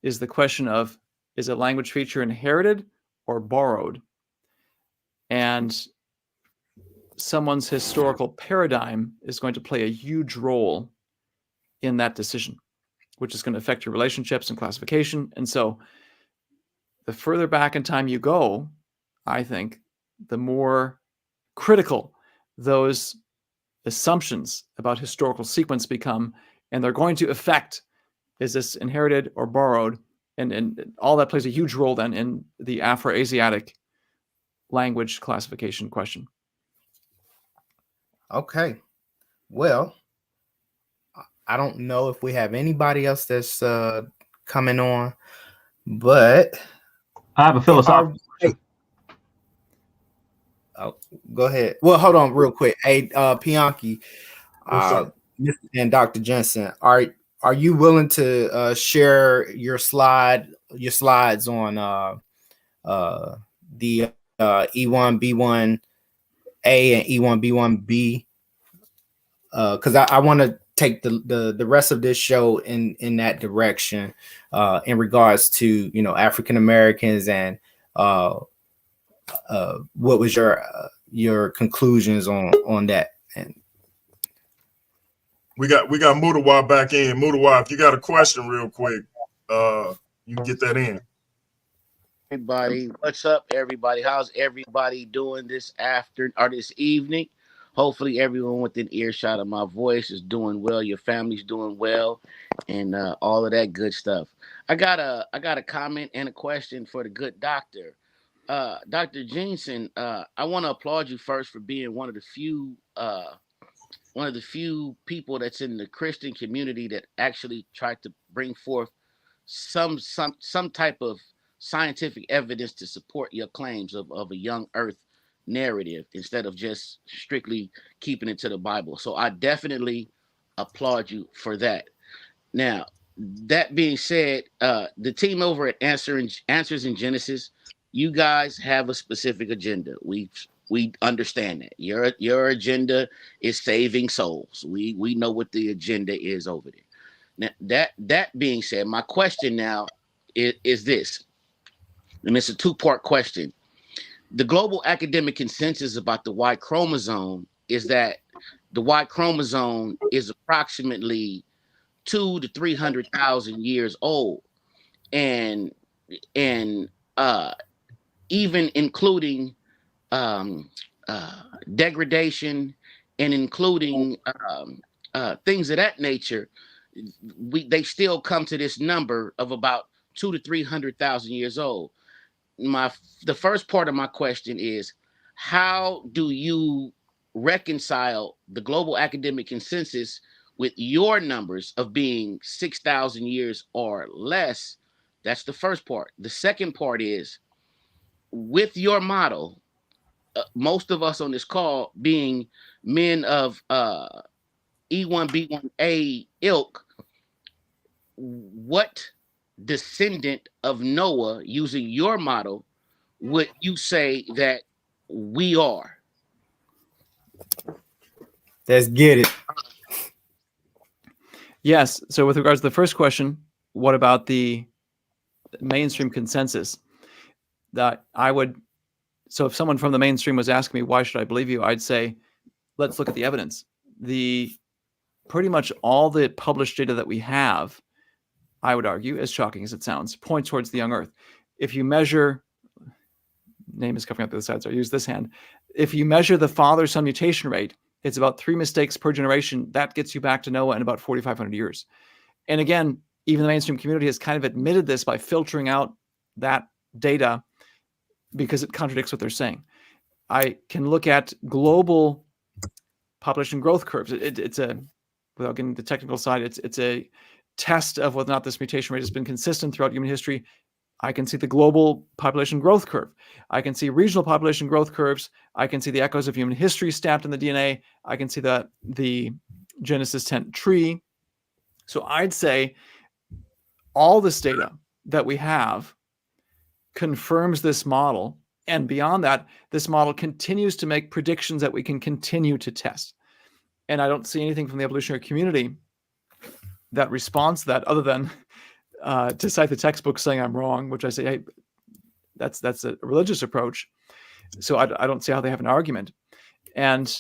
is the question of, is a language feature inherited or borrowed? And someone's historical paradigm is going to play a huge role in that decision, which is going to affect your relationships and classification. And so the further back in time you go, I think, the more critical those assumptions about historical sequence become, and they're going to affect, is this inherited or borrowed? And all that plays a huge role then in the Afro-Asiatic language classification question. Okay. Well, I don't know if we have anybody else that's coming on, but I have a philosophical question. Oh, go ahead. Well, hold on real quick. Hey, Bianchi, and Dr. Jeanson, are you willing to share your slides on the E1B1A and E1B1B? Because I want to take the rest of this show in that direction, in regards to African Americans, and what was your conclusions on that? And we got Mudawa back in. Mudawa, if you got a question real quick, you can get that in. Everybody, what's up, everybody? How's everybody doing this evening? Hopefully everyone within earshot of my voice is doing well, your family's doing well, and all of that good stuff. I got a comment and a question for the good doctor. Dr. Jeanson, I want to applaud you first for being one of the few people that's in the Christian community that actually tried to bring forth some type of scientific evidence to support your claims of a young earth narrative, instead of just strictly keeping it to the Bible. So I definitely applaud you for that. Now, that being said, the team over at Answers in Genesis, you guys have a specific agenda. We understand that your agenda is saving souls. We know what the agenda is over there. Now, that being said, my question now is this, and it's a two-part question. The global academic consensus about the Y chromosome is that the Y chromosome is approximately 200,000 to 300,000 years old, and even including degradation and including things of that nature, they still come to this number of about 200,000 to 300,000 years old. The first part of my question is, how do you reconcile the global academic consensus with your numbers of being 6,000 years or less? That's the first part. The second part is, with your model, most of us on this call being men of E1B1A ilk, what descendant of Noah, using your model, would you say that we are? Let's get it. Yes. So with regards to the first question, what about the mainstream consensus? That I would, so if someone from the mainstream was asking me, why should I believe you? I'd say, let's look at the evidence. Pretty much all the published data that we have, I would argue, as shocking as it sounds, point towards the young earth. If you measure, name is coming up the other side, so I use this hand. If you measure the father-son mutation rate, it's about 3 mistakes per generation. That gets you back to Noah in about 4,500 years. And again, even the mainstream community has kind of admitted this by filtering out that data because it contradicts what they're saying. I can look at global population growth curves. It's a, without getting the technical side, it's a test of whether or not this mutation rate has been consistent throughout human history. I can see the global population growth curve. I can see regional population growth curves. I can see the echoes of human history stamped in the DNA. I can see the Genesis 10 tree. So I'd say all this data that we have confirms this model. And beyond that, this model continues to make predictions that we can continue to test. And I don't see anything from the evolutionary community that responds to that, other than to cite the textbook saying I'm wrong, which I say, hey, that's a religious approach. So I don't see how they have an argument. And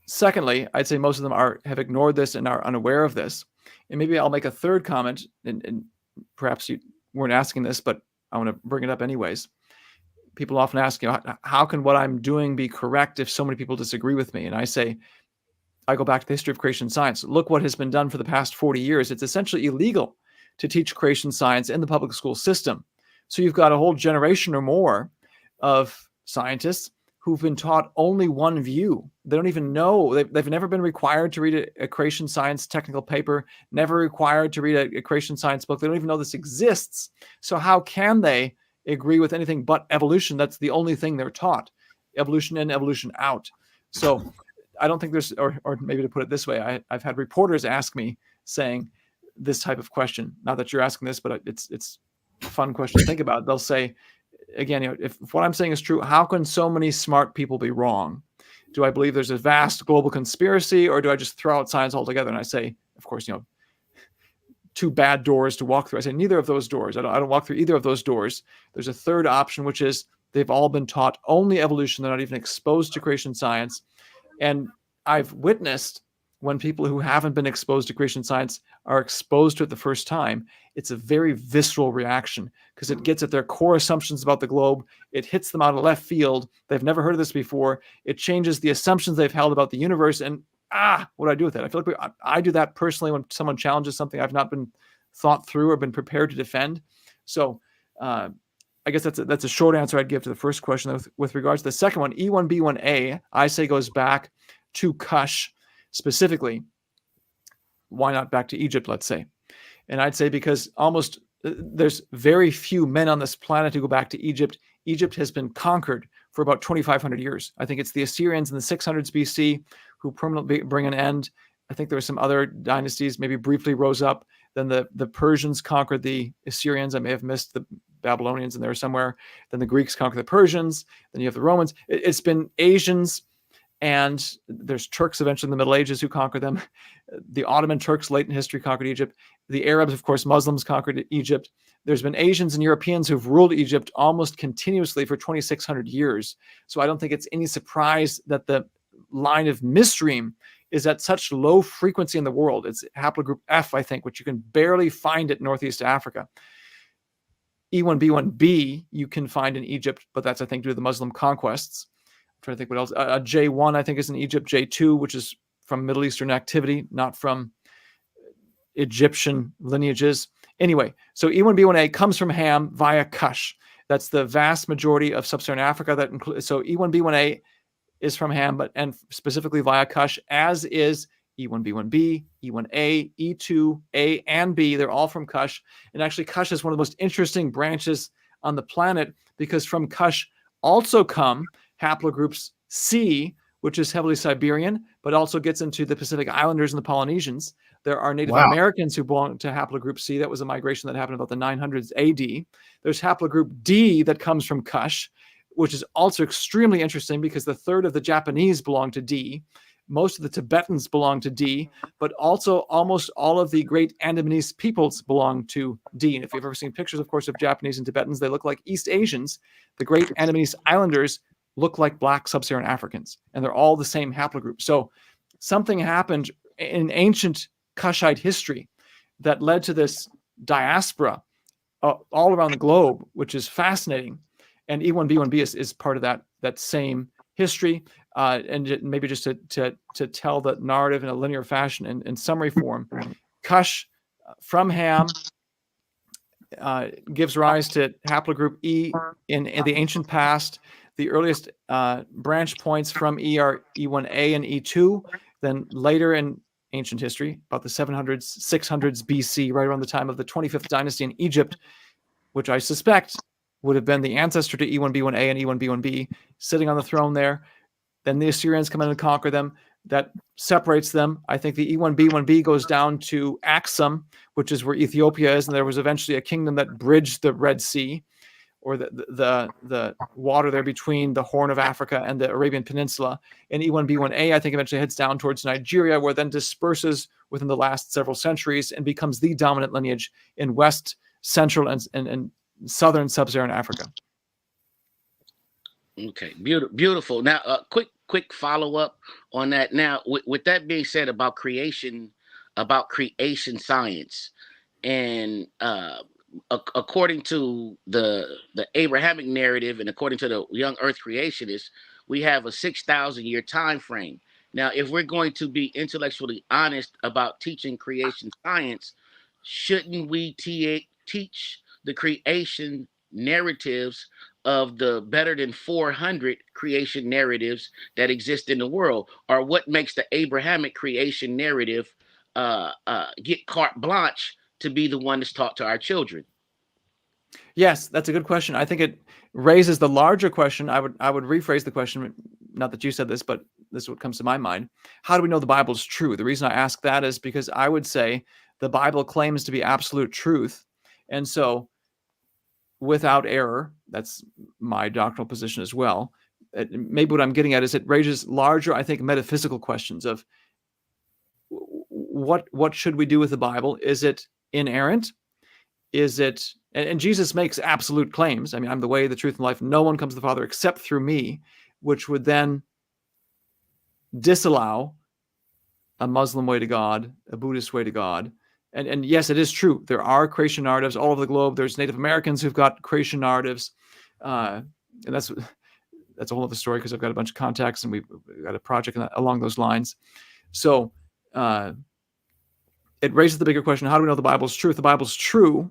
secondly, I'd say most of them have ignored this and are unaware of this. And maybe I'll make a third comment, and perhaps you weren't asking this, but I want to bring it up anyways. People often ask, how can what I'm doing be correct if so many people disagree with me? And I say, I go back to the history of creation science. Look what has been done for the past 40 years. It's essentially illegal to teach creation science in the public school system. So you've got a whole generation or more of scientists who've been taught only one view. They don't even know. They've never been required to read a creation science technical paper, never required to read a creation science book. They don't even know this exists. So how can they agree with anything but evolution? That's the only thing they're taught. Evolution in, evolution out. So I don't think there's, or maybe to put it this way, I've had reporters ask me saying this type of question. Not that you're asking this, but it's a fun question to think about. They'll say, again, if what I'm saying is true, how can so many smart people be wrong? Do I believe there's a vast global conspiracy, or do I just throw out science altogether? And I say, of course, two bad doors to walk through. I say neither of those doors. I don't walk through either of those doors. There's a third option, which is they've all been taught only evolution. They're not even exposed to creation science. And I've witnessed when people who haven't been exposed to creation science are exposed to it the first time, it's a very visceral reaction because it gets at their core assumptions about the globe. It hits them out of left field. They've never heard of this before. It changes the assumptions they've held about the universe. And what do I do with that? I feel like I do that personally when someone challenges something I've not been thought through or been prepared to defend. So I guess that's a short answer I'd give to the first question. With regards to the second one, E1B1A, I say goes back to Cush specifically. Why not back to Egypt, let's say? And I'd say because there's very few men on this planet who go back to Egypt. Egypt has been conquered for about 2,500 years. I think it's the Assyrians in the 600s BC who permanently bring an end. I think there were some other dynasties maybe briefly rose up. Then the Persians conquered the Assyrians. I may have missed the Babylonians in there somewhere. Then the Greeks conquered the Persians. Then you have the Romans. It's been Asians, and there's Turks eventually in the Middle Ages who conquered them. The Ottoman Turks late in history conquered Egypt. The Arabs, of course, Muslims conquered Egypt. There's been Asians and Europeans who've ruled Egypt almost continuously for 2,600 years. So I don't think it's any surprise that the line of misstream is at such low frequency in the world. It's haplogroup F, I think, which you can barely find at Northeast Africa. E1B1B you can find in Egypt, but that's, I think, due to the Muslim conquests. I'm trying to think what else. J1, I think, is in Egypt. J2, which is from Middle Eastern activity, not from Egyptian lineages. Anyway, so E1B1A comes from Ham via Kush. That's the vast majority of sub-Saharan Africa. That includes, so E1B1A is from Ham, and specifically via Kush, as is E1B1B, E1A, E2, A, and B. They're all from Kush. And actually, Kush is one of the most interesting branches on the planet, because from Kush also come haplogroups C, which is heavily Siberian, but also gets into the Pacific Islanders and the Polynesians. There are Native Americans who belong to haplogroup C. That was a migration that happened about the 900s AD. There's haplogroup D that comes from Kush, which is also extremely interesting because the third of the Japanese belong to D. Most of the Tibetans belong to D, but also almost all of the great Andamanese peoples belong to D. And if you've ever seen pictures, of course, of Japanese and Tibetans, they look like East Asians. The great Andamanese Islanders look like Black Sub-Saharan Africans, and they're all the same haplogroup. So something happened in ancient Kushite history that led to this diaspora all around the globe, which is fascinating. And E1B1B is part of that same history. And maybe just to tell the narrative in a linear fashion in summary form, Kush from Ham gives rise to haplogroup E in the ancient past. The earliest branch points from E are E1A and E2. Then later in ancient history, about the 700s, 600s BC, right around the time of the 25th dynasty in Egypt, which I suspect would have been the ancestor to E1B1A and E1B1B, sitting on the throne there. Then the Assyrians come in and conquer them. That separates them. I think the E1B1B goes down to Axum, which is where Ethiopia is, and there was eventually a kingdom that bridged the Red Sea, or the water there between the Horn of Africa and the Arabian Peninsula. And E1B1A, I think, eventually heads down towards Nigeria, where it then disperses within the last several centuries and becomes the dominant lineage in West, Central, and Southern Sub-Saharan Africa. Okay, beautiful. Now, quick follow up on that. Now, with that being said, about creation science, and according to the Abrahamic narrative and according to the young Earth creationists, we have a 6,000 year time frame. Now, if we're going to be intellectually honest about teaching creation science, shouldn't we teach the creation narratives of the better than 400 creation narratives that exist in the world? Or what makes the Abrahamic creation narrative get carte blanche to be the one that's taught to our children? Yes, that's a good question. I think it raises the larger question. I would rephrase the question, not that you said this, but this is what comes to my mind. How do we know the Bible is true? The reason I ask that is because I would say the Bible claims to be absolute truth. And so without error, that's my doctrinal position as well. Maybe what I'm getting at is it raises larger, I think, metaphysical questions of what should we do with the Bible? Is it inerrant? Is it, and Jesus makes absolute claims. I mean, I'm the way, the truth, and life. No one comes to the Father except through me, which would then disallow a Muslim way to God, a Buddhist way to God. And yes, it is true. There are creation narratives all over the globe. There's Native Americans who've got creation narratives. And that's a whole other story because I've got a bunch of contacts and we've got a project along those lines. So it raises the bigger question, how do we know the Bible's true? If the Bible's true,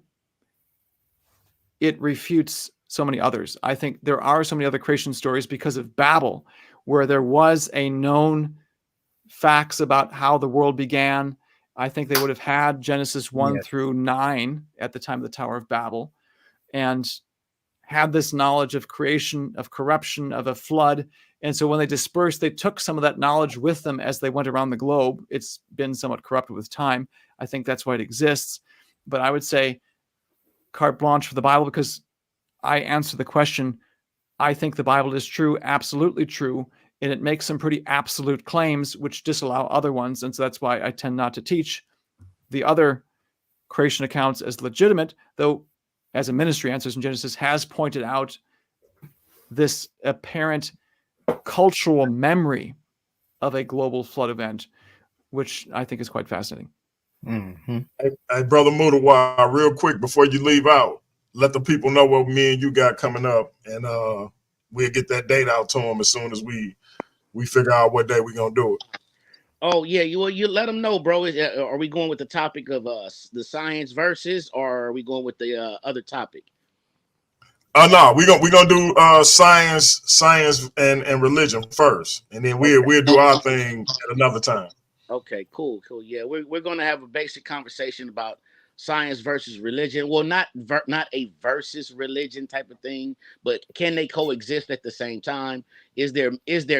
it refutes so many others. I think there are so many other creation stories because of Babel, where there was a known facts about how the world began. I think they would have had Genesis 1 through 9 at the time of the Tower of Babel, and had this knowledge of creation, of corruption, of a flood. And so when they dispersed, they took some of that knowledge with them as they went around the globe. It's been somewhat corrupted with time. I think that's why it exists. But I would say carte blanche for the Bible, because I answer the question, I think the Bible is true, absolutely true, and it makes some pretty absolute claims which disallow other ones. And so that's why I tend not to teach the other creation accounts as legitimate, though as a ministry, Answers in Genesis has pointed out this apparent cultural memory of a global flood event, which I think is quite fascinating. Mm-hmm. Hey, Brother Mudawa, real quick before you leave out, let the people know what me and you got coming up, and we'll get that date out to them as soon as we figure out what day we're going to do it. Oh yeah, you let them know, bro. Are we going with the topic of the science versus, or are we going with the other topic? No, we're gonna do science and religion first, and then we'll do our thing at another time. Okay, cool. Yeah, we're gonna have a basic conversation about science versus religion. Well, not a versus religion type of thing, but can they coexist at the same time? Is there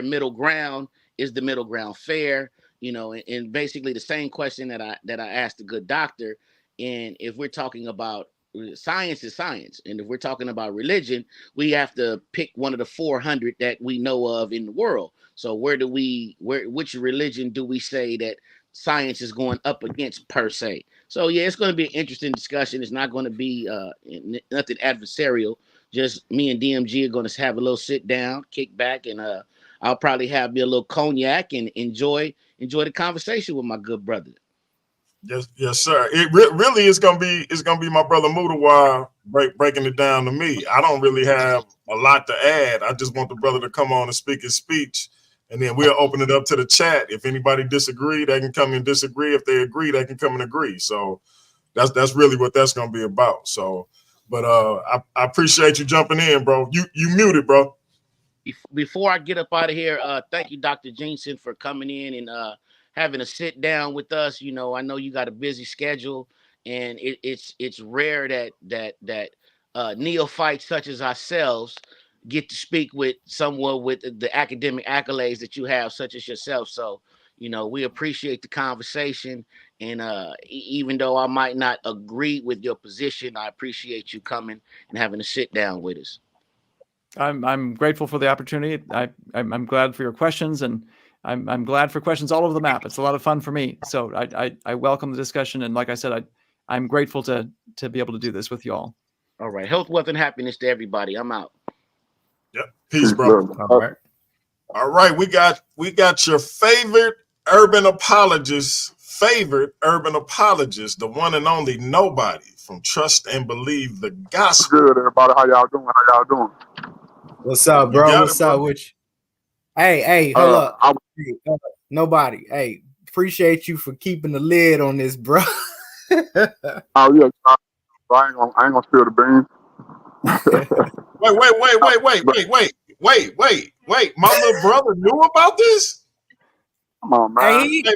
middle ground? Is the middle ground fair? You know, and basically the same question that I asked the good doctor. And if we're talking about science is science, and if we're talking about religion, we have to pick one of the 400 that we know of in the world. So which religion do we say that science is going up against per se? So yeah, it's going to be an interesting discussion. It's not going to be nothing adversarial. Just me and DMG are going to have a little sit down, kick back, and I'll probably have me a little cognac and enjoy the conversation with my good brother. Yes, sir. It really is gonna be my brother Mudawa breaking it down to me. I don't really have a lot to add. I just want the brother to come on and speak his speech, and then we'll open it up to the chat. If anybody disagree, they can come and disagree. If they agree, they can come and agree. So that's really what that's gonna be about. So, but I appreciate you jumping in, bro. You muted, bro. Before I get up out of here, thank you, Dr. Jeanson, for coming in and having a sit down with us. You know, I know you got a busy schedule, and it's rare that neophytes such as ourselves get to speak with someone with the academic accolades that you have, such as yourself. So, you know, we appreciate the conversation, and even though I might not agree with your position, I appreciate you coming and having a sit down with us. I'm grateful for the opportunity. I'm glad for your questions, and I'm glad for questions all over the map. It's a lot of fun for me. So I welcome the discussion, and like I said, I'm grateful to be able to do this with you all. All right, health, wealth, and happiness to everybody. I'm out. Yep. Peace, bro. All right. We got your favorite urban apologist, the one and only Nobody from Trust and Believe the Gospel. Good, everybody. How y'all doing? What's up, bro? What's up with you? Hey, hold up. Nobody. Hey, appreciate you for keeping the lid on this, bro. Oh yeah, I ain't gonna spill the beans. Wait. My little brother knew about this? Come on, man. He ain't the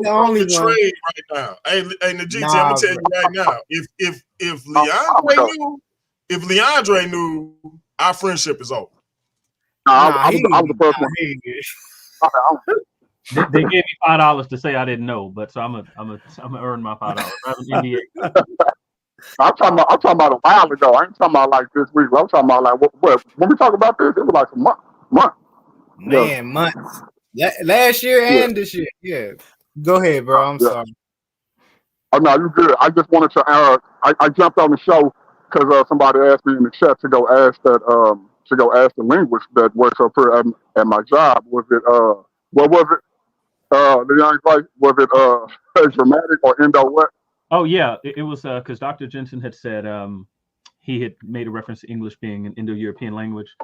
only one right now. Hey, Negetee, I'm gonna tell you right now. If Leandre knew, our friendship is over. I was the first one. They gave me $5 to say I didn't know, but so I'm gonna earn my $5. I'm talking about a while ago. I ain't talking about like this week. I'm talking about like what when we talk about this, it was like a month. Man, months. Last year and this year. Yeah. Go ahead, bro. I'm sorry. Oh no, you good. I just wanted to I jumped on the show because somebody asked me in the chat to go ask the linguist that works up here at my job. Was it what was it? The young guy, was it dramatic or Indo what? Oh yeah, it was because Dr. Jeanson had said he had made a reference to English being an Indo-European language,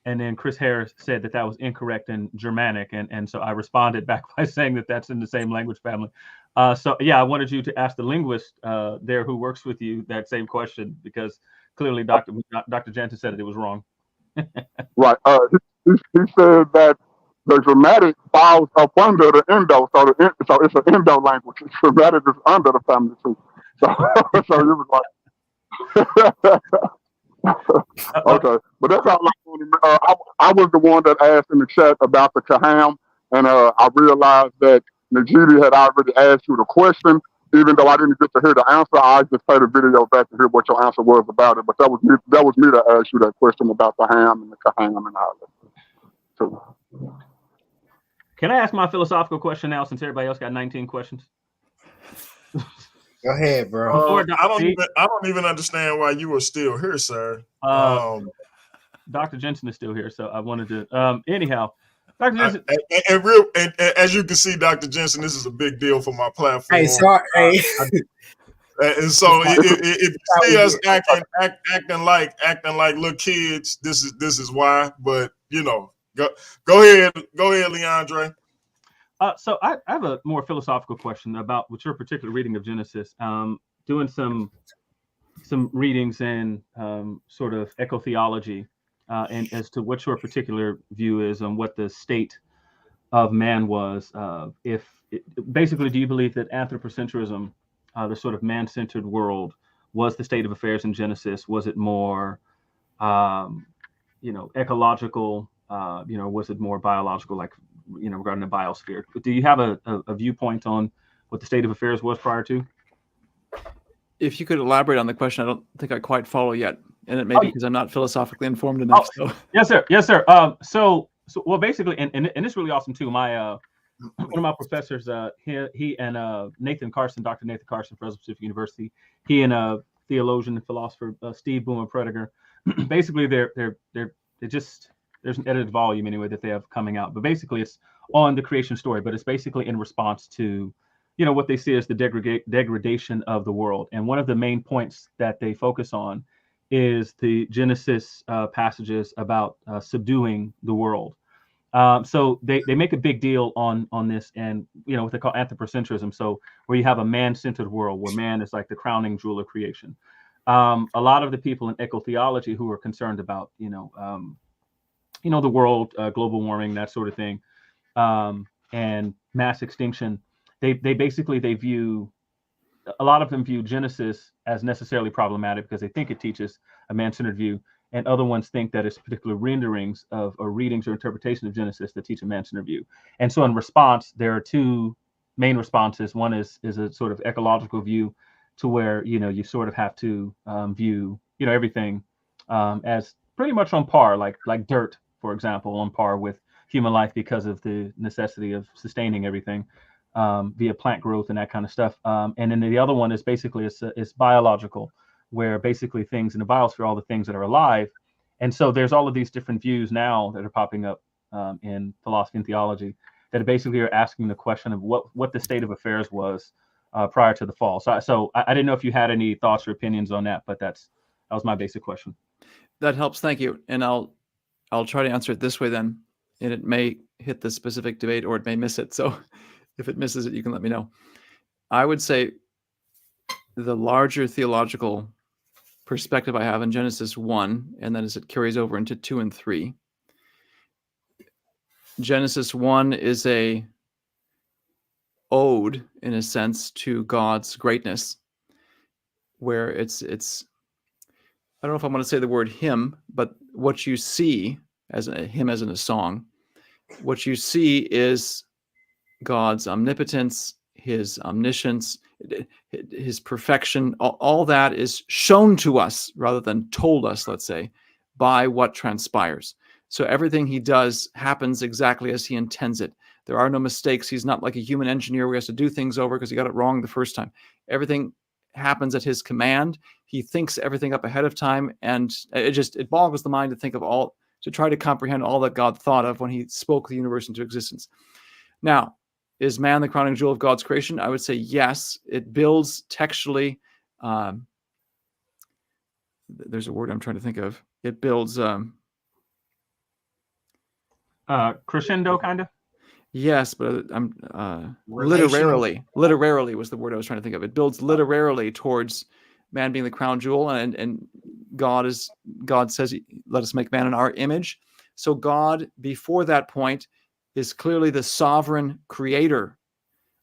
and then Chris Harris said that was incorrect in Germanic, and so I responded back by saying that that's in the same language family. So yeah, I wanted you to ask the linguist there who works with you that same question, because clearly Dr. Jeanson said it was wrong. Right. He said that the dramatic falls up under the Indo, so it's an Indo language. Dramatic is under the family too. So it was like, okay, but that's all I was the one that asked in the chat about the Kaham, and I realized that Negetee had already asked you the question. Even though I didn't get to hear the answer, I just played the video back to hear what your answer was about it. But that was me to ask you that question about the ham and the Kaham and all that. So, can I ask my philosophical question now, since everybody else got 19 questions? Go ahead, bro. I don't even understand why you are still here, sir. Dr. Jeanson is still here, so I wanted to. Anyhow, Dr. Jeanson. And as you can see, Dr. Jeanson, this is a big deal for my platform. Hey, sorry. Hey. And so if you see us acting like little kids, this is why. But go ahead, Leandre. So I have a more philosophical question about what your particular reading of Genesis. Doing some readings in sort of ecotheology, and as to what your particular view is on what the state of man was. Basically, do you believe that anthropocentrism, the sort of man-centered world, was the state of affairs in Genesis? Was it more, ecological? Was it more biological, like, regarding the biosphere? Do you have a viewpoint on what the state of affairs was prior to? If you could elaborate on the question, I don't think I quite follow yet, and it may be because I'm not philosophically informed enough. So. Yes, sir. So well, basically, and it's really awesome too. My one of my professors, he and Nathan Carson, Dr. Nathan Carson, Fresno Pacific University, he and theologian and philosopher Steve Boomer Prediger, basically they're just, there's an edited volume anyway that they have coming out, but basically it's on the creation story, but it's basically in response to what they see as the degradation of the world. And one of the main points that they focus on is the Genesis passages about subduing the world. So they make a big deal on this, and what they call anthropocentrism. So where you have a man-centered world where man is like the crowning jewel of creation. A lot of the people in ecotheology who are concerned about the world, global warming, that sort of thing, and mass extinction, they view, a lot of them view Genesis as necessarily problematic because they think it teaches a man-centered view, and other ones think that it's particular renderings of, or readings or interpretation of Genesis that teach a man-centered view. And so in response, there are two main responses. One is a sort of ecological view, to where you sort of have to view everything as pretty much on par, like dirt, for example, on par with human life because of the necessity of sustaining everything via plant growth and that kind of stuff. And then the other one is basically it's biological, where basically things in the biosphere, all the things that are alive. And so there's all of these different views now that are popping up in philosophy and theology that basically are asking the question of what the state of affairs was prior to the fall. So I didn't know if you had any thoughts or opinions on that, but that was my basic question. That helps. Thank you. And I'll try to answer it this way then, and it may hit the specific debate or it may miss it. So if it misses it, you can let me know. I would say the larger theological perspective I have in Genesis 1, and then as it carries over into 2 and 3, Genesis 1 is a ode, in a sense, to God's greatness, where it's I don't know if I want to say the word hymn, but what you see as a hymn, as in a song, what you see is God's omnipotence, his omniscience, his perfection. All that is shown to us rather than told us, let's say, by what transpires. So everything he does happens exactly as he intends it. There are no mistakes. He's not like a human engineer who has to do things over because he got it wrong the first time. Everything happens at his command. He thinks everything up ahead of time, and it boggles the mind to try to comprehend all that God thought of when he spoke the universe into existence. Now, is man the crowning jewel of God's creation? I would say yes. It builds textually. There's a word I'm trying to think of. It builds crescendo, kind of. Yes, but I'm literarily was the word I was trying to think of. It builds literarily towards man being the crown jewel, and God says, let us make man in our image. So God, before that point, is clearly the sovereign creator,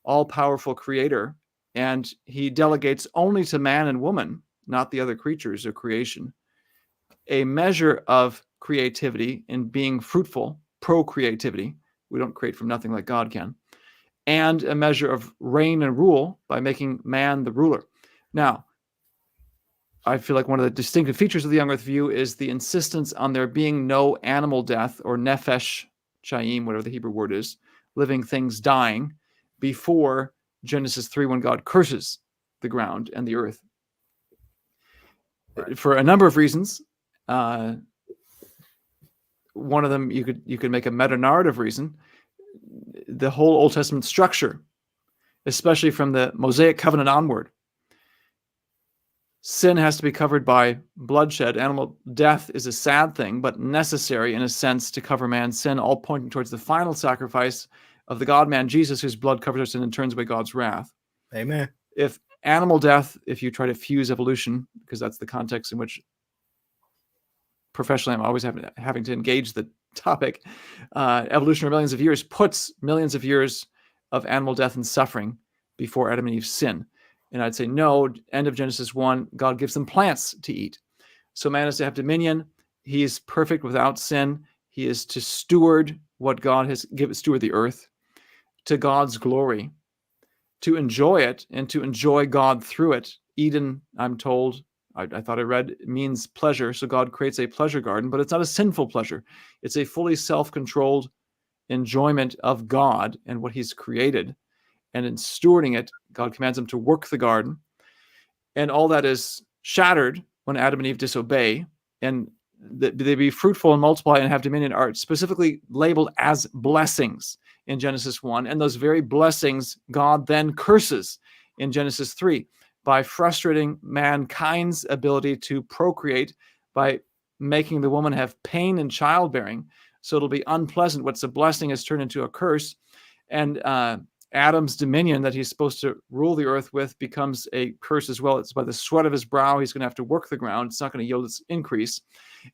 all-powerful creator, and he delegates only to man and woman, not the other creatures of creation, a measure of creativity in being fruitful, procreativity. We don't create from nothing like God can. And a measure of reign and rule by making man the ruler. Now, I feel like one of the distinctive features of the young earth view is the insistence on there being no animal death, or nefesh chaim, whatever the Hebrew word is, living things dying, before Genesis 3, when God curses the ground and the earth. Right. For a number of reasons. one of them, you could make a meta-narrative reason. The whole Old Testament structure, especially from the Mosaic covenant onward, sin has to be covered by bloodshed. Animal death is a sad thing, but necessary in a sense to cover man's sin, all pointing towards the final sacrifice of the God-man Jesus, whose blood covers our sin and turns away God's wrath. Amen. If animal death, if you try to fuse evolution, because that's the context in which professionally I'm always having to engage the topic, evolution for millions of years puts millions of years of animal death and suffering before Adam and Eve's sin. And I'd say, no, end of Genesis 1, God gives them plants to eat. So man is to have dominion. He is perfect without sin. He is to steward what God has given, steward the earth to God's glory, to enjoy it and to enjoy God through it. Eden, I'm told, I thought I read, means pleasure. So God creates a pleasure garden, but it's not a sinful pleasure. It's a fully self-controlled enjoyment of God and what he's created. And in stewarding it, God commands him to work the garden. And all that is shattered when Adam and Eve disobey. And they be fruitful and multiply and have dominion are specifically labeled as blessings in Genesis 1. And those very blessings God then curses in Genesis 3 by frustrating mankind's ability to procreate by making the woman have pain in childbearing. So it'll be unpleasant. What's a blessing is turned into a curse. And Adam's dominion that he's supposed to rule the earth with becomes a curse as well. It's by the sweat of his brow. He's going to have to work the ground. It's not going to yield its increase.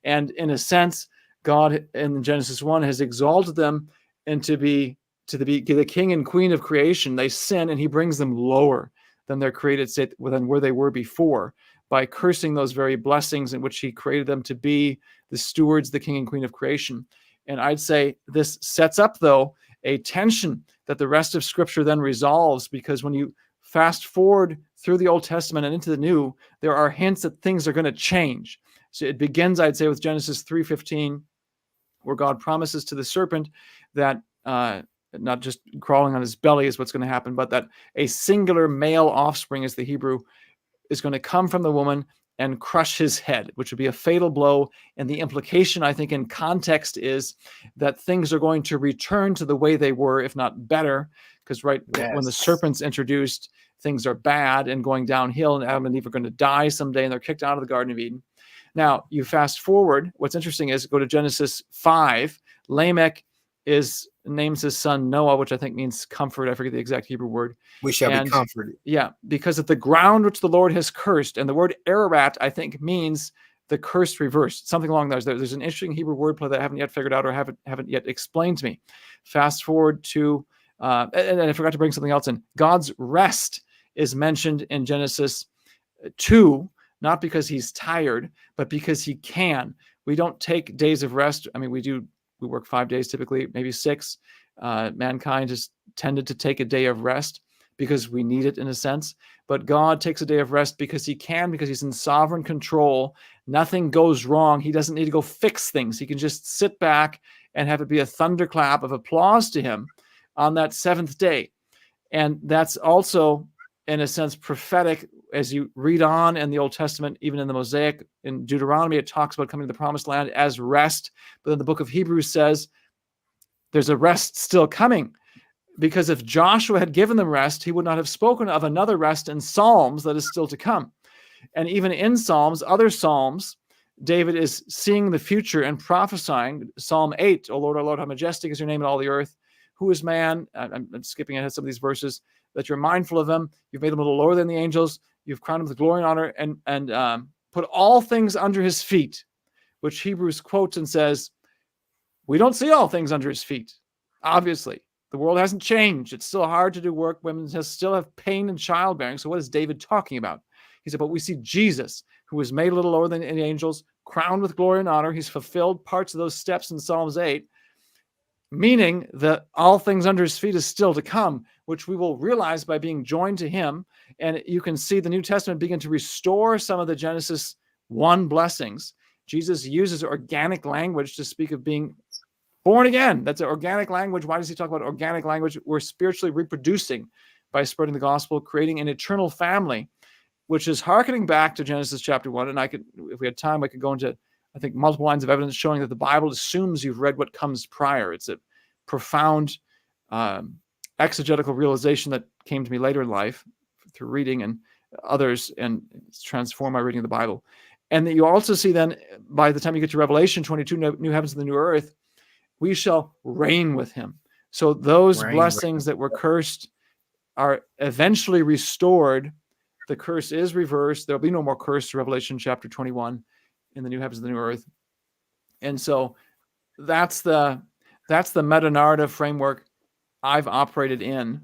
And in a sense, God in Genesis 1 has exalted them and to be the king and queen of creation. They sin and he brings them lower than their created state, than where they were before, by cursing those very blessings in which he created them to be the stewards, the king and queen of creation. And I'd say this sets up, though, a tension that the rest of Scripture then resolves, because when you fast forward through the Old Testament and into the New, there are hints that things are going to change. So it begins, I'd say, with Genesis 3:15, where God promises to the serpent that not just crawling on his belly is what's going to happen, but that a singular male offspring, is the Hebrew, is going to come from the woman and crush his head, which would be a fatal blow. And the implication, I think, in context is that things are going to return to the way they were, if not better, because when the serpent's introduced, things are bad and going downhill, and Adam and Eve are going to die someday, and they're kicked out of the Garden of Eden. Now, you fast forward. What's interesting is go to Genesis 5. Lamech names his son Noah, which I think means comfort. I forget the exact Hebrew word. We shall be comforted. Yeah, because of the ground which the Lord has cursed. And the word Ararat, I think, means the curse reversed, something along those. There's an interesting Hebrew wordplay that I haven't yet figured out or haven't yet explained to me. Fast forward to, and I forgot to bring something else in. God's rest is mentioned in Genesis 2, not because he's tired, but because he can. We don't take days of rest. I mean, we work 5 days, typically, maybe 6. Mankind has tended to take a day of rest because we need it in a sense. But God takes a day of rest because he can, because he's in sovereign control. Nothing goes wrong. He doesn't need to go fix things. He can just sit back and have it be a thunderclap of applause to him on that 7th day. And that's also, in a sense, prophetic. As you read on in the Old Testament, even in the Mosaic, in Deuteronomy, it talks about coming to the promised land as rest. But then the book of Hebrews says there's a rest still coming, because if Joshua had given them rest, he would not have spoken of another rest in Psalms that is still to come. And even in Psalms, other Psalms, David is seeing the future and prophesying. Psalm 8, O Lord, our Lord, how majestic is your name in all the earth. Who is man? I'm skipping ahead some of these verses, that you're mindful of him. You've made him a little lower than the angels. You've crowned him with glory and honor, and put all things under his feet, which Hebrews quotes and says, we don't see all things under his feet. Obviously, the world hasn't changed. It's still hard to do work. Women still have pain in childbearing. So what is David talking about? He said, but we see Jesus, who was made a little lower than the angels, crowned with glory and honor. He's fulfilled parts of those steps in Psalms 8, meaning that all things under his feet is still to come, which we will realize by being joined to him. And you can see the New Testament begin to restore some of the Genesis 1 blessings. Jesus uses organic language to speak of being born again. That's an organic language. Why does he talk about organic language? We're spiritually reproducing by spreading the gospel, creating an eternal family, which is hearkening back to Genesis chapter 1. And if we had time, I could go into I think, multiple lines of evidence showing that the Bible assumes you've read what comes prior. It's a profound exegetical realization that came to me later in life through reading and others, and it's transformed my reading of the Bible. And that you also see then, by the time you get to Revelation 22, new heavens and the new earth, we shall reign with him. So those blessings that were cursed are eventually restored. The curse is reversed. There'll be no more curse, Revelation chapter 21, in the new heavens and the new earth. And so that's the meta-narrative framework I've operated in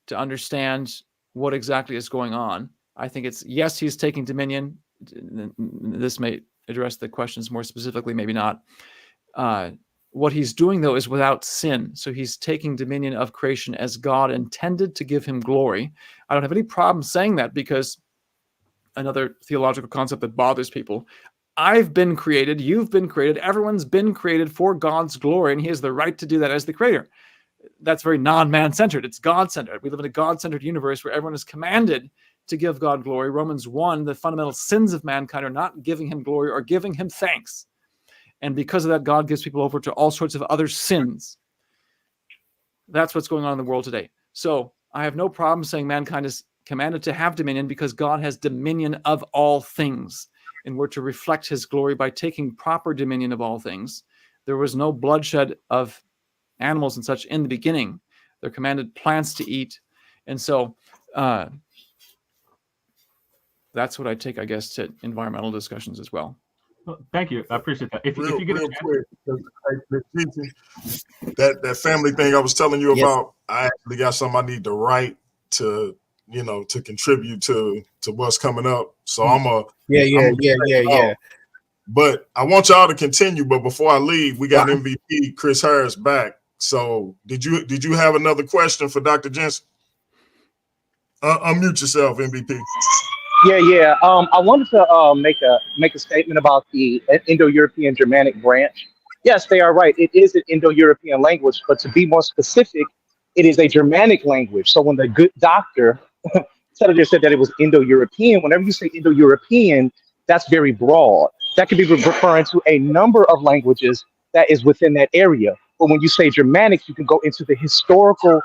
to understand what exactly is going on. I think it's, yes, he's taking dominion. This may address the questions more specifically, maybe not. What he's doing, though, is without sin. So he's taking dominion of creation as God intended to give him glory. I don't have any problem saying that, because another theological concept that bothers people, I've been created, you've been created, everyone's been created for God's glory, and he has the right to do that as the creator. That's very non-man-centered. It's God-centered. We live in a God-centered universe where everyone is commanded to give God glory. Romans 1, the fundamental sins of mankind are not giving him glory or giving him thanks. And because of that, God gives people over to all sorts of other sins. That's what's going on in the world today. So I have no problem saying mankind is commanded to have dominion, because God has dominion of all things. And we're to reflect his glory by taking proper dominion of all things. There was no bloodshed of animals and such in the beginning. They're commanded plants to eat. And so that's what I take, I guess, to environmental discussions as well. Well, thank you. I appreciate that. If you get real quick, that family thing I was telling you about, I actually got something I need to write to, to contribute to what's coming up. So I'm But I want y'all to continue. But before I leave, we got MVP Chris Harris back. So did you have another question for Dr. Jeanson? Unmute yourself, MVP. Yeah. I wanted to make a statement about the Indo-European Germanic branch. Yes, they are right. It is an Indo-European language, but to be more specific, it is a Germanic language. So when the good doctor said that it was Indo-European, whenever you say Indo-European, that's very broad. That could be referring to a number of languages that is within that area. But when you say Germanic, you can go into the historical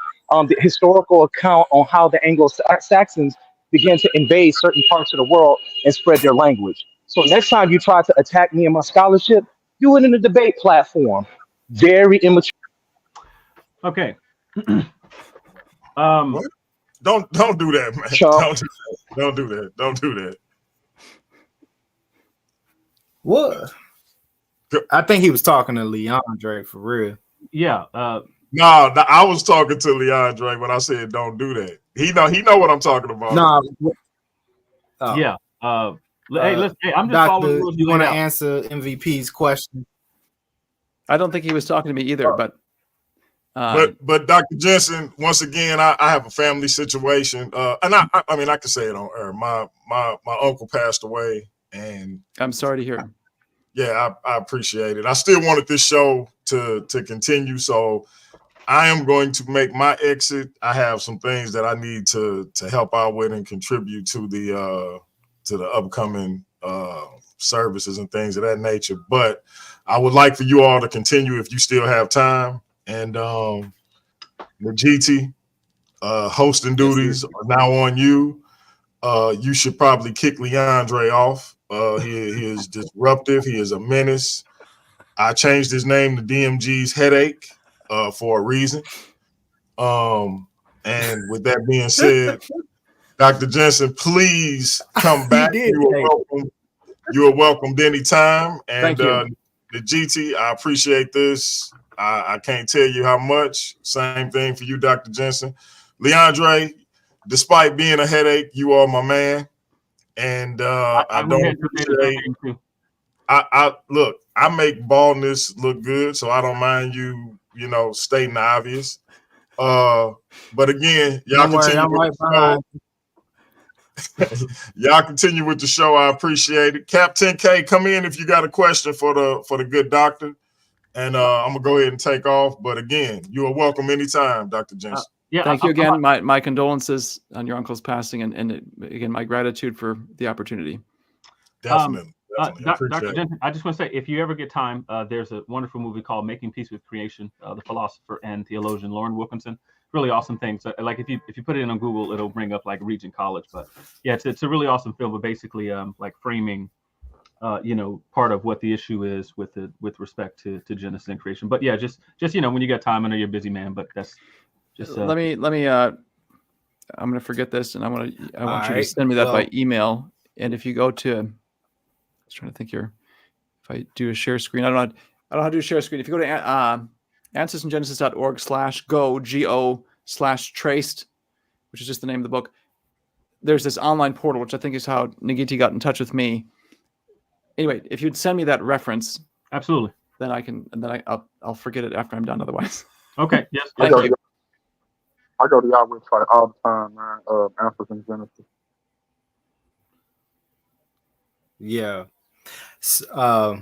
account on how the Anglo-Saxons began to invade certain parts of the world and spread their language. So next time you try to attack me and my scholarship, do it in a debate platform. Very immature. Okay. What? Don't do that, man. Don't do that. Don't do that. What? I think he was talking to Leandre for real. Yeah. No, I was talking to Leandre when I said don't do that. He know what I'm talking about. No. Yeah. Hey, I'm just Doctor, following rules. you want to answer MVP's question? I don't think he was talking to me either, but Dr. Jeanson, once again, I have a family situation, and I mean I can say it on air. My uncle passed away, and I'm sorry to hear. Yeah, I appreciate it. I still wanted this show to continue, so I am going to make my exit. I have some things that I need to help out with and contribute to the upcoming services and things of that nature. But I would like for you all to continue if you still have time. And Negetee, hosting duties are now on you. You should probably kick Leandre off. He is disruptive. He is a menace. I changed his name to DMG's Headache for a reason. And with that being said, Dr. Jeanson, please come back. You are welcomed anytime. And Negetee, I appreciate this. I can't tell you how much. Same thing for you, Dr. Jeanson. Leandre, despite being a headache, you are my man. And I don't appreciate. I look. I make baldness look good, so I don't mind you stating the obvious. But again, y'all continue. I'm right behind. Y'all continue with the show. I appreciate it. Cap 10K, come in if you got a question for the good doctor. And I'm gonna go ahead and take off. But again, you are welcome anytime, Dr. Jeanson. Thank you again. My condolences on your uncle's passing, and again, my gratitude for the opportunity. Definitely. Definitely. Dr. Appreciate it. Jensen, I just want to say, if you ever get time, there's a wonderful movie called Making Peace with Creation. The philosopher and theologian Lauren Wilkinson. Really awesome thing. So, like, if you put it in on Google, it'll bring up like Regent College. But yeah, it's a really awesome film. But basically, like framing, part of what the issue is with respect to Genesis and creation. But yeah, just when you got time, I know you're a busy man, but that's just. Let me. I'm going to forget this, and I want you to send me that by email. And if you go to, I was trying to think here, if I do a share screen, I don't know how to do a share screen. If you go to ancestsandgenesis.org/go/traced, which is just the name of the book, there's this online portal, which I think is how Negetee got in touch with me. Anyway, if you'd send me that reference, absolutely, then I'll forget it after I'm done. Otherwise, okay, yes, thank you. I go to y'all website all the time, man. Answers in Genesis. Yeah. So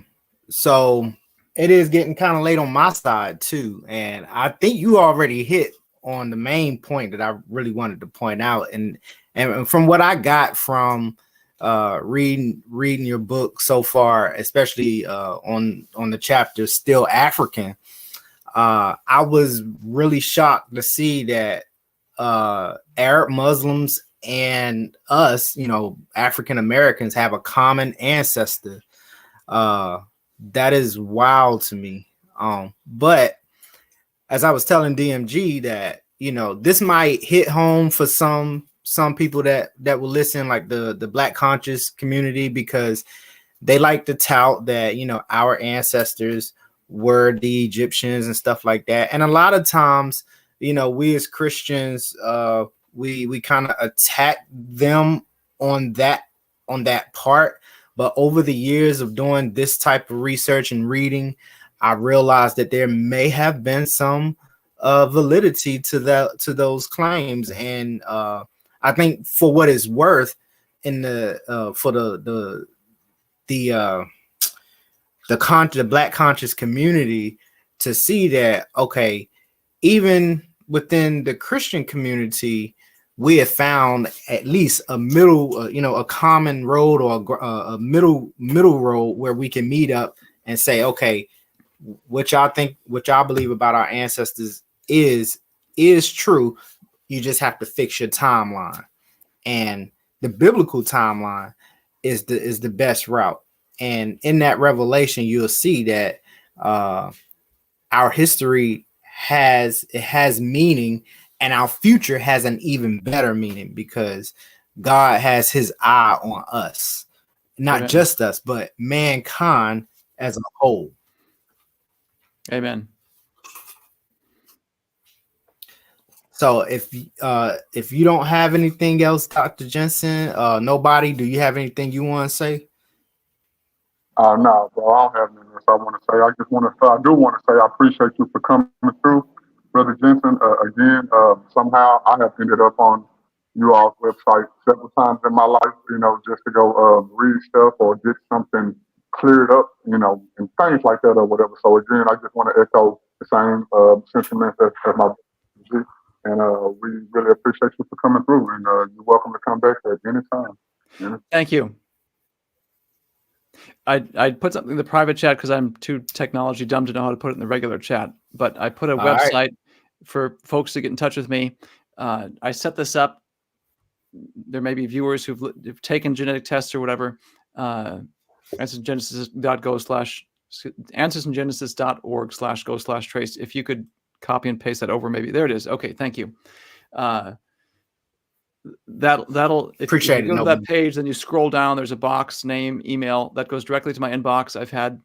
it is getting kind of late on my side too, and I think you already hit on the main point that I really wanted to point out, and from what I got from reading your book so far, especially on the chapter Still African, I was really shocked to see that Arab Muslims and us, African Americans, have a common ancestor. That is wild to me. But as I was telling DMG that, this might hit home for some people that will listen, like the Black conscious community, because they like to tout that, our ancestors were the Egyptians and stuff like that. And a lot of times, we as Christians, we kind of attack them on that part. But over the years of doing this type of research and reading, I realized that there may have been some validity to those claims. And I think, for what it's worth, in the Black conscious community, to see that, okay, even within the Christian community, we have found at least a middle, a common road, or a middle road where we can meet up and say, okay, what y'all believe about our ancestors is true. You just have to fix your timeline, and the biblical timeline is the best route. And in that revelation, you'll see that our history has meaning, and our future has an even better meaning, because God has his eye on us, not just us, but mankind as a whole. Amen. So if you don't have anything else, Dr. Jeanson, nobody, do you have anything you want to say? No, bro, I don't have anything else I want to say. I do want to say I appreciate you for coming through, Brother Jeanson. Again, somehow I have ended up on you all's website several times in my life, just to go read stuff or get something cleared up, and things like that or whatever. So again, I just want to echo the same sentiments as my G. And we really appreciate you for coming through, and you're welcome to come back at any time. Thank you. I'd put something in the private chat because I'm too technology dumb to know how to put it in the regular chat. But I put a website for folks to get in touch with me. I set this up. There may be viewers who've taken genetic tests or whatever. ancestsandgenesis.org/go/trace. If you could copy and paste that over, maybe there it is. Okay, thank you. That'll appreciate it. Go to that page, then you scroll down. There's a box, name, email that goes directly to my inbox. I've had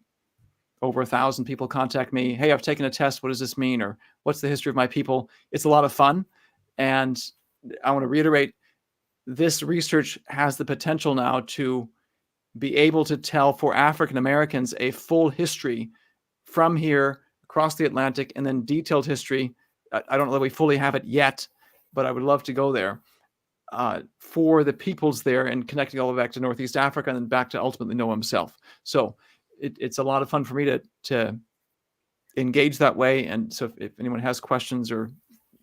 over 1,000 people contact me. Hey, I've taken a test. What does this mean? Or what's the history of my people? It's a lot of fun, and I want to reiterate: this research has the potential now to be able to tell for African Americans a full history from here across the Atlantic, and then detailed history. I don't know that we fully have it yet, but I would love to go there. For the peoples there, and connecting all the way back to Northeast Africa and then back to ultimately Noah himself. So it's a lot of fun for me to engage that way. And so if anyone has questions, or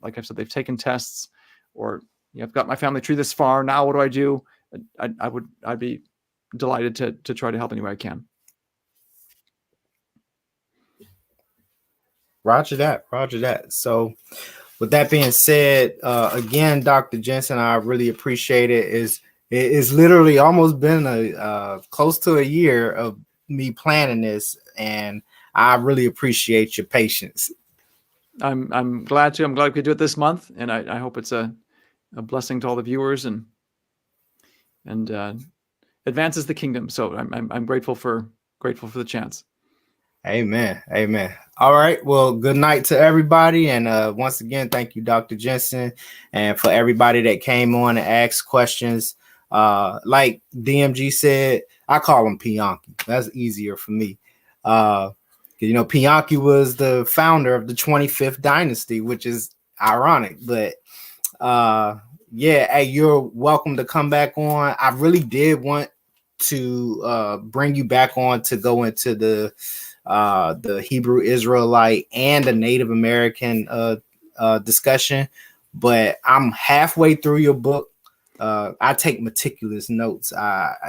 like I've said, they've taken tests, or I've got my family tree this far, now what do I do? I'd be delighted to try to help any way I can. Roger that. Roger that. So with that being said, again, Dr. Jeanson, I really appreciate it. It's literally almost been close to a year of me planning this, and I really appreciate your patience. I'm glad to. I'm glad we could do it this month, and I hope it's a blessing to all the viewers and advances the kingdom. So I'm grateful for the chance. Amen. Amen. All right. Well, good night to everybody. And once again, thank you, Dr. Jeanson, and for everybody that came on and asked questions. Like DMG said, I call him Pianki. That's easier for me. Pianki was the founder of the 25th dynasty, which is ironic. But hey, you're welcome to come back on. I really did want to bring you back on to go into the Hebrew Israelite and the Native American discussion, but I'm halfway through your book. I take meticulous notes.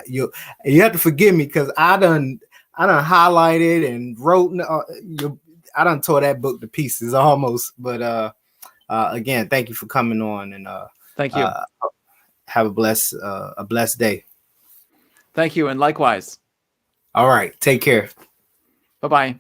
You have to forgive me because I done highlighted and wrote. I done tore that book to pieces almost. But again, thank you for coming on, and thank you. Have a blessed day. Thank you, and likewise. All right, take care. Bye-bye.